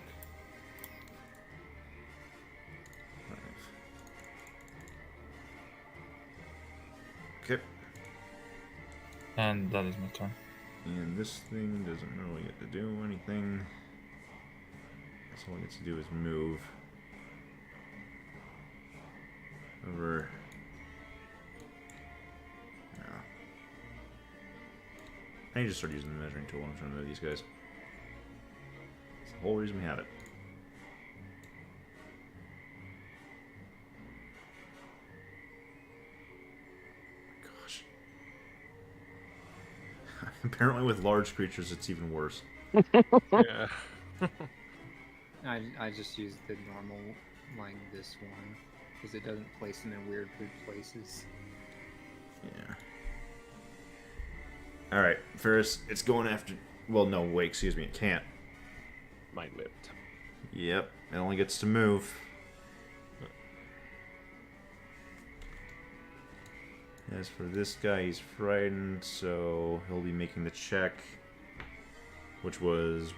Okay. And that is my turn. And this thing doesn't really get to do anything. That's all it gets to do is move. Over. No. I need to start using the measuring tool when I'm trying to move these guys. That's the whole reason we have it. Gosh. Apparently with large creatures it's even worse. Yeah. I just used the normal, like this one, because it doesn't place them in weird places. Yeah. Alright, Ferris, it's going after... Well, no, wait, excuse me, it can't. Mind whipped. Yep, it only gets to move. As for this guy, he's frightened, so he'll be making the check. Which was...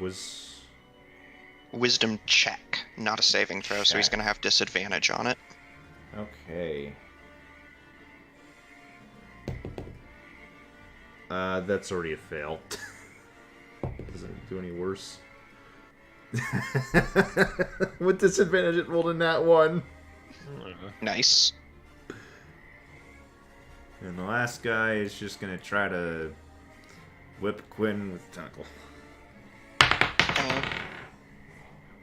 Wisdom check, not a saving throw, so he's Check. gonna have disadvantage on it. Okay. That's already a fail. Doesn't do any worse. With disadvantage, it rolled in that one. Nice. And the last guy is just gonna try to whip Quinn with the tentacle.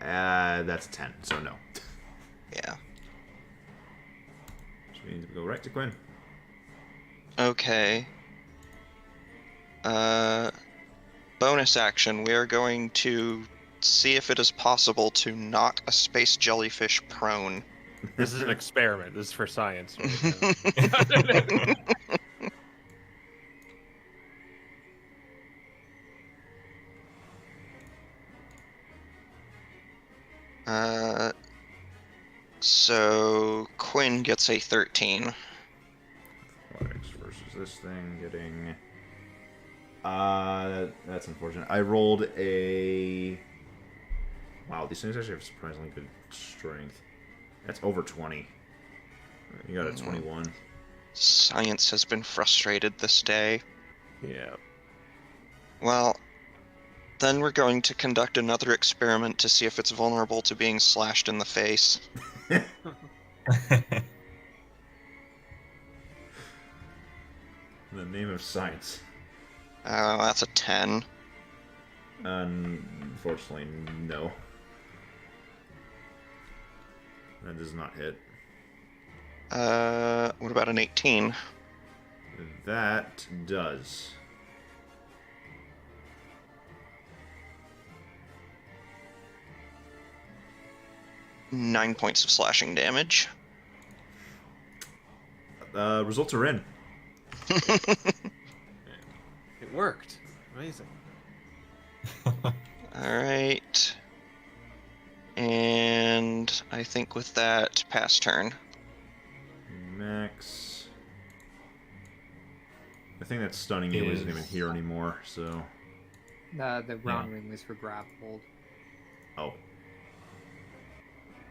That's 10, so no. Yeah. Which means we go right to Quinn. Okay. Bonus action. We are going to see if it is possible to knock a space jellyfish prone. This is an experiment. This is for science. So Quinn gets a 13. athletics versus this thing getting... that's unfortunate. I rolled a... Wow, these things actually have surprisingly good strength. That's over 20. You got a 21. Science has been frustrated this day. Yeah. Well, then we're going to conduct another experiment to see if it's vulnerable to being slashed in the face. In the name of science. That's a 10. Unfortunately, no. That does not hit. What about an 18? That does. Nine points of slashing damage. Results are in. It worked. Amazing. Alright. And I think with that, pass turn. Max. The thing that's stunning you isn't even here anymore, so... The round ring was for grappled, Oh.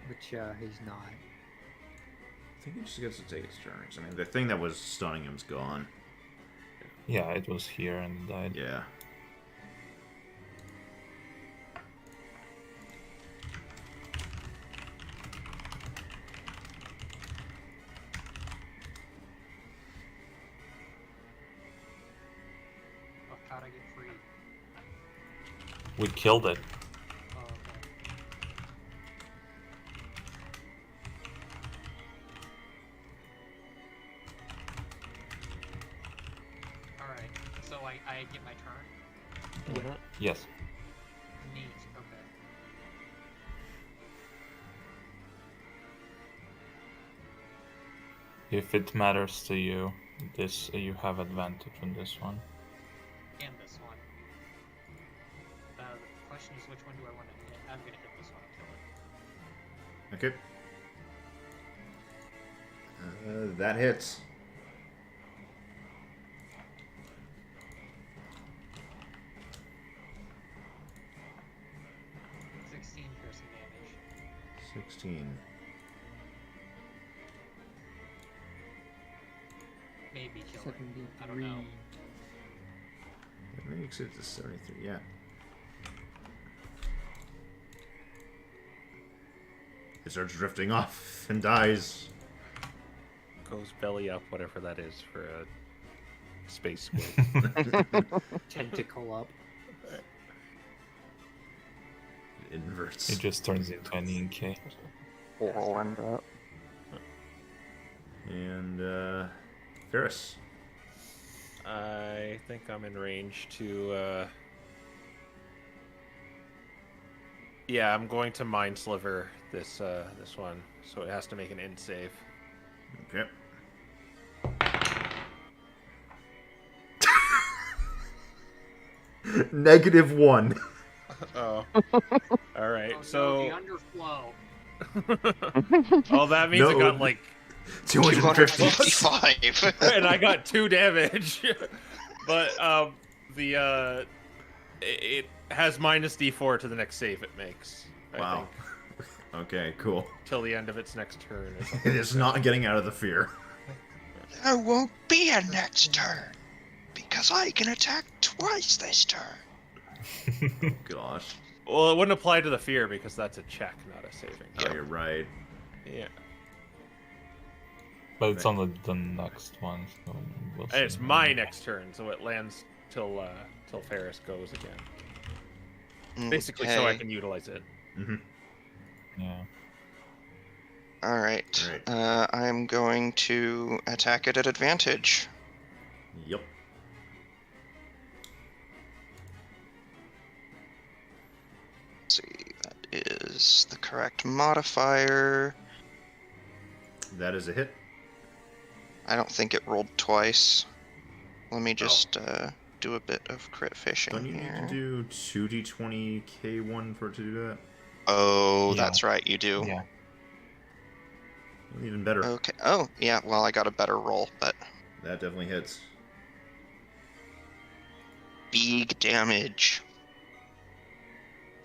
which he's not. I think he just gets to take his turns. I mean, the thing that was stunning him's gone. Yeah, it was here and died. Yeah. how'd I get free? We killed it. Oh, okay. Alright, so I get my turn? Yes. Neat, okay. If it matters to you, you have advantage on this one. And this one. The question is, which one do I want to hit? I'm gonna hit this one and kill it. Okay. That hits. $16 piercing damage. 16. Maybe kill it. I don't know. It makes it to 73, yeah. It starts drifting off and dies. Goes belly up, whatever that is for a space squid. Tentacle up. It inverts. It just turns into an EK. We'll end up. And, Ferris. I think I'm in range to, yeah, I'm going to Mind Sliver this one, so it has to make an int save. Okay. -1. Oh. Alright, Oh, so... no, the underflow. Oh, that means it got, like... 250. 255. And I got 2 damage. But, it has minus D4 to the next save it makes. Wow. Okay, cool. Till the end of its next turn. Or something. It is not getting out of the fear. There won't be a next turn, because I can attack twice this turn. Gosh. Well, it wouldn't apply to the fear because that's a check, not a saving. Oh, you're right. Yeah. But it's on the next one. So we'll And it's see. my next turn, so it lands till Ferris goes again. Basically, so I Okay. can utilize it. Mm-hmm. Yeah. Alright. Alright. I'm going to attack it at advantage. Yep. Let's see, that is the correct modifier. That is a hit. I don't think it rolled twice. Let me just do a bit of crit fishing Don't you here. need to do 2d20 K1 for it to do that? Oh, Yeah. that's right, you do. Yeah. Even better. Okay. Oh, yeah, well, I got a better roll, but That definitely hits. big damage.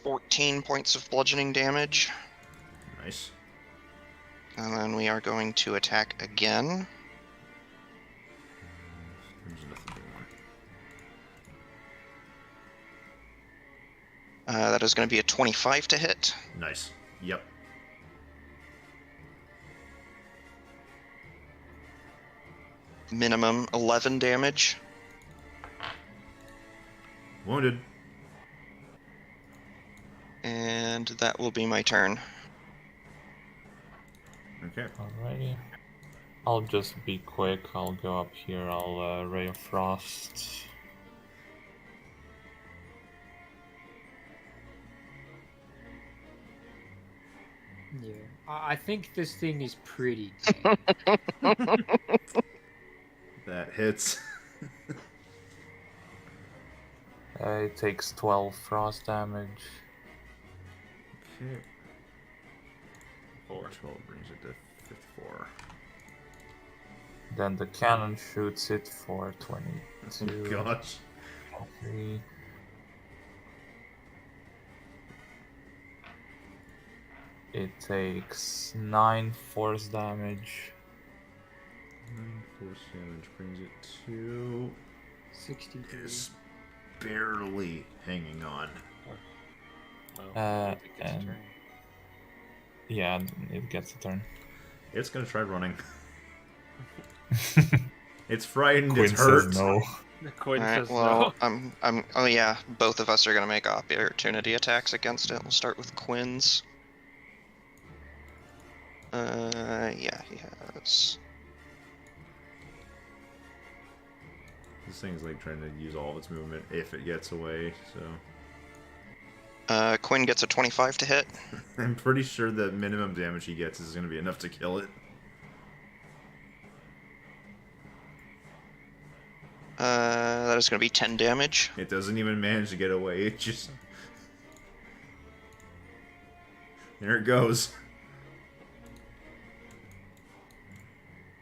14 points of bludgeoning damage. Nice. And then we are going to attack again. There's nothing going on. That is going to be a 25 to hit. Nice. Yep. Minimum 11 damage. Wounded. And that will be my turn. Okay. Alrighty. I'll just be quick. I'll go up here. I'll Ray of Frost. Yeah. I think this thing is pretty. That hits. It takes 12 frost damage. Okay. 12 brings it to 54. Then the cannon shoots it for 22. Gosh. 3. It takes 9 force damage. 9 force damage brings it to... 63. It is barely hanging on. And yeah, it gets a turn. It's gonna try running. It's frightened, Quinn it's hurt. says no. Quinn Alright, says well, no. oh yeah, both of us are gonna make opportunity attacks against it. We'll start with Quinn's. Yeah, he has. This thing's like trying to use all of its movement if it gets away, so. Quinn gets a 25 to hit. I'm pretty sure the minimum damage he gets is going to be enough to kill it. That is gonna be 10 damage. It doesn't even manage to get away, it just... There it goes.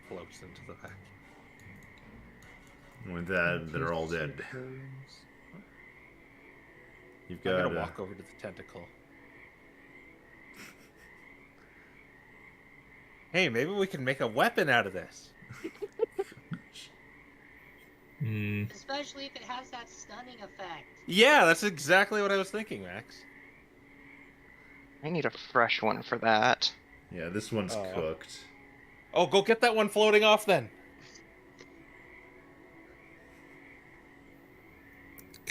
Floats into the back. With that, they're all dead. You've I'm got gonna walk over to the tentacle. Hey, maybe we can make a weapon out of this. Especially if it has that stunning effect. Yeah, that's exactly what I was thinking, Max. I need a fresh one for that. Yeah, this one's cooked. Oh, go get that one floating off then.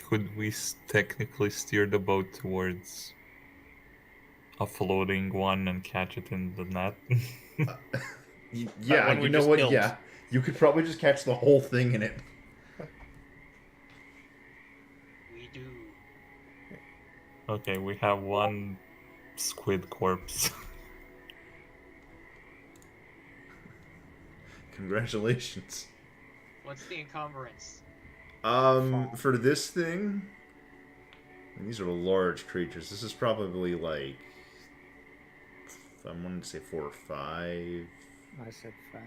Could we technically steer the boat towards a floating one and catch it in the net? Yeah, one we you know just what? killed. Yeah. You could probably just catch the whole thing in it. We do. Okay, we have one squid corpse. Congratulations. What's the encumbrance? For this thing, and these are large creatures. This is probably like, I wanted to say 4 or 5. I said 5.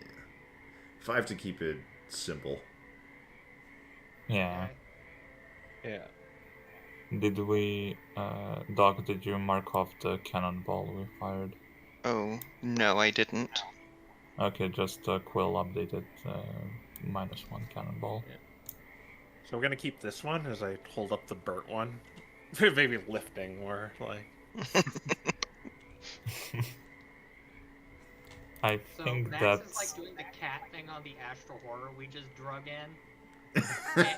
Yeah, 5 to keep it simple. Yeah. Yeah. Did we, Doc, did you mark off the cannonball we fired? Oh, no, I didn't. Okay, just Quill updated -1 cannonball. Yeah. So we're gonna keep this one as I hold up the burnt one. Maybe lifting more, like. I So think Max that's... is like doing the cat thing on the Astral Horror we just drug in.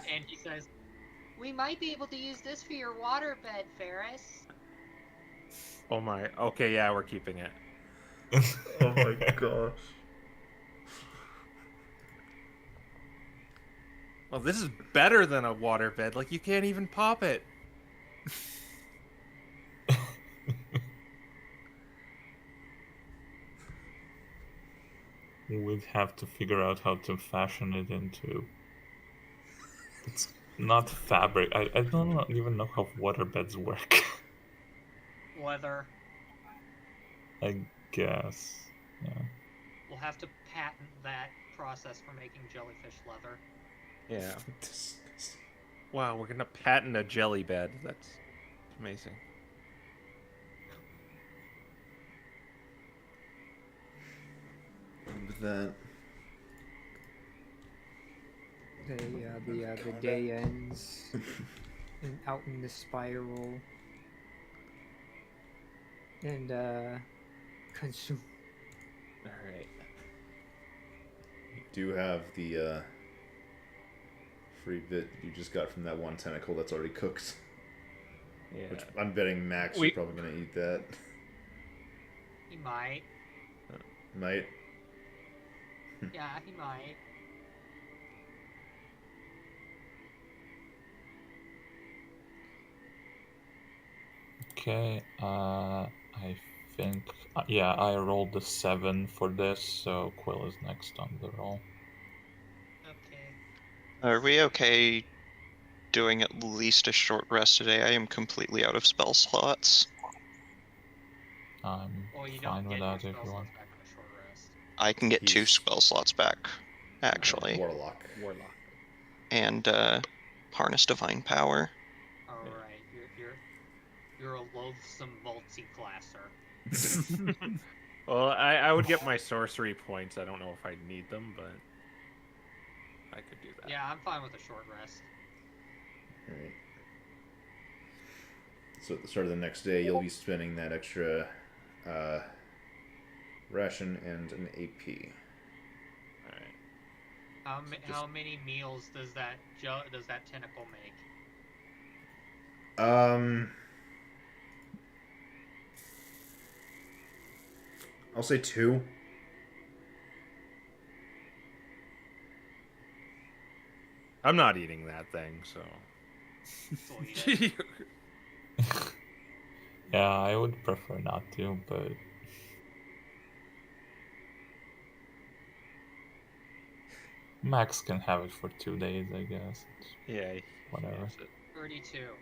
and he says, "We might be able to use this for your waterbed, Ferris." Oh my. Okay, yeah, we're keeping it. Oh my gosh. Well, this is better than a waterbed. Like, you can't even pop it. We'd have to figure out how to fashion it into... It's not fabric. I don't even know how waterbeds work. Leather. I guess. Yeah. We'll have to patent that process for making jellyfish leather. Yeah. Wow, we're gonna patent a jelly bed. That's amazing. With that, The day ends and out in the spiral and consume. All right. you do have the free bit you just got from that one tentacle that's already cooked. Yeah. Which I'm betting Max We- is probably going to eat that. He might. Might. Yeah, he might. Okay, I think... yeah, I rolled the 7 for this, so Quill is next on the roll. Okay. Are we okay doing at least a short rest today? I am completely out of spell slots. I'm Well, you fine don't with get your that if spell you want. slots back on a short rest. I can get 2 He's- spell slots back, actually. Warlock. Warlock. And, Harness Divine Power. Alright, you're a loathsome multi-classer. Well, I would get my sorcery points. I don't know if I'd need them, but I could do that. Yeah, I'm fine with a short rest. Alright. So at the start of the next day, you'll be spending that extra ration and an AP. All right. How many meals does that tentacle make? I'll say 2. I'm not eating that thing, so. So we'll eat it. Yeah, I would prefer not to, but Max can have it for 2 days, I guess. Yeah. Whatever. Yes, it- 32.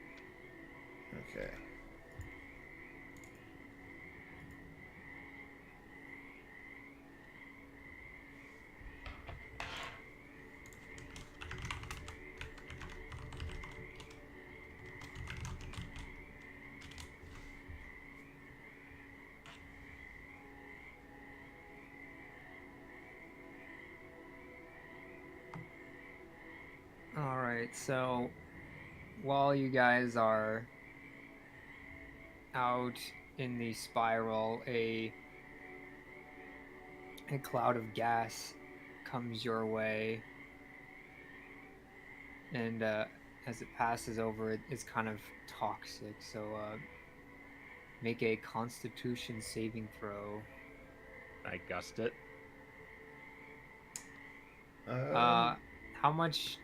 Okay. All right, so while you guys are out in the spiral, a cloud of gas comes your way, and as it passes over, it's kind of toxic. So make a Constitution saving throw. I guessed it. How much,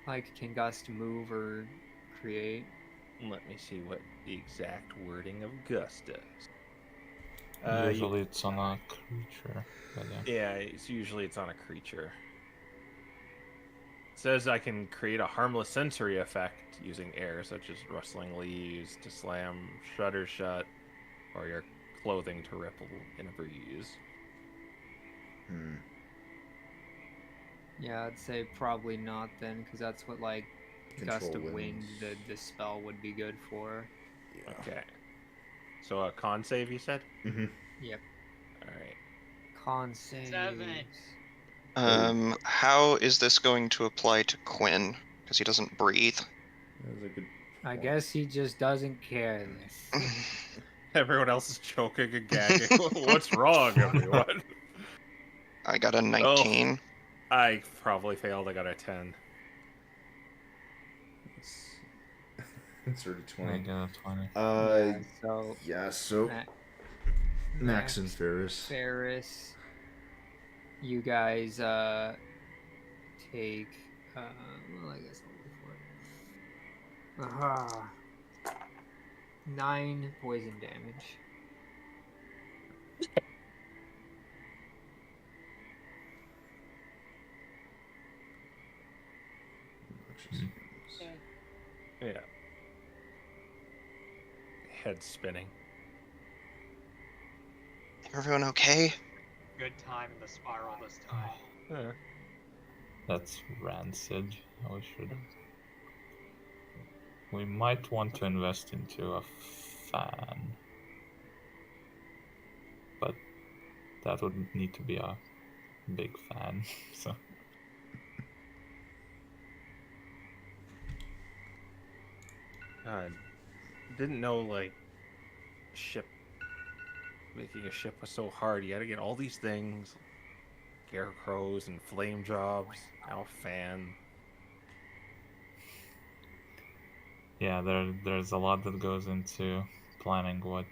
like, can Gust move or create? Let me see what the exact wording of gust is. Usually it's on a creature, but yeah. Yeah, it's on a creature. It says I can create a harmless sensory effect using air, such as rustling leaves to slam shutters shut, or your clothing to ripple in a breeze. Yeah, I'd say probably not then, because that's what, like, Gust Control of Wind, winds. the spell would be good for. Yeah. Okay. So a con save, you said? Mm-hmm. Yep. All right. Con saves. 7. How is this going to apply to Quinn? Because he doesn't breathe. That was a good I point. guess he just doesn't care then. Everyone else is choking and gagging. What's wrong, everyone? I got a 19. I probably failed. I got a 10. It's already I 20. got a 20. So Yeah, so Max and Ferris. Ferris, you guys take well, I guess I'll go for it. 9 poison damage. Yeah. Head spinning. Everyone okay? Good time in the spiral this time. Yeah. That's rancid. We might want to invest into a fan. But that would need to be a big fan, so... Didn't know, like, making a ship was so hard. You gotta get all these things. Scarecrows and flame jobs. Now a fan. Yeah, there's a lot that goes into planning what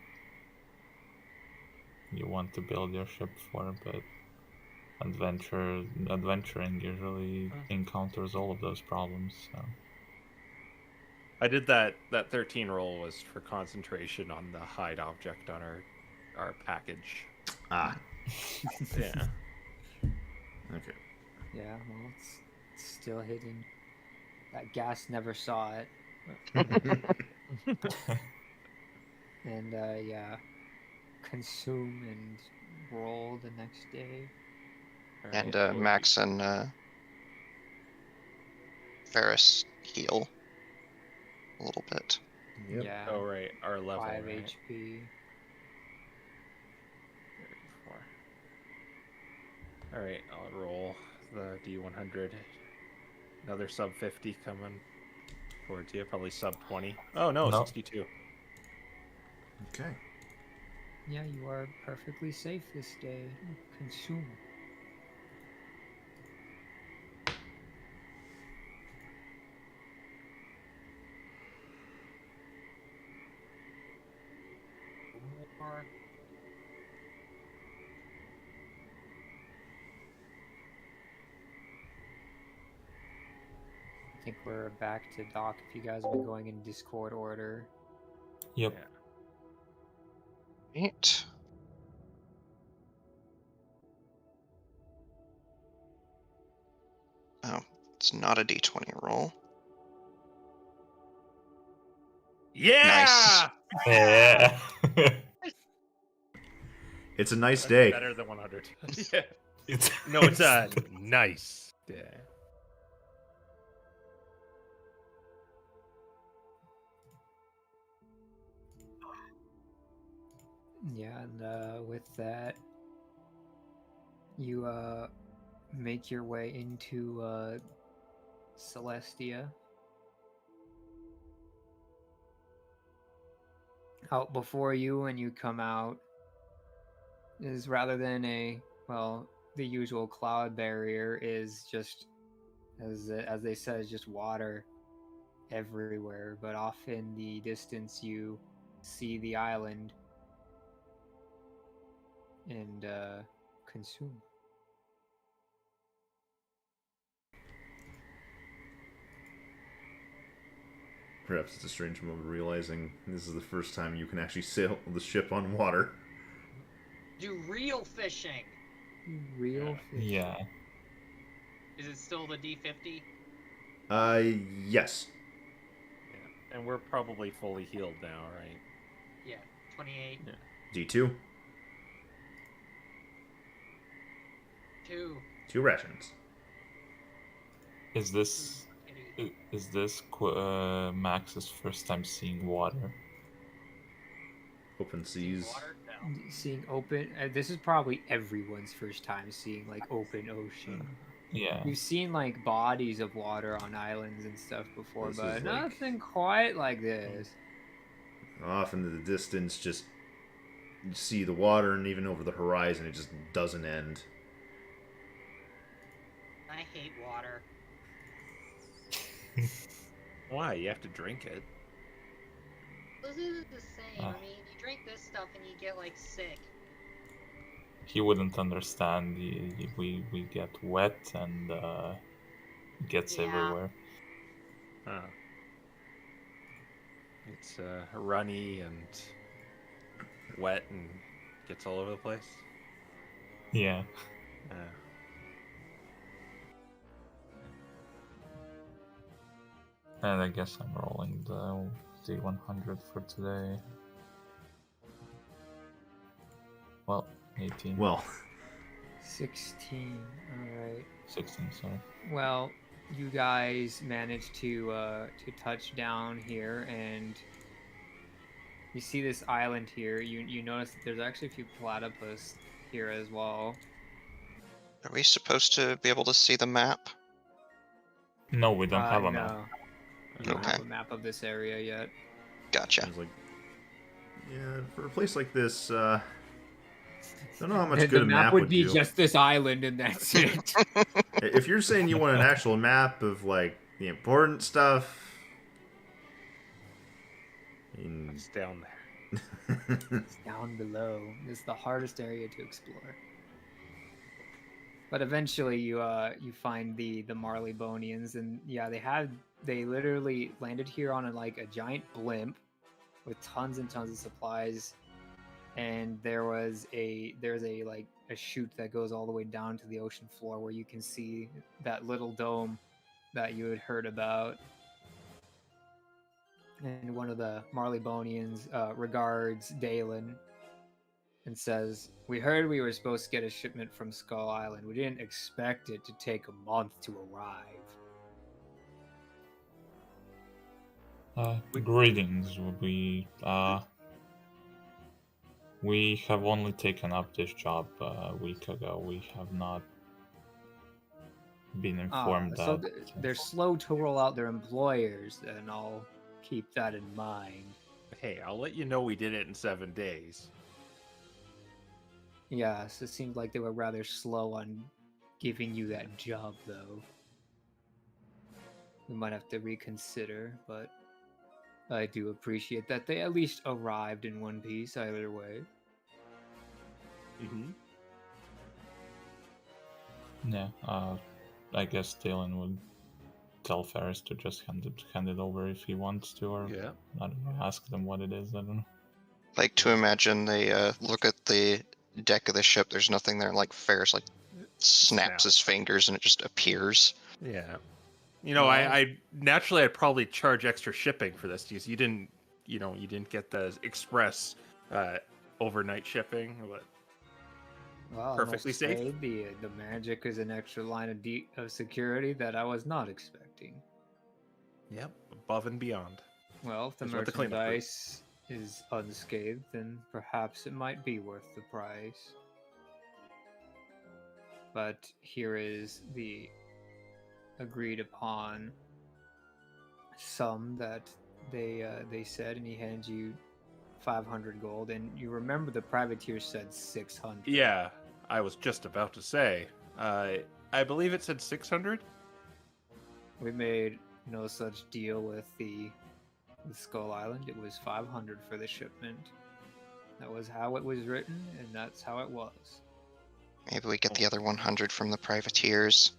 you want to build your ship for, but adventuring usually encounters all of those problems, so... I did that 13 roll was for concentration on the hide object on our package. Ah. Yeah. Okay. Yeah, well, it's still hidden. That gas never saw it. And yeah, consume and roll the next day. And Max and Ferris heal a little bit. Yep. Yeah. Oh right, our level. 5 right? HP. 34. All right, I'll roll the D100. Another sub 50 coming towards you, probably sub 20. Oh no, No. 62. Okay. Yeah, you are perfectly safe this day. Consume. think we're back to dock if you guys have been going in Discord order. Yep. Right. Oh, it's not a d20 roll. Yeah! Yeah. It's a nice That's day. better than 100. Yeah. It's No, it's a nice day. Yeah, and with that, you make your way into Celestia. Out before you when you come out is, rather than the usual cloud barrier, is just, as they said, is just water everywhere. But off in the distance, you see the island and consume. Perhaps it's a strange moment realizing this is the first time you can actually sail the ship on water. Do real fishing. Real fish. Yeah. Is it still the D50? Yes. Yeah. And we're probably fully healed now, right? Yeah, 28. Yeah. D2. 2. 2 rations. Is this Max's first time seeing water? Open seas. Water? No. Seeing open. This is probably everyone's first time seeing like open ocean. Yeah. You've seen like bodies of water on islands and stuff before, This but is like- nothing quite like this. Off into the distance, just you see the water, and even over the horizon, it just doesn't end. I hate water. Why? You have to drink it. This isn't the same. Ah. I mean, you drink this stuff and you get like sick. He wouldn't understand. We get wet and gets Yeah. everywhere. Huh. It's runny and wet and gets all over the place. Yeah. And I guess I'm rolling the D100 for today. Well, 18. Well, 16. All right. 16, sorry. Well, you guys managed to touch down here, and you see this island here. You notice that there's actually a few platypus here as well. Are we supposed to be able to see the map? No, we don't have a no. map. You don't have Okay. a map of this area yet. Gotcha. I was like, yeah, for a place like this, don't know how much The good a map map would be do. just this island, and that's it. If you're saying you want an actual map of like the important stuff, It's down there. It's down below. This is the hardest area to explore. But eventually, you find the Marleybonians, and yeah, they literally landed here on a giant blimp with tons and tons of supplies, and there's a chute that goes all the way down to the ocean floor where you can see that little dome that you had heard about. And one of the Marleybonians regards Dalen and says, "We heard we were supposed to get a shipment from Skull Island. We didn't expect it to take a month to arrive." Greetings. We have only taken up this job a week ago. We have not been informed So that they're slow to roll out their employers, and I'll keep that in mind. Hey, I'll let you know we did it in 7 days. Yes, it seemed like they were rather slow on giving you that job, though. We might have to reconsider, but I do appreciate that they at least arrived in one piece either way. Mm-hmm. yeah, I guess Dalen would tell Ferris to just hand it over if he wants to, or Yeah. I don't know, ask them what it is. I don't know. Like to imagine they look at the deck of the ship. There's nothing there. And like Ferris like snaps his fingers and it just appears. Yeah. You know, Well, I naturally I'd probably charge extra shipping for this because you didn't get the express overnight shipping, but well, perfectly I must safe. say the magic is an extra line of security that I was not expecting. Yep, above and beyond. Well, if the Is what the cleanup merchandise is unscathed, then perhaps it might be worth the price. But here is the agreed upon sum that they said, and he hands you 500 gold. And you remember the privateer said 600. Yeah, I was just about to say. I believe it said 600. We made no such deal with Skull Island. It was 500 for the shipment. That was how it was written, and that's how it was. Maybe we get the other 100 from the privateers.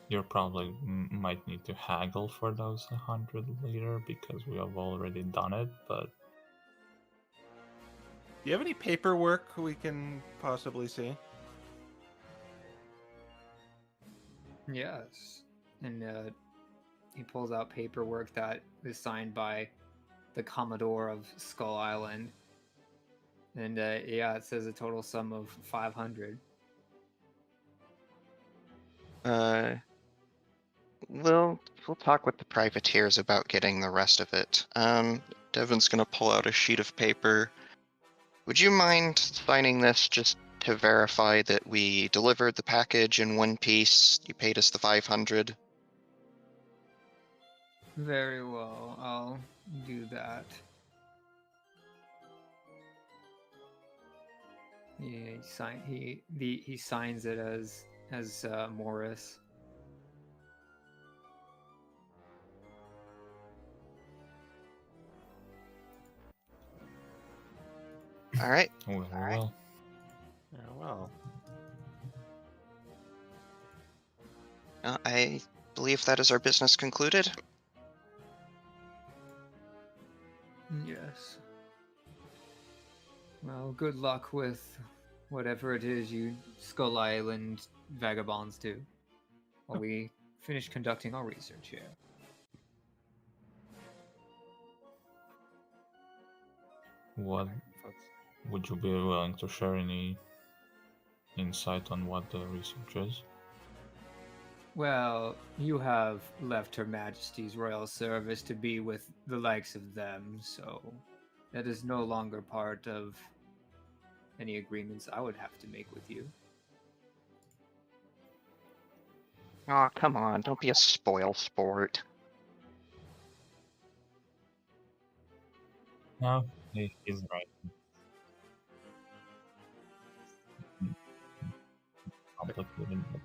You probably might need to haggle for those 100 later because we have already done it, but Do you have any paperwork we can possibly see? Yes. And he pulls out paperwork that is signed by the Commodore of Skull Island. And yeah, it says a total sum of 500. We'll talk with the privateers about getting the rest of it. Devin's gonna pull out a sheet of paper. Would you mind signing this just to verify that we delivered the package in one piece? You paid us the 500. Very well, I'll do that. Yeah, he signs it as Morris. All right. well. Yeah, well. I believe that is our business concluded. Yes. Well, good luck with whatever it is you Skull Island vagabonds do while we finish conducting our research here. What would you be willing to share any insight on what the research is? Well, you have left Her Majesty's royal service to be with the likes of them, so that is no longer part of any agreements I would have to make with you. Aw, come on, don't be a spoil sport. No, he's right. Complicated, but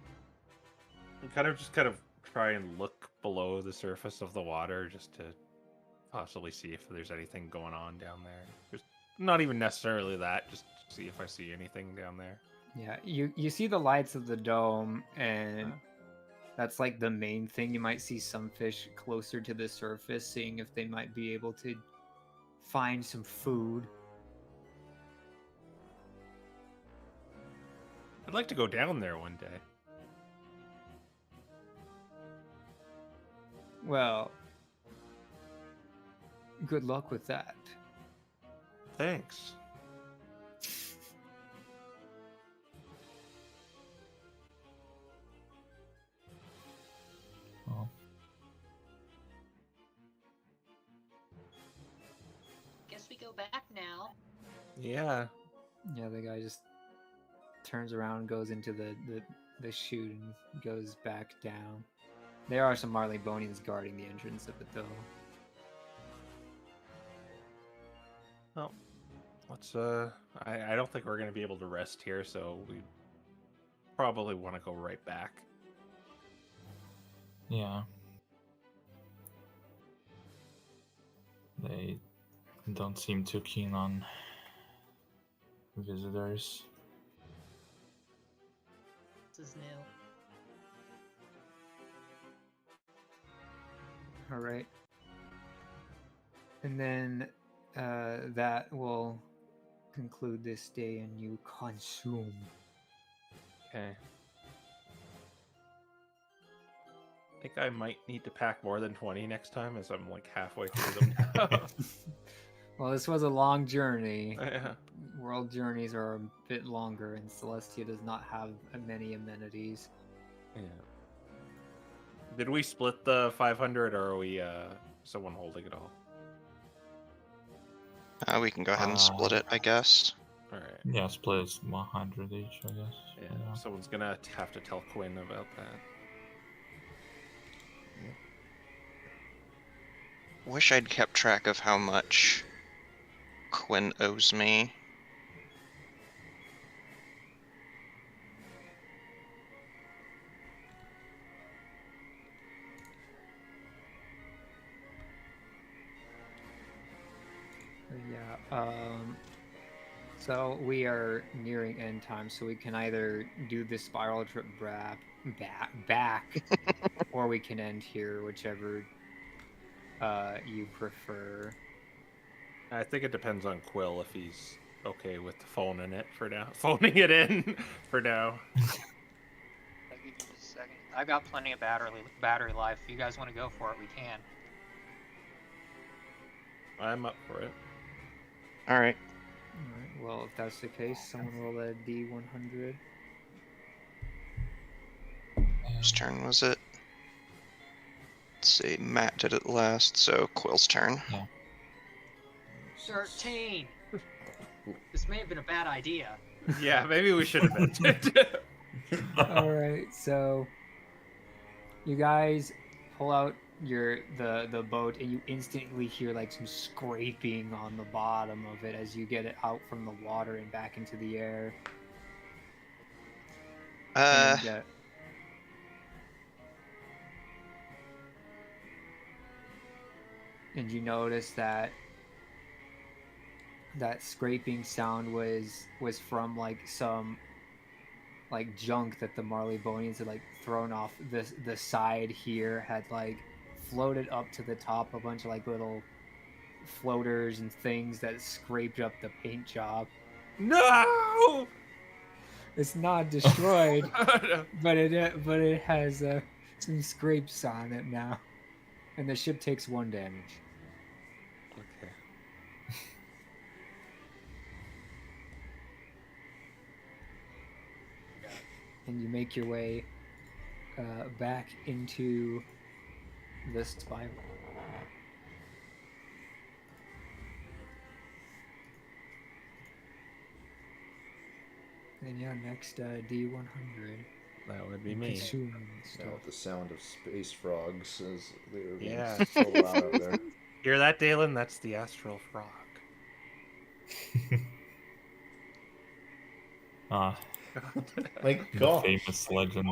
Kind of try and look below the surface of the water just to possibly see if there's anything going on down there. Just not even necessarily that, just see if I see anything down there. Yeah, you see the lights of the dome, and that's like the main thing. You might see some fish closer to the surface, seeing if they might be able to find some food. I'd like to go down there one day. Well, good luck with that. Thanks. well, Guess we go back now. Yeah. Yeah, the guy just turns around and goes into the chute and goes back down. There are some Marleybonians guarding the entrance of it, though. Well, let's I don't think we're gonna be able to rest here, so we probably want to go right back. yeah. They don't seem too keen on visitors. This is new. All right. And then that will conclude this day, and you consume. Okay. I think I might need to pack more than 20 next time, as I'm like halfway through them now. Well, this was a long journey. Yeah. World journeys are a bit longer, and Celestia does not have many amenities. Yeah. Did we split the 500, or are we someone holding it all? We can go ahead and split it, I guess. All right. Yeah, split is 100 each, I guess. Yeah. Someone's gonna have to tell Quinn about that. Wish I'd kept track of how much Quinn owes me. Yeah. So we are nearing end time, so we can either do the spiral trip back, or we can end here, whichever you prefer. I think it depends on Quill if he's okay with phoning it for now. Phoning it in for now. I'll give you just a second. I've got plenty of battery life. If you guys want to go for it, we can. I'm up for it. All right. Alright, well, if that's the case, someone roll a D100. Whose turn was it? Let's see, Matt did it last, so Quill's turn. 13! This may have been a bad idea. Yeah, maybe we should have ended. Alright, so you guys pull out the boat, and you instantly hear like some scraping on the bottom of it as you get it out from the water and back into the air. And you notice that scraping sound was from like some like junk that the Marleybonians had like thrown off the side here, had like floated up to the top, a bunch of like little floaters and things that scraped up the paint job. No! It's not destroyed, but it has some scrapes on it now, and the ship takes 1 damage. Okay. And you make your way back into the spiral. And yeah, next D100. That would be me. Consume Now stuff. with the sound of space frogs as they were being Yeah. so loud out there. Hear that, Dalen? That's the astral frog. Like, The gosh. famous legend.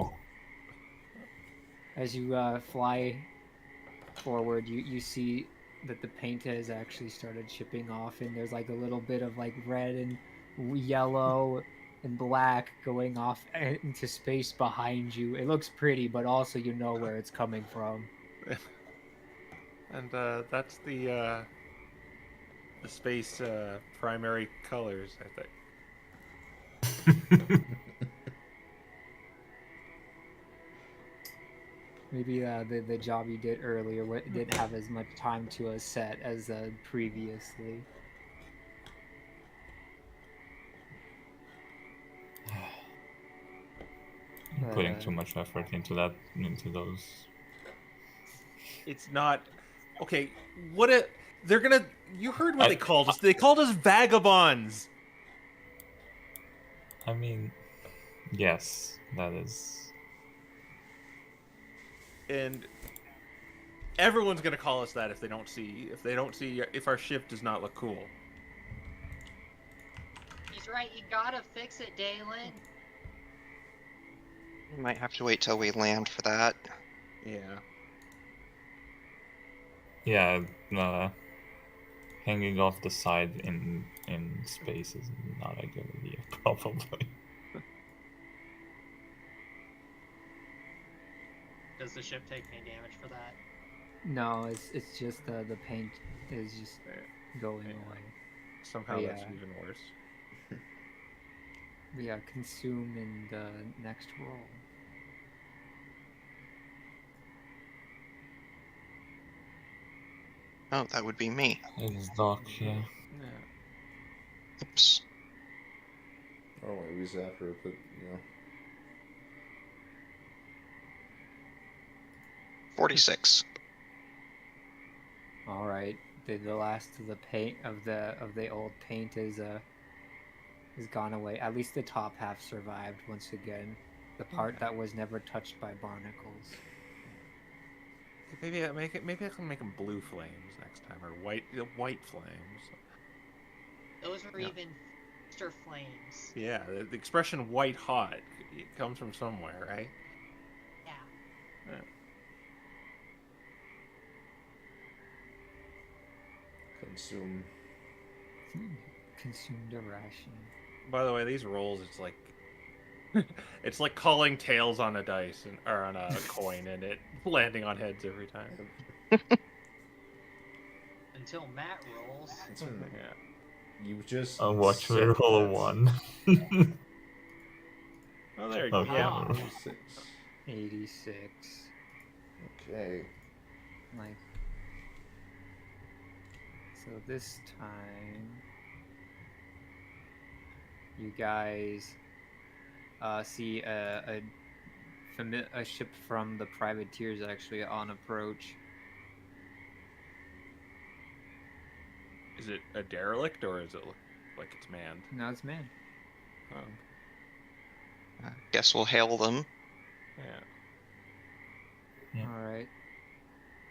As you fly forward, you see that the paint has actually started chipping off, and there's like a little bit of like red and yellow and black going off into space behind you. It looks pretty, but also you know where it's coming from. And that's the space primary colors, I think. Maybe the job you did earlier didn't have as much time to a set as previously. I'm putting too much effort into those. It's not okay. They're gonna. You heard what they called us? They called us vagabonds. I mean, yes, that is. And everyone's gonna call us that if they don't see if our ship does not look cool. He's right, you gotta fix it, Dalen. We might have to wait till we land for that. Yeah. Yeah, hanging off the side in space is not a good idea, probably. Does the ship take any damage for that? No, it's just the paint is just going Yeah. away. Somehow Oh, that's yeah. even worse. We are consumed in the next roll. Oh, that would be me. It's dark, yeah. Yeah. Oops. Oh, wait, we after, but you know. 46. All right, the last of the paint of the old paint is gone away. At least the top half survived once again. The part that was never touched by barnacles. Maybe maybe I can make them blue flames next time, or white flames. Those were Yeah. even faster flames. Yeah, the expression "white hot" it comes from somewhere, right? Yeah. Consume. Consumed a ration. By the way, these rolls, it's like it's like calling tails on a dice or on a coin, and it landing on heads every time. Until Matt rolls. That's when Yeah. you just. Watch me said roll a that. 1. Oh, there you go. Okay. Yeah. 86. 86. Okay. Like. So this time, you guys see a ship from the privateers actually on approach. Is it a derelict or is it like it's manned? No, it's man. Oh, Guess we'll hail them. yeah. Yeah. All right.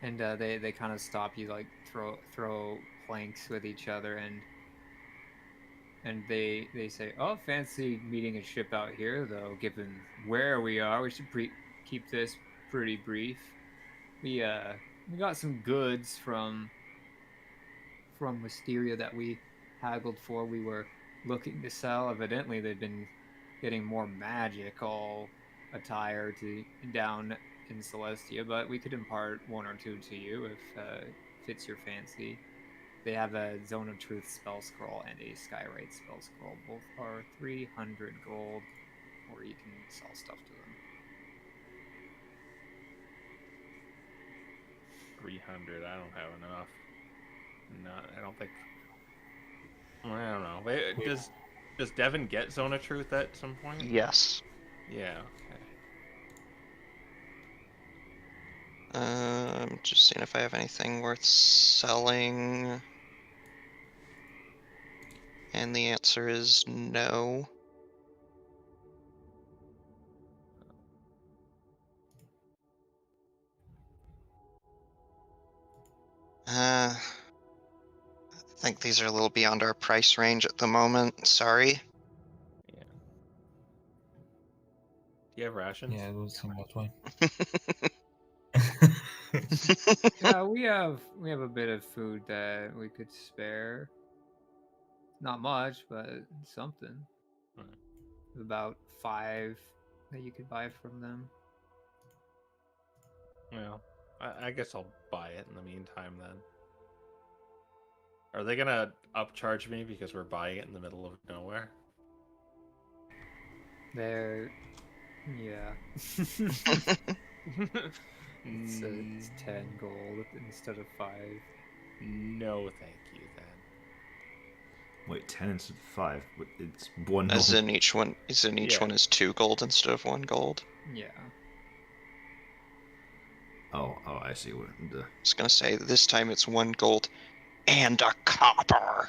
And they kind of stop you, like throw planks with each other, and they say, "Oh, fancy meeting a ship out here, though. Given where we are, we should keep this pretty brief. We got some goods from Wisteria that we haggled for. We were looking to sell. Evidently, they've been getting more magical attire down in Celestia, but we could impart one or two to you if fits your fancy. They have a Zone of Truth spell scroll and a Skyrite spell scroll. Both are 300 gold, or you can sell stuff to them. 300. I don't have enough. I don't think. I don't know. Does Devin get Zone of Truth at some point? Yes. Yeah. Just seeing if I have anything worth selling. And the answer is no. I think these are a little beyond our price range at the moment. Sorry. Yeah. Do you have rations? Yeah, it would seem that way. Yeah, we have a bit of food that we could spare. Not much, but something. Right. About 5 that you could buy from them. Well, I guess I'll buy it in the meantime then. Are they gonna upcharge me because we're buying it in the middle of nowhere? Yeah. It's 10 gold instead of 5. No, thank you then. Wait, 10 instead of 5. But it's 1 As gold. in each one is 2 gold instead of 1 gold. Yeah. Oh, I see. What the... I was gonna say this time it's 1 gold and a copper.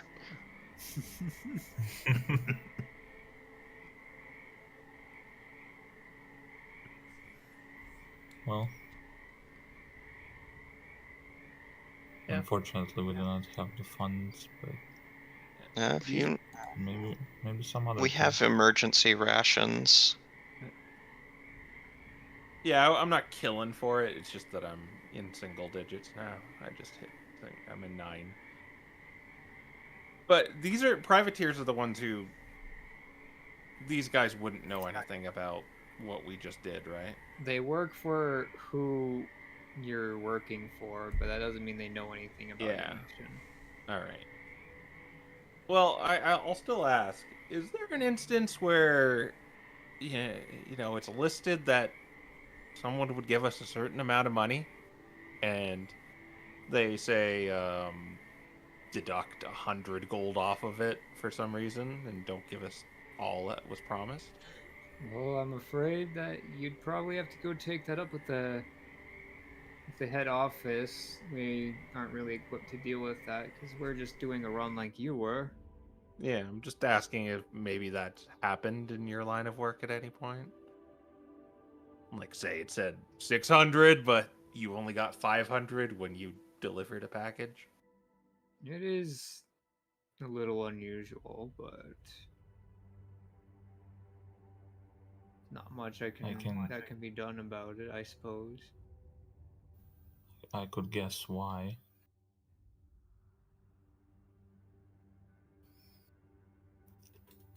Well, Yeah. unfortunately, we do not have the funds, but If you, maybe some other. we time. have emergency rations. Yeah, I'm not killing for it. It's just that I'm in single digits now. I just hit. I'm in 9. But privateers are the ones who. These guys wouldn't know anything about what we just did, right? They work for who you're working for, but that doesn't mean they know anything about Yeah. your mission. All right. Well, I'll still ask: is there an instance where, yeah, it's listed that someone would give us a certain amount of money, and they say deduct 100 gold off of it for some reason, and don't give us all that was promised? Well, I'm afraid that you'd probably have to go take that up with the head office. We aren't really equipped to deal with that because we're just doing a run like you were. Yeah, I'm just asking if maybe that's happened in your line of work at any point. Like, say it said 600, but you only got 500 when you delivered a package. It is a little unusual, but not much that can be done about it, I suppose. I could guess why.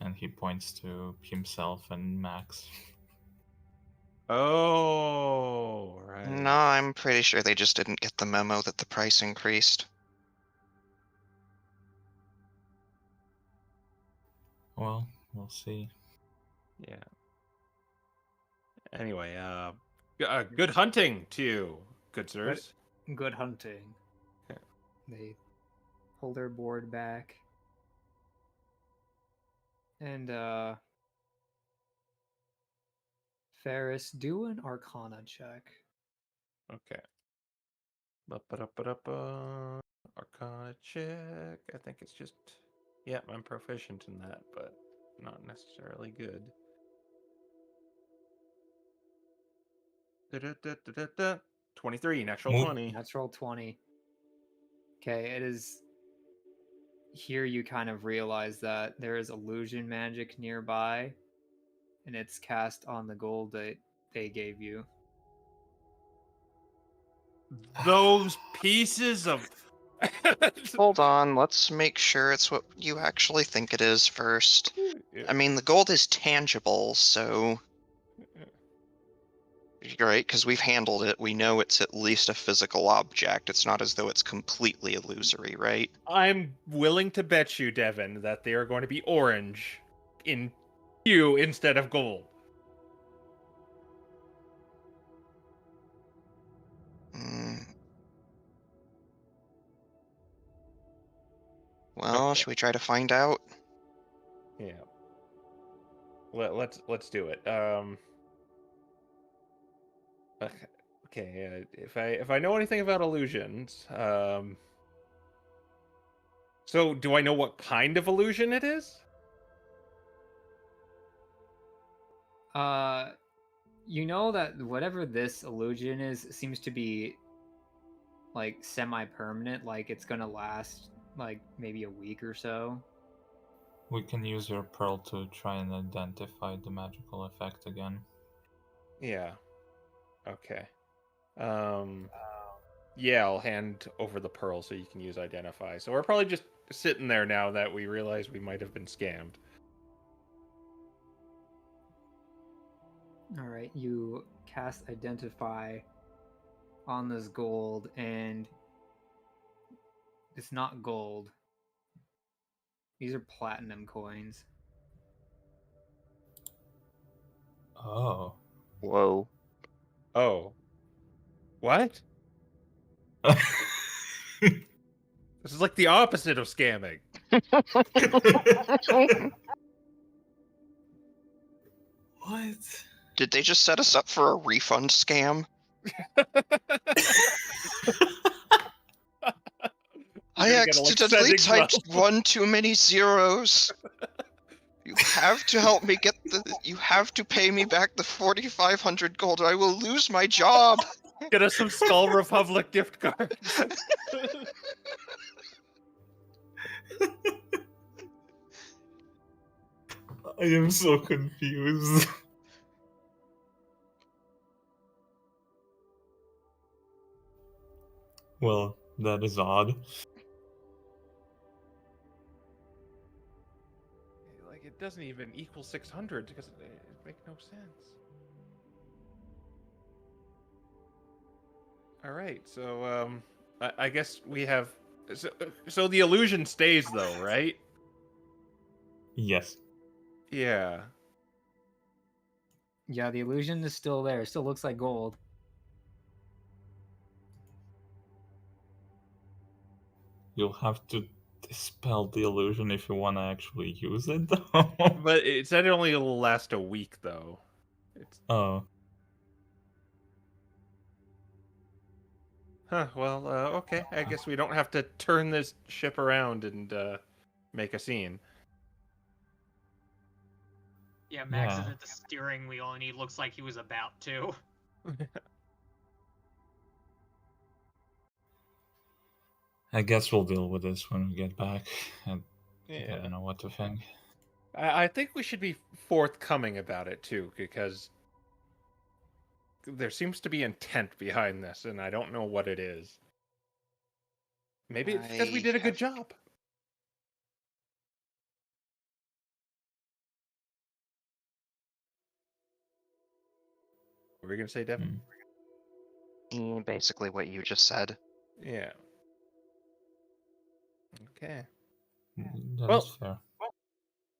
And he points to himself and Max. Oh, right. No, I'm pretty sure they just didn't get the memo that the price increased. Well, we'll see. Yeah. Anyway, good hunting to you, good sirs. Good hunting. Yeah. They pull their board back. And Ferris, do an Arcana check. Okay. Ba-ba-da-ba-da-ba. Arcana check. I think it's just, yeah, I'm proficient in that, but not necessarily good. Da-da-da-da-da-da. 23, natural Move. 20. Natural 20. Okay, it is here you kind of realize that there is illusion magic nearby, and it's cast on the gold that they gave you. Those pieces of. Hold on, let's make sure it's what you actually think it is first. I mean, the gold is tangible, so. Right, because we've handled it. We know it's at least a physical object. It's not as though it's completely illusory, right? I'm willing to bet you, Devin, that they are going to be orange in hue instead of gold. Mm. Well, Okay. should we try to find out? Yeah. Let's do it. Okay. If I know anything about illusions, so do I know what kind of illusion it is? You know that whatever this illusion is seems to be like semi-permanent, like it's gonna last like maybe a week or so. We can use your pearl to try and identify the magical effect again. Yeah. Okay. Yeah, I'll hand over the pearl so you can use identify. So we're probably just sitting there now that we realize we might have been scammed. All right, you cast identify on this gold, and it's not gold. These are platinum coins. Oh. Whoa. Oh. What? This is like the opposite of scamming. What? Did they just set us up for a refund scam? I accidentally typed one too many zeros. You have to help me get you have to pay me back the 4,500 gold or I will lose my job. Get us some Skull Republic gift cards. I am so confused. Well, that is odd. Like, it doesn't even equal 600 because it makes no sense. All right, so I guess we have. So the illusion stays though, right? Yes. Yeah. Yeah, the illusion is still there. It still looks like gold. You'll have to dispel the illusion if you want to actually use it, though. But it said it only will last a week though. It's Oh. well, okay. I guess we don't have to turn this ship around and make a scene. Yeah, Max is Yeah. at the steering wheel and he looks like he was about to. I guess we'll deal with this when we get back. I Yeah. don't know what to think. I think we should be forthcoming about it too, because there seems to be intent behind this, and I don't know what it is. Maybe it's because we I did a good have- job. What were you gonna say, Devin? Basically what you just said. Yeah. Okay. That Well- is fair.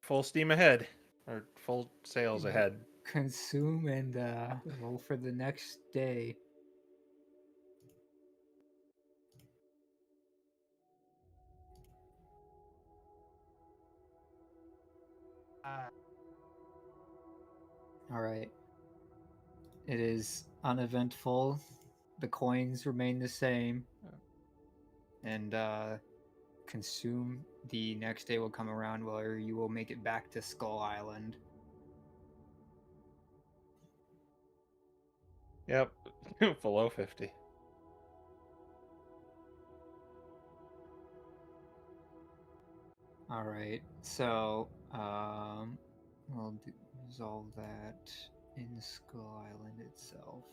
Full steam ahead, or full sails Yeah. ahead. Consume and roll for the next day. All right. It is uneventful. The coins remain the same. And consume. The next day will come around where you will make it back to Skull Island. Yep. Below 50. All right. So, we'll resolve that in Skull Island itself.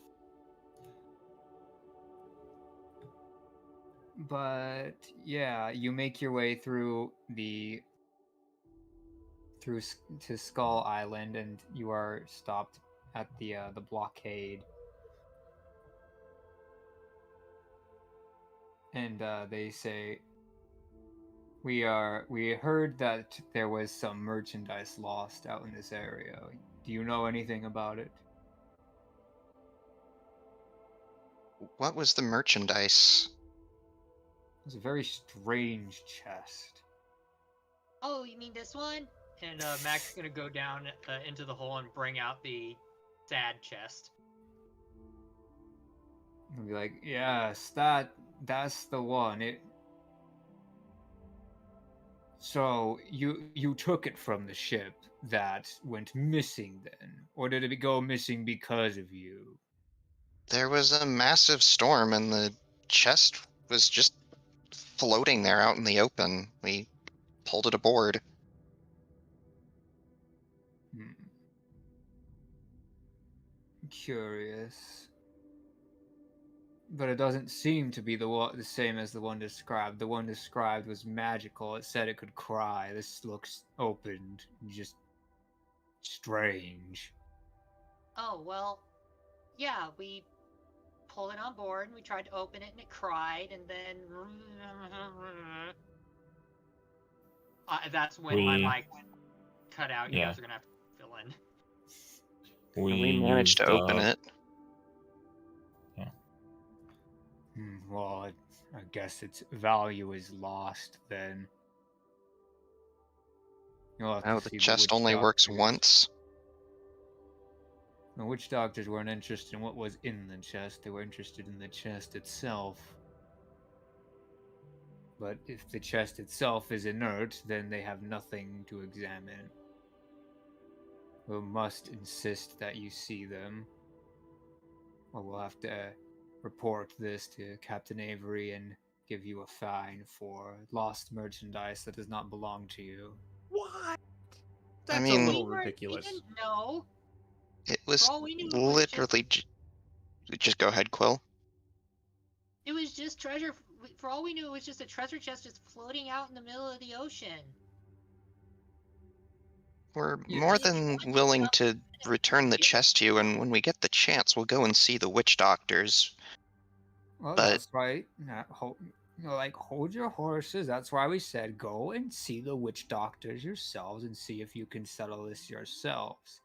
But yeah, you make your way through to Skull Island, and you are stopped at the blockade. And they say, we heard that there was some merchandise lost out in this area. Do you know anything about it? What was the merchandise? It was a very strange chest. Oh, you mean this one? And Max is gonna go down into the hole and bring out the sad chest. And be like, yes, that's the one. So you took it from the ship that went missing then, or did it go missing because of you? There was a massive storm and the chest was just floating there out in the open. We pulled it aboard. Curious. But it doesn't seem to be the same as the one described. The one described was magical. It said it could cry. This looks opened, just strange. Oh, well, yeah, we pulled it on board and we tried to open it and it cried and then... That's when my We- mic cut out. You Yeah. guys are gonna have to fill in. We managed to open it. Well, I guess its value is lost then. You'll have to Oh, the see chest witch only works doctors. once. The witch doctors weren't interested in what was in the chest. They were interested in the chest itself. But if the chest itself is inert, then they have nothing to examine. We must insist that you see them, or we'll have to report this to Captain Avery and give you a fine for lost merchandise that does not belong to you. What? That's mean- a little We ridiculous. didn't know. It was For all we knew, it was literally... Just go ahead, Quill. It was just treasure. For all we knew, it was just a treasure chest just floating out in the middle of the ocean. We're Yeah. more than willing to return the chest to you, and when we get the chance, we'll go and see the witch doctors. Well, But- that's right. Hold your horses. That's why we said go and see the witch doctors yourselves and see if you can settle this yourselves.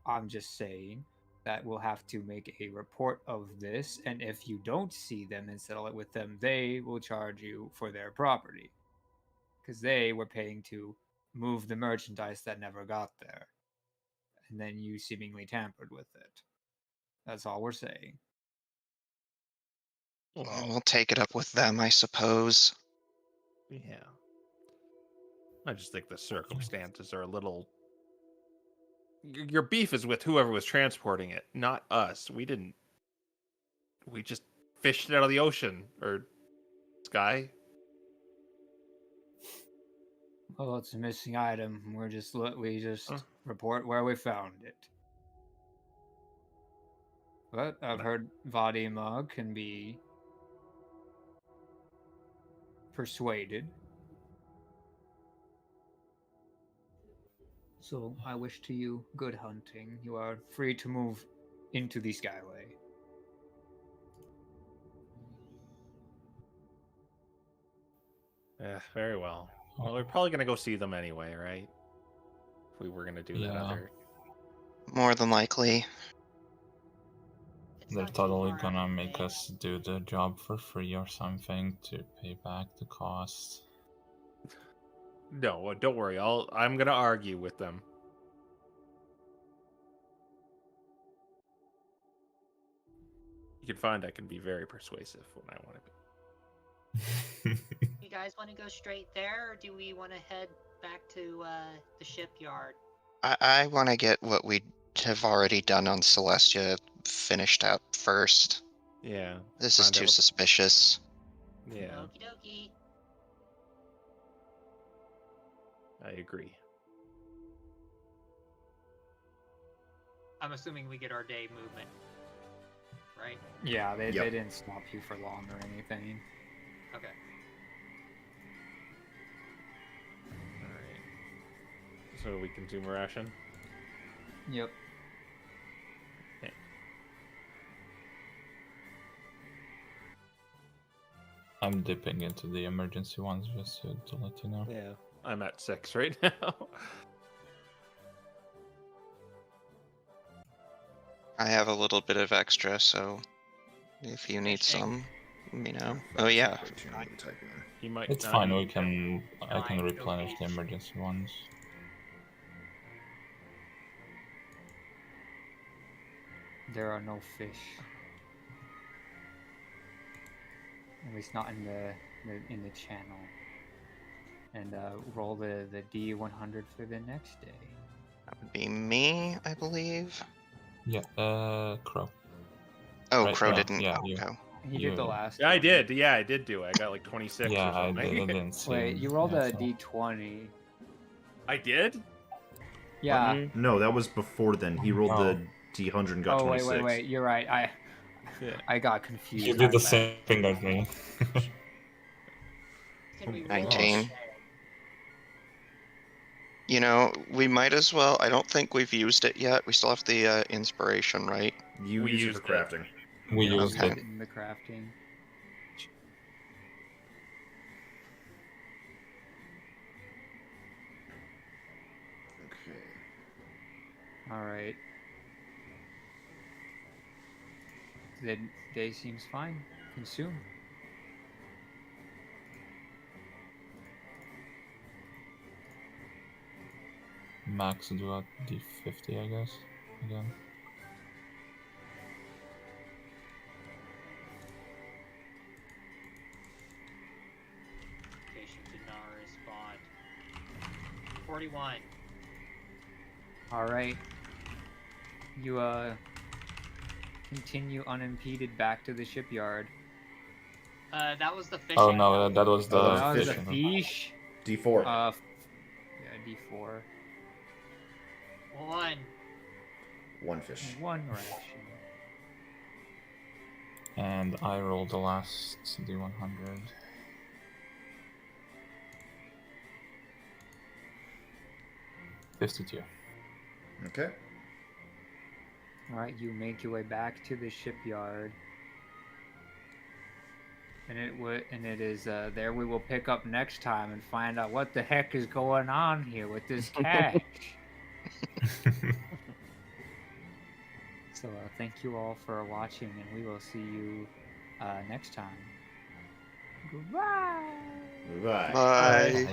I'm just saying that we'll have to make a report of this, and if you don't see them and settle it with them, they will charge you for their property. Because they were paying to move the merchandise that never got there. And then you seemingly tampered with it. That's all we're saying. We'll take it up with them, I suppose. Yeah. I just think the circumstances are a little. Your beef is with whoever was transporting it, not us. We didn't. We just fished it out of the ocean or sky. Well, it's a missing item. We just Huh. report where we found it. But I've heard Vadima can be persuaded. So I wish to you good hunting. You are free to move into the Skyway. Very well. Well, we're probably gonna go see them anyway, right? If we were gonna do that Yeah. other. More than likely. It's They're not too totally far out gonna of the make way. us do the job for free or something to pay back the cost. No, don't worry. I'm gonna argue with them. You can find I can be very persuasive when I want to be. You guys want to go straight there, or do we want to head back to the shipyard? I want to get what we have already done on Celestia finished up first. Yeah. This is find out too what- suspicious. Yeah, Okie dokie. I agree. I'm assuming we get our day movement, right? Yeah, they Yep. didn't stop you for long or anything. Okay. All right. So we consume a ration. Yep. I'm dipping into the emergency ones just to let you know. Yeah, I'm at 6 right now. I have a little bit of extra, so if you need Fishing. some, let me know. Oh yeah. He might. It's not fine. need We them. can. I can Fine, replenish the okay. emergency ones. There are no fish. At least not in the channel. And roll the D100 for the next day. That would be me, I believe. Yeah. Crow. Oh, Right, Crow yeah, didn't yeah, you. go. He did the You- last. Yeah, I one. did. Yeah, I did do it. I got like 26 Yeah, or I something. didn't see. Wait, him. you rolled Yeah, a so- D20. I did? Yeah. No, that was before then. He rolled the D100 and got Oh 26. wait. You're right. Yeah. I got confused. You did the My bad. same thing as me. Can we roll 19. it? You know, we might as well. I don't think we've used it yet. We still have the inspiration, right? You We use it used for it. crafting. We Yeah, used Okay. it. in the crafting. Okay. All right. The day seems fine. Consume. Max do a D50, I guess. Again. Patient did not respond. 41. All right. You continue unimpeded back to the shipyard. That was the fishing. Oh no, that was the. Oh, that was the fishing. fish. D4. Yeah, D4. 1. One fish. One ration. And I rolled the last D100. $52. Okay. All right, you make your way back to the shipyard. And it is there we will pick up next time and find out what the heck is going on here with this cash. So thank you all for watching, and we will see you next time. Goodbye. Bye. Bye.